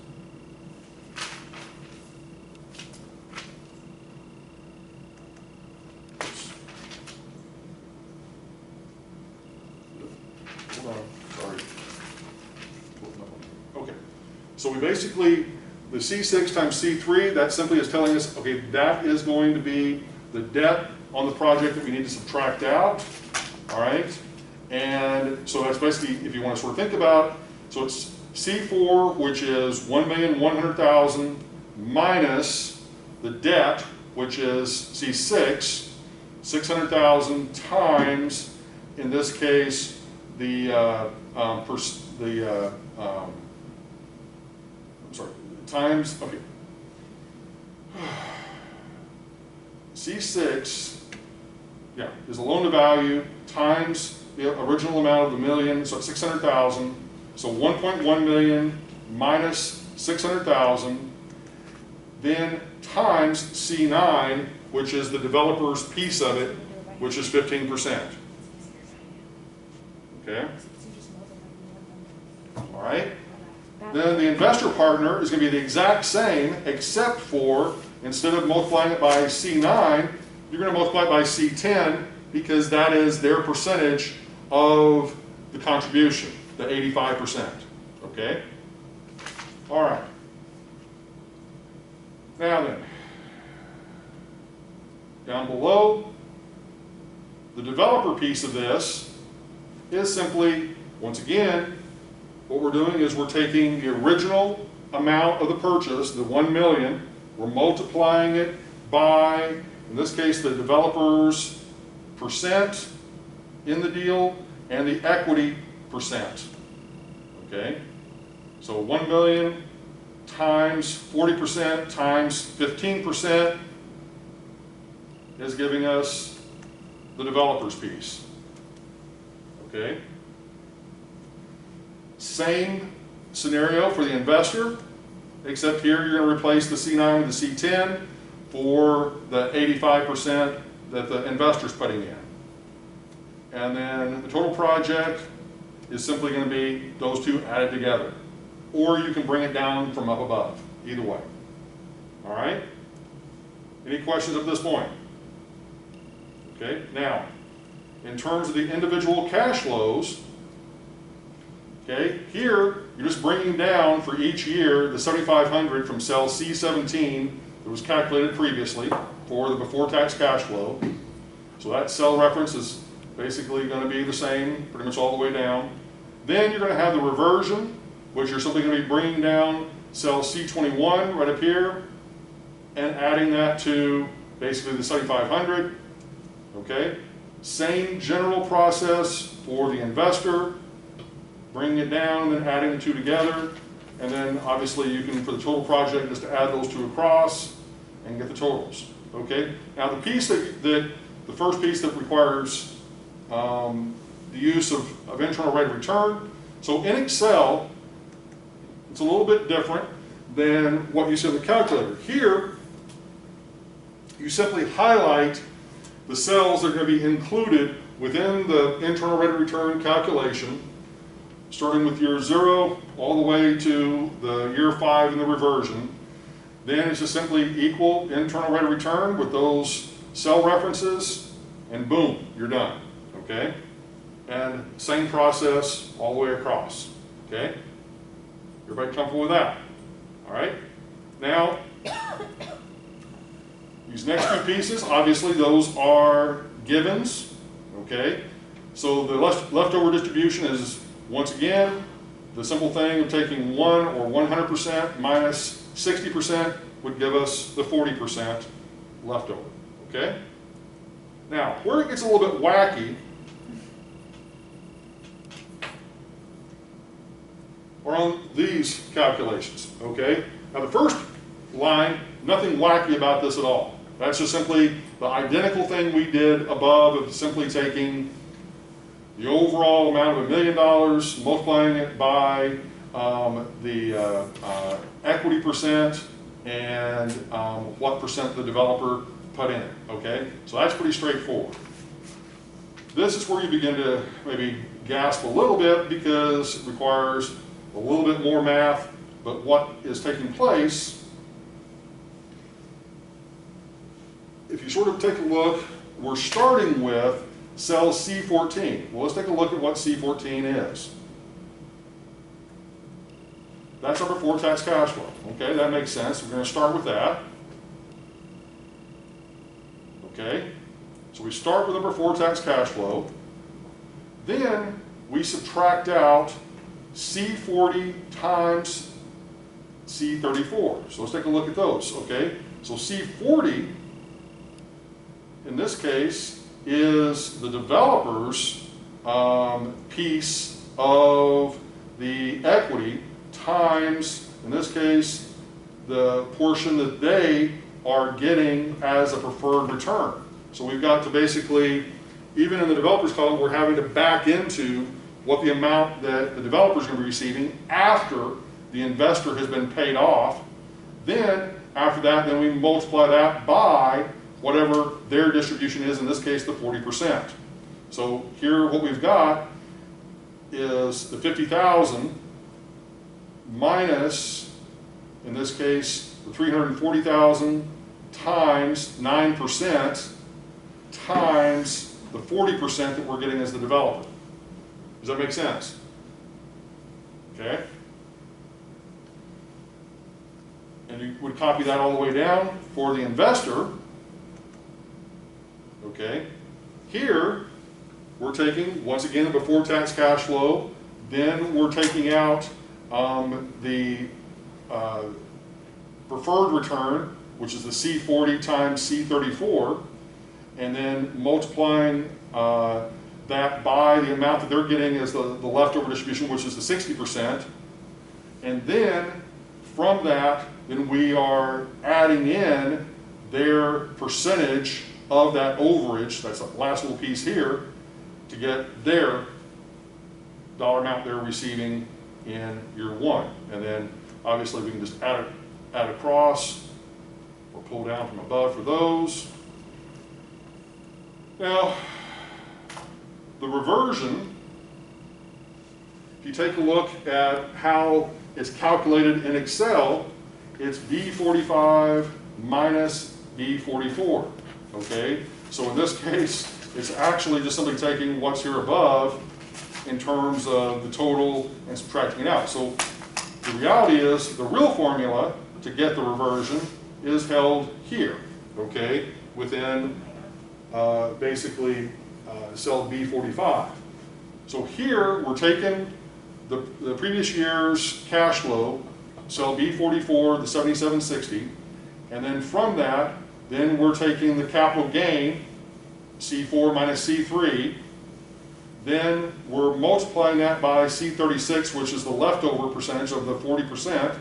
Speaker 3: Hold on, sorry. Okay, so we basically, the C6 times C3, that simply is telling us, okay, that is going to be the debt on the project that we need to subtract out, all right? And so that's basically, if you want to sort of think about, so it's C4, which is 1,100,000 minus the debt, which is C6, 600,000 times, in this case, times, okay. C6, yeah, is the loan to value times the original amount of the million, so it's 600,000. So 1.1 million minus 600,000, then times C9, which is the developer's piece of it, which is 15%. Okay? All right? Then the investor partner is going to be the exact same, except for instead of multiplying it by C9, you're going to multiply it by C10 because that is their percentage of the contribution, the 85%. Okay? All right. Now then, down below, the developer piece of this is simply, once again, what we're doing is we're taking the original amount of the purchase, the 1 million, we're multiplying it by, in this case, the developer's percent in the deal and the equity percent. Okay? So 1 million times 40% times 15% is giving us the developer's piece. Okay? Same scenario for the investor, except here you're going to replace the C9 with the C10 for the 85% that the investor's putting in. And then the total project is simply going to be those two added together. Or you can bring it down from up above, either way. All right? Any questions at this point? Okay, now, in terms of the individual cash flows, okay, here you're just bringing down for each year the 7,500 from cell C17 that was calculated previously for the before tax cash flow. So that cell reference is basically going to be the same pretty much all the way down. Then you're going to have the reversion, which you're simply going to be bringing down cell C21 right up here and adding that to basically the 7,500. Okay, same general process for the investor, bringing it down and then adding the two together, and then obviously you can, for the total project, just add those two across and get the totals. Okay, now the piece the first piece that requires the use of internal rate of return. So in Excel, it's a little bit different than what you see in the calculator. Here, you simply highlight the cells that are going to be included within the internal rate of return calculation, starting with year 0 all the way to the year 5 in the reversion. Then it's just simply equal internal rate of return with those cell references, and boom, you're done. Okay? And same process all the way across. Okay? Everybody comfortable with that? All right? Now, these next two pieces, obviously those are givens. Okay? So the leftover distribution is, once again, the simple thing of taking 1 or 100% minus 60% would give us the 40% leftover. Okay? Now, where it gets a little bit wacky are on these calculations. Okay? Now the first line, nothing wacky about this at all. That's just simply the identical thing we did above of simply taking the overall amount of $1 million, multiplying it by the equity percent, and what percent the developer put in, okay? So that's pretty straightforward. This is where you begin to maybe gasp a little bit because it requires a little bit more math, but what is taking place, if you sort of take a look, we're starting with cell C14. Well, let's take a look at what C14 is. That's our before tax cash flow. Okay, that makes sense. We're going to start with that. Okay, so we start with the before tax cash flow. Then we subtract out C40 times C34. So let's take a look at those. Okay, so C40 in this case is the developer's piece of the equity times, in this case, the portion that they are getting as a preferred return. So we've got to basically, even in the developer's column, we're having to back into what the amount that the developer is going to be receiving after the investor has been paid off. Then, after that, then we multiply that by whatever their distribution is, in this case, the 40%. So here what we've got is the 50,000 minus, in this case, the 340,000 times 9% times the 40% that we're getting as the developer. Does that make sense? Okay. And you would copy that all the way down for the investor. Okay. Here, we're taking, once again, the before tax cash flow. Then we're taking out the preferred return, which is the C40 times C34, and then multiplying that by the amount that they're getting as the leftover distribution, which is the 60%. And then from that, then we are adding in their percentage of that overage, that's the last little piece here, to get their dollar amount they're receiving in year one. And then obviously we can just add across or pull down from above for those. Now, the reversion, if you take a look at how it's calculated in Excel, it's B45 minus B44, okay? So in this case, it's actually just simply taking what's here above in terms of the total and subtracting it out. So the reality is the real formula to get the reversion is held here, okay, within basically cell B45. So here we're taking the previous year's cash flow, cell B44, the 7760, and then from that, then we're taking the capital gain, C4 minus C3, then we're multiplying that by C36, which is the leftover percentage of the 40%,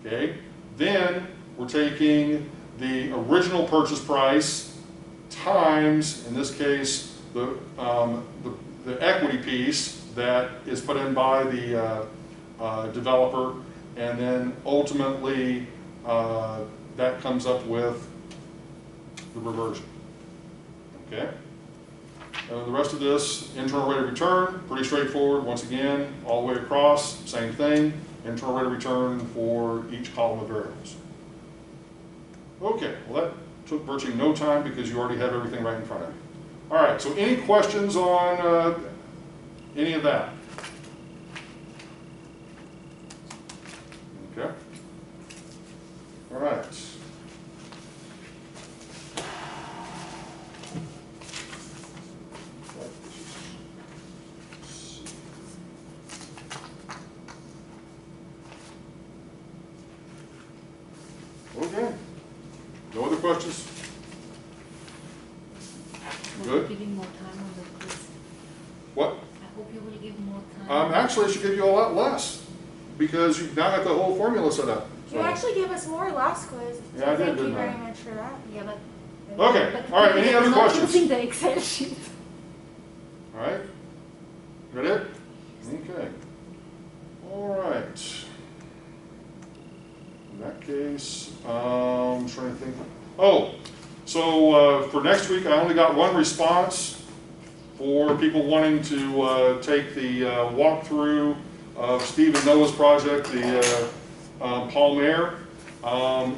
Speaker 3: okay? Then we're taking the original purchase price times, in this case, the equity piece that is put in by the developer, and then ultimately that comes up with the reversion, okay? The rest of this, internal rate of return, pretty straightforward. Once again, all the way across, same thing. Internal rate of return for each column of variables. Okay, well that took virtually no time because you already have everything right in front of you. All right, so any questions on any of that? Okay. All right. Okay. No other questions?
Speaker 4: Will
Speaker 3: Good.
Speaker 4: you give more time on the quiz?
Speaker 3: What?
Speaker 4: I hope you will give more time.
Speaker 3: Actually, it should give you a lot less because you've now got the whole formula set up.
Speaker 1: You actually gave us more last quiz. So
Speaker 3: Yeah, I did,
Speaker 1: thank you
Speaker 3: didn't I?
Speaker 1: very much for that.
Speaker 4: Yeah, but.
Speaker 3: Okay,
Speaker 4: but
Speaker 3: all right, any other
Speaker 4: not
Speaker 3: questions?
Speaker 4: using the Excel sheet.
Speaker 3: All right, that it? Okay. All right. In that case, I'm trying to think. Oh, so for next week, I only got one response for people wanting to take the walkthrough of Steve and Noah's project, the Palmer.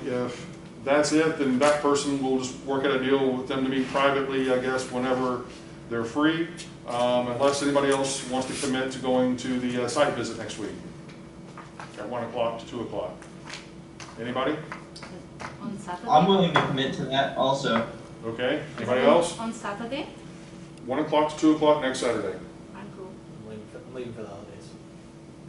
Speaker 3: If that's it, then that person will just work out a deal with them to meet privately, I guess, whenever they're free, unless anybody else wants to commit to going to the site visit next week at 1 o'clock to 2 o'clock. Anybody?
Speaker 4: On Saturday?
Speaker 5: I'm willing to commit to that also.
Speaker 3: Okay, anybody else?
Speaker 4: On Saturday?
Speaker 3: 1 o'clock to 2 o'clock next Saturday.
Speaker 4: I'm cool.
Speaker 2: I'm leaving for the holidays.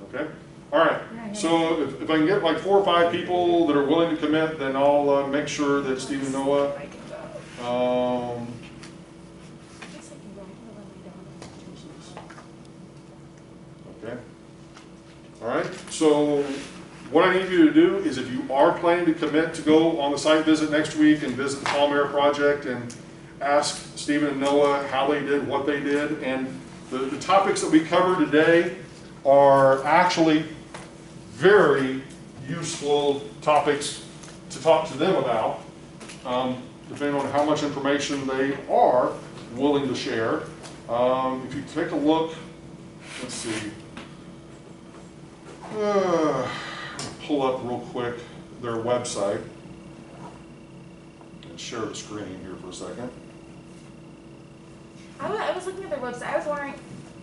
Speaker 3: Okay, all right. So if I can get like 4 or 5 people that are willing to commit, then I'll make sure that Steve and Noah, okay. All right, so what I need you to do is if you are planning to commit to go on the site visit next week and visit the Palmer project and ask Stephen and Noah how they did, what they did, and the topics that we covered today are actually very useful topics to talk to them about, depending on how much information they are willing to share. If you take a look, let's see, pull up real quick their website and share the screen here for a second.
Speaker 1: I was looking at their website. I was wondering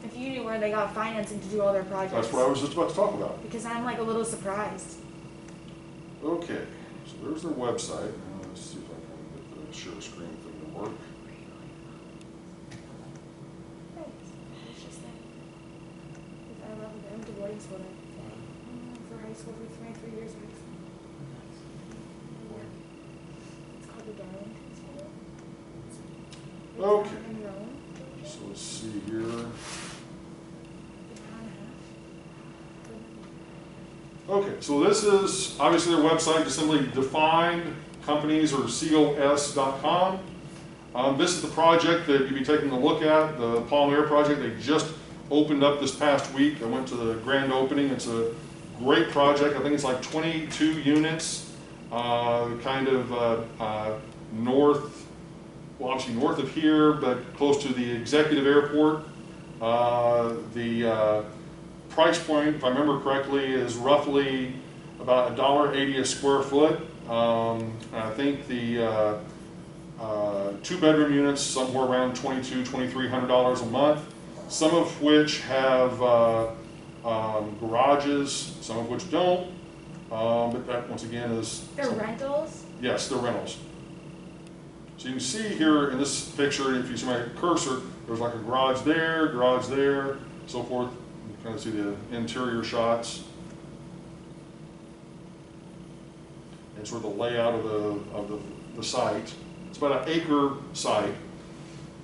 Speaker 1: if you knew where they got financing to do all their projects.
Speaker 3: That's what I was just about to talk about.
Speaker 1: Because I'm like a little surprised.
Speaker 3: Okay, so there's their website. Now let's see if I can get the share screen thing to work.
Speaker 1: It's just like, I love it. I'm divorced with it. For high school for 23 years. It's called the Darling School.
Speaker 3: Okay, so let's see here. Okay, so this is obviously their website, just simply defined companies or cos.com. This is the project that you'll be taking a look at, the Palmer project. They just opened up this past week. I went to the grand opening. It's a great project. I think it's like 22 units, kind of north, well, obviously north of here, but close to the executive airport. The price point, if I remember correctly, is roughly about $1.80 a square foot. I think the 2-bedroom units somewhere around $2,200–2,300 a month. Some of which have garages, some of which don't. But that once again is
Speaker 1: They're rentals?
Speaker 3: Yes, they're rentals. So you can see here in this picture, if you see my cursor, there's like a garage there, so forth. You can kind of see the interior shots. And sort of the layout of the site. It's about an acre site.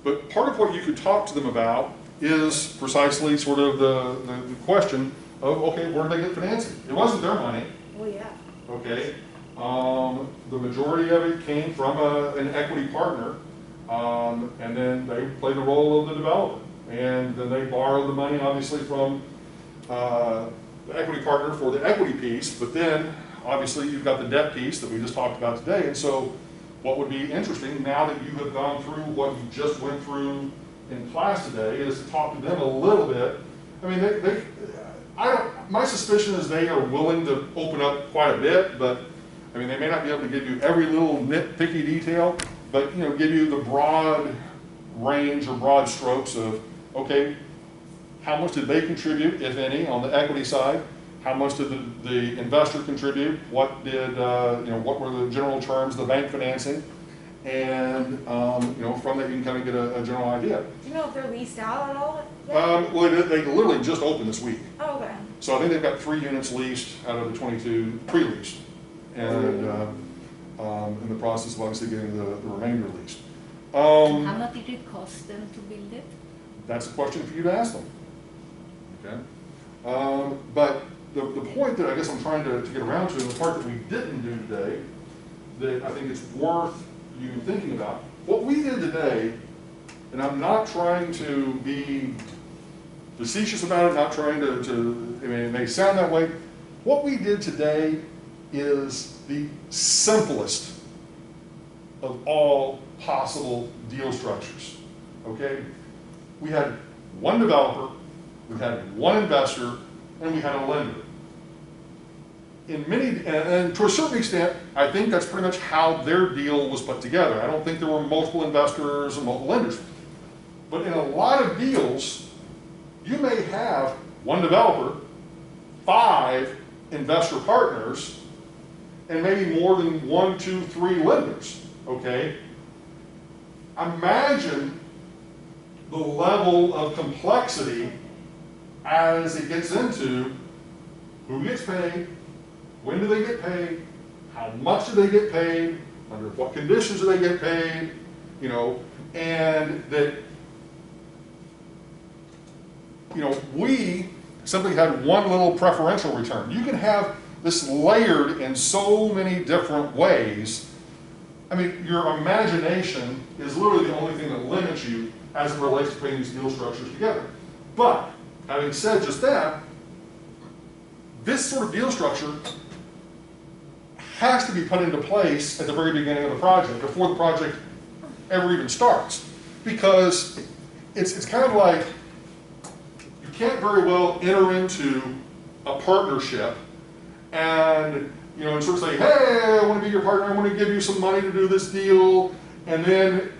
Speaker 3: But part of what you could talk to them about is precisely sort of the question of, okay, where did they get financing? It wasn't their money.
Speaker 1: Well, yeah.
Speaker 3: Okay. The majority of it came from an equity partner, and then they played the role of the developer. And then they borrowed the money, obviously, from the equity partner for the equity piece, but then, obviously, you've got the debt piece that we just talked about today. And so what would be interesting, now that you have gone through what you just went through in class today, is to talk to them a little bit. I mean, my suspicion is they are willing to open up quite a bit, but I mean, they may not be able to give you every little nitpicky detail, but give you the broad range or broad strokes of, okay, how much did they contribute, if any, on the equity side? How much did the investor contribute? What did what were the general terms of the bank financing? And from that you can kind of get a general idea.
Speaker 1: Do you know if they're leased out at all?
Speaker 3: Well, they literally just opened this week.
Speaker 1: Oh, okay.
Speaker 3: So I think they've got 3 units leased out of the 22 pre-leased, and in the process of obviously getting the remainder leased.
Speaker 4: How much did it cost them to build it?
Speaker 3: That's a question for you to ask them. Okay. But the point that I guess I'm trying to get around to, and the part that we didn't do today, that I think it's worth you thinking about. What we did today, and I'm not trying to be facetious about it, not trying to I mean, it may sound that way. What we did today is the simplest of all possible deal structures, okay? We had one developer, we had one investor, and we had a lender. In many, and to a certain extent, I think that's pretty much how their deal was put together. I don't think there were multiple investors and multiple lenders. But in a lot of deals, you may have one developer, 5 investor partners, and maybe more than 1, 2, 3 lenders, okay? Imagine the level of complexity as it gets into who gets paid, when do they get paid, how much do they get paid, under what conditions do they get paid, you know, and that, you know, we simply had one little preferential return. You can have this layered in so many different ways. I mean, your imagination is literally the only thing that limits you as it relates to putting these deal structures together. But, having said just that, this sort of deal structure has to be put into place at the very beginning of the project, before the project ever even starts. Because it's kind of like, you can't very well enter into a partnership and, you know, and sort of say, hey, I want to be your partner, I want to give you some money to do this deal, and then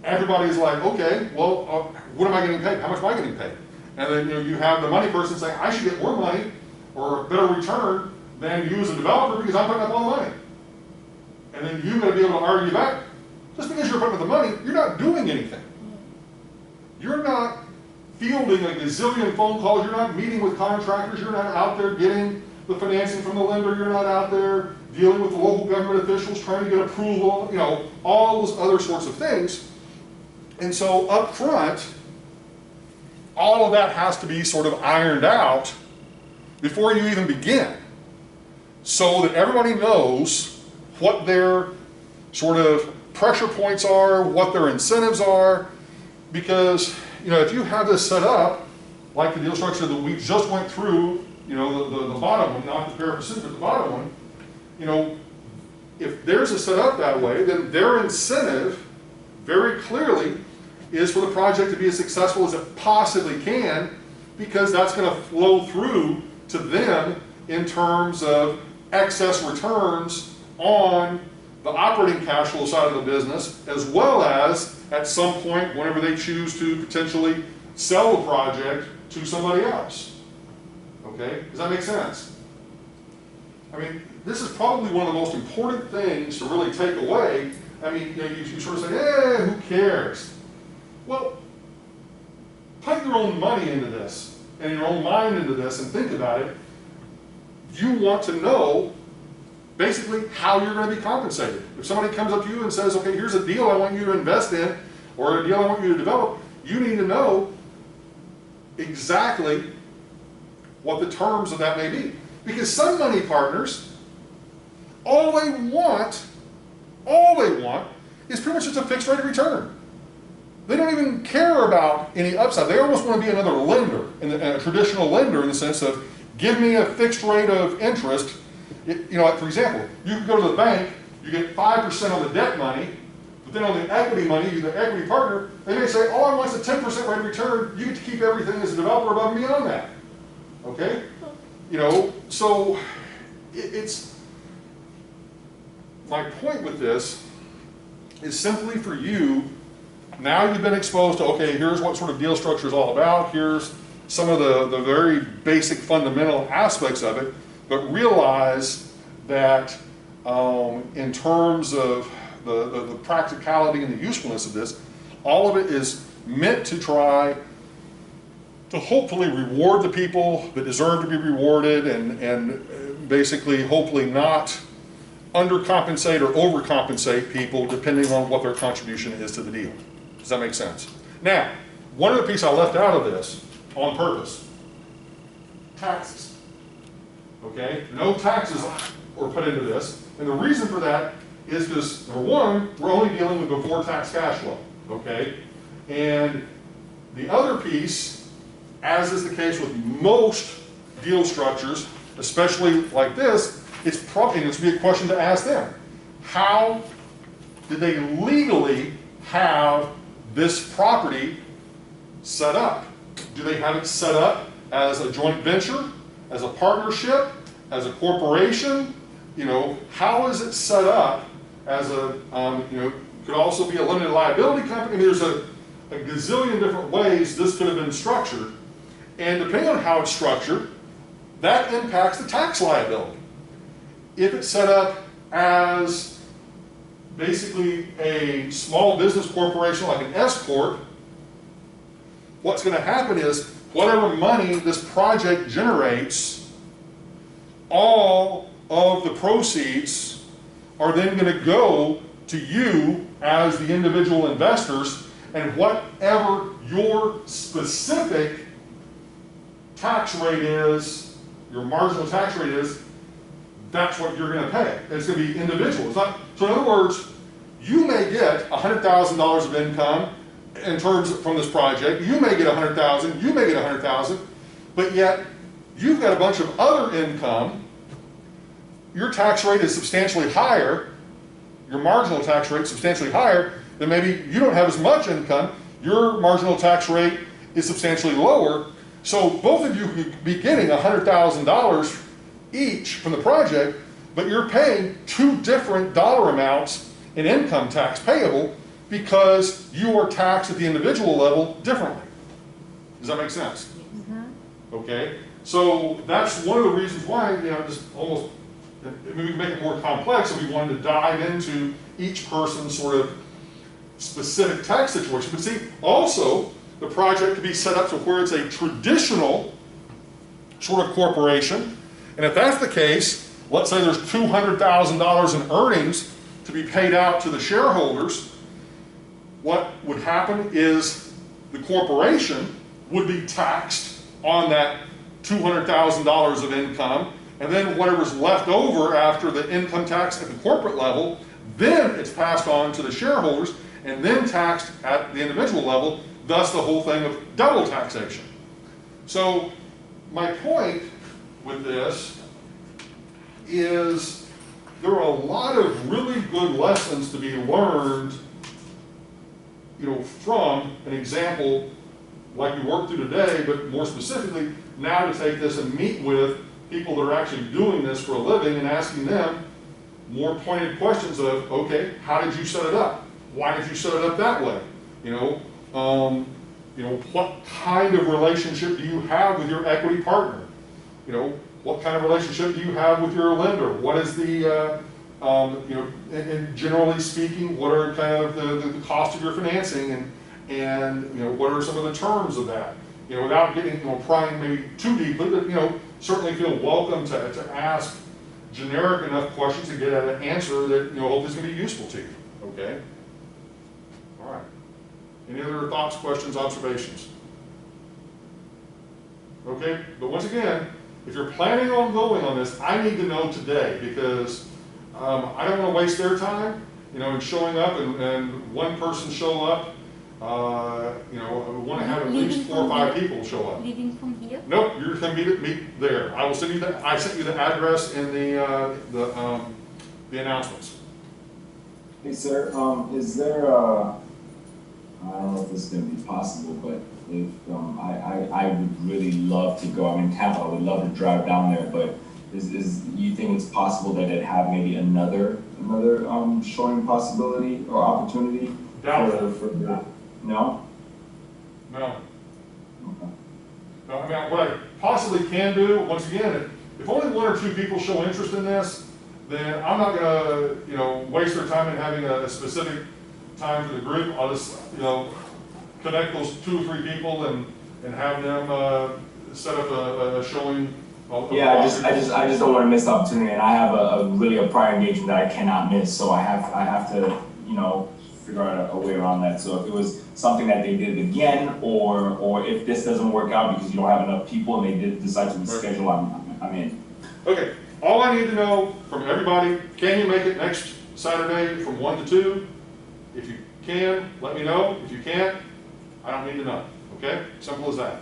Speaker 3: everybody's like, okay, well, what am I getting paid? How much am I getting paid? And then, you know, you have the money person saying, I should get more money or a better return than you as a developer because I'm putting up all the money. And then you're going to be able to argue back. Just because you're putting up the money, you're not doing anything. You're not fielding a gazillion phone calls. You're not meeting with contractors. You're not out there getting the financing from the lender. You're not out there dealing with the local government officials trying to get approval, you know, all those other sorts of things. And so up front, all of that has to be sort of ironed out before you even begin, so that everybody knows what their sort of pressure points are, what their incentives are, because, you know, if you have this set up, like the deal structure that we just went through, you know, the bottom one, not the Pacific, but the bottom one, you know, if theirs is set up that way, then their incentive, very clearly, is for the project to be as successful as it possibly can, because that's going to flow through to them in terms of excess returns on the operating cash flow side of the business, as well as at some point whenever they choose to potentially sell the project to somebody else. Okay, does that make sense? I mean, this is probably one of the most important things to really take away. I mean, you know, you sort of say, who cares? Well, put your own money into this, and your own mind into this, and think about it. You want to know, basically, how you're going to be compensated. If somebody comes up to you and says, okay, here's a deal I want you to invest in, or a deal I want you to develop, you need to know exactly what the terms of that may be. Because some money partners, all they want is pretty much just a fixed rate of return. They don't even care about any upside. They almost want to be another lender, a traditional lender, in the sense of, give me a fixed rate of interest. You know, like for example, you can go to the bank, you get 5% on the debt money, but then on the equity money, you're the equity partner, they may say, all I want is a 10% rate of return, you get to keep everything as a developer above and beyond that. Okay? You know, so it's, my point with this is simply for you, now you've been exposed to, okay, here's what sort of deal structure is all about, here's some of the very basic fundamental aspects of it, but realize that in terms of the practicality and the usefulness of this, all of it is meant to try to hopefully reward the people that deserve to be rewarded, and basically hopefully not undercompensate or overcompensate people depending on what their contribution is to the deal. Does that make sense? Now, one other piece I left out of this on purpose: taxes. Okay? No taxes were put into this. And the reason for that is because, number one, we're only dealing with before tax cash flow. Okay? And the other piece, as is the case with most deal structures, especially like this, it's probably, and it's be a question to ask them. How did they legally have this property set up? Do they have it set up as a joint venture, as a partnership, as a corporation? You know, how is it set up as a, you know, could also be a limited liability company? I mean, there's a gazillion different ways this could have been structured. And depending on how it's structured, that impacts the tax liability. If it's set up as basically a small business corporation like an S Corp, what's going to happen is whatever money this project generates, all of the proceeds are then going to go to you as the individual investors, and whatever your specific tax rate is, your marginal tax rate is, that's what you're going to pay. It's going to be individual. It's not, so in other words, you may get $100,000 of income in terms of, from this project. You may get $100,000. You may get $100,000, but yet you've got a bunch of other income. Your tax rate is substantially higher. Your marginal tax rate is substantially higher. Then maybe you don't have as much income. Your marginal tax rate is substantially lower. So both of you could be getting $100,000 each from the project, but you're paying two different dollar amounts in income tax payable because you are taxed at the individual level differently. Does that make sense? Mm-hmm. Okay, so that's one of the reasons why, you know, just almost, I mean, we can make it more complex if we wanted to dive into each person's sort of specific tax situation. But see, also, the project could be set up to where it's a traditional sort of corporation. And if that's the case, let's say there's $200,000 in earnings to be paid out to the shareholders, what would happen is the corporation would be taxed on that $200,000 of income, and then whatever's left over after the income tax at the corporate level, then it's passed on to the shareholders and then taxed at the individual level, thus the whole thing of double taxation. So my point with this is there are a lot of really good lessons to be learned, you know, from an example like we worked through today, but more specifically now to take this and meet with people that are actually doing this for a living and asking them more pointed questions of, okay, how did you set it up? Why did you set it up that way? You know, what kind of relationship do you have with your equity partner? You know, what kind of relationship do you have with your lender? What is the, you know, and generally speaking, what are kind of the cost of your financing, and you know, what are some of the terms of that? You know, without getting, you know, prying maybe too deeply, but you know, certainly feel welcome to ask generic enough questions to get at an answer that, you know, hopefully is going to be useful to you. Okay. All right. Any other thoughts, questions, observations? Okay, but once again, if you're planning on going on this, I need to know today, because I don't want to waste their time, you know, in showing up and one person show up. You know, I want to have at least 4 or 5 people show up.
Speaker 4: Leaving from here?
Speaker 3: Nope, you're going to meet there. I will send you the. I sent you the address in the announcements.
Speaker 8: Hey, sir, is there a, I don't know if this is going to be possible, but if I would really love to go. I'm in Tampa. I would love to drive down there, but is you think it's possible that it have maybe another showing possibility or opportunity for no?
Speaker 3: No. Okay. No, I mean, what I possibly can do, once again, if only 1 or 2 people show interest in this, then I'm not going to, you know, waste their time in having a specific time for the group. I'll just, you know, connect those 2 or 3 people and have them set up a showing.
Speaker 8: Yeah, I just don't want to miss the opportunity, and I have a prior engagement that I cannot miss, so I have to, you know, figure out a way around that. So if it was something that they did again, or if this doesn't work out because you don't have enough people and they did decide to reschedule, I'm in.
Speaker 3: Okay, all I need to know from everybody, can you make it next Saturday from 1 to 2? If you can, let me know. If you can't, I don't need to know. Okay? Simple as that.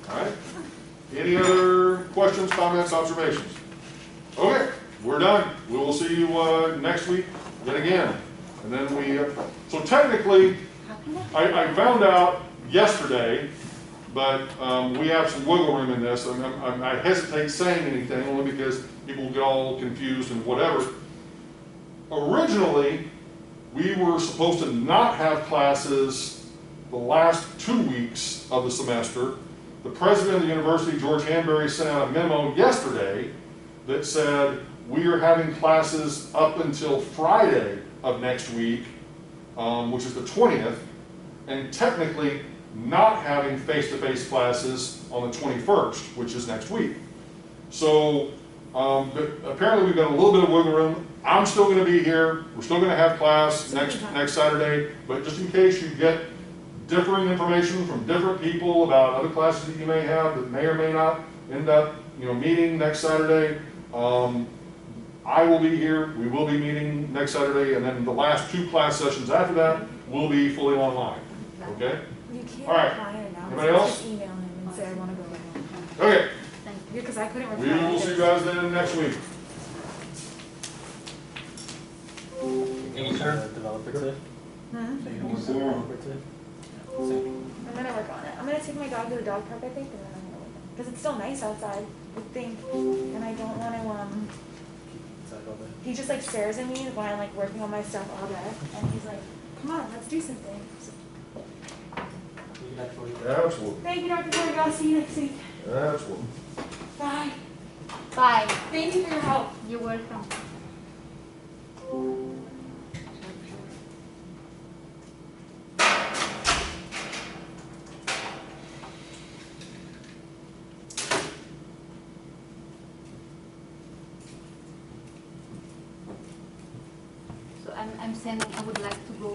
Speaker 3: All right? Any other questions, comments, observations? Okay, we're done. We will see you next week yet again. And then so technically, I found out yesterday, but we have some wiggle room in this. I hesitate saying anything only because people get all confused and whatever. Originally, we were supposed to not have classes the last 2 weeks of the semester. The president of the university, George Hanbury, sent out a memo yesterday that said we are having classes up until Friday of next week, which is the 20th, and technically not having face-to-face classes on the 21st, which is next week. So but apparently we've got a little bit of wiggle room. I'm still going to be here. We're still going to have class next Saturday, but just in case you get differing information from different people about other classes that you may have that may or may not end up, meeting next Saturday, I will be here. We will be meeting next Saturday, and then the last 2 class sessions after that will be fully online. Okay?
Speaker 1: You can't
Speaker 3: All right.
Speaker 1: reply it now.
Speaker 3: Anybody else?
Speaker 1: Just email him and say I want to go in.
Speaker 3: Okay.
Speaker 1: Because I couldn't reply.
Speaker 3: We will see you guys then next week.
Speaker 5: Thank you, sir.
Speaker 2: Developer today?
Speaker 1: Hmm?
Speaker 2: So you don't work
Speaker 8: Sir.
Speaker 2: on developer today?
Speaker 1: I'm gonna work on it. I'm gonna take my dog to the dog park, I think, and then I'm gonna work on it. Because it's still nice outside, I think, and I don't want to,
Speaker 2: Inside all day.
Speaker 1: he just like stares at me while I'm like working on my stuff all day, and he's like, come on, let's do something. So,
Speaker 2: You can actually.
Speaker 3: Absolutely.
Speaker 1: thank you, Dr. Berg. I'll see you next week.
Speaker 3: Absolutely.
Speaker 1: Bye.
Speaker 4: Bye.
Speaker 1: Thank you for your help.
Speaker 4: You're welcome. So I'm sending, I would like to go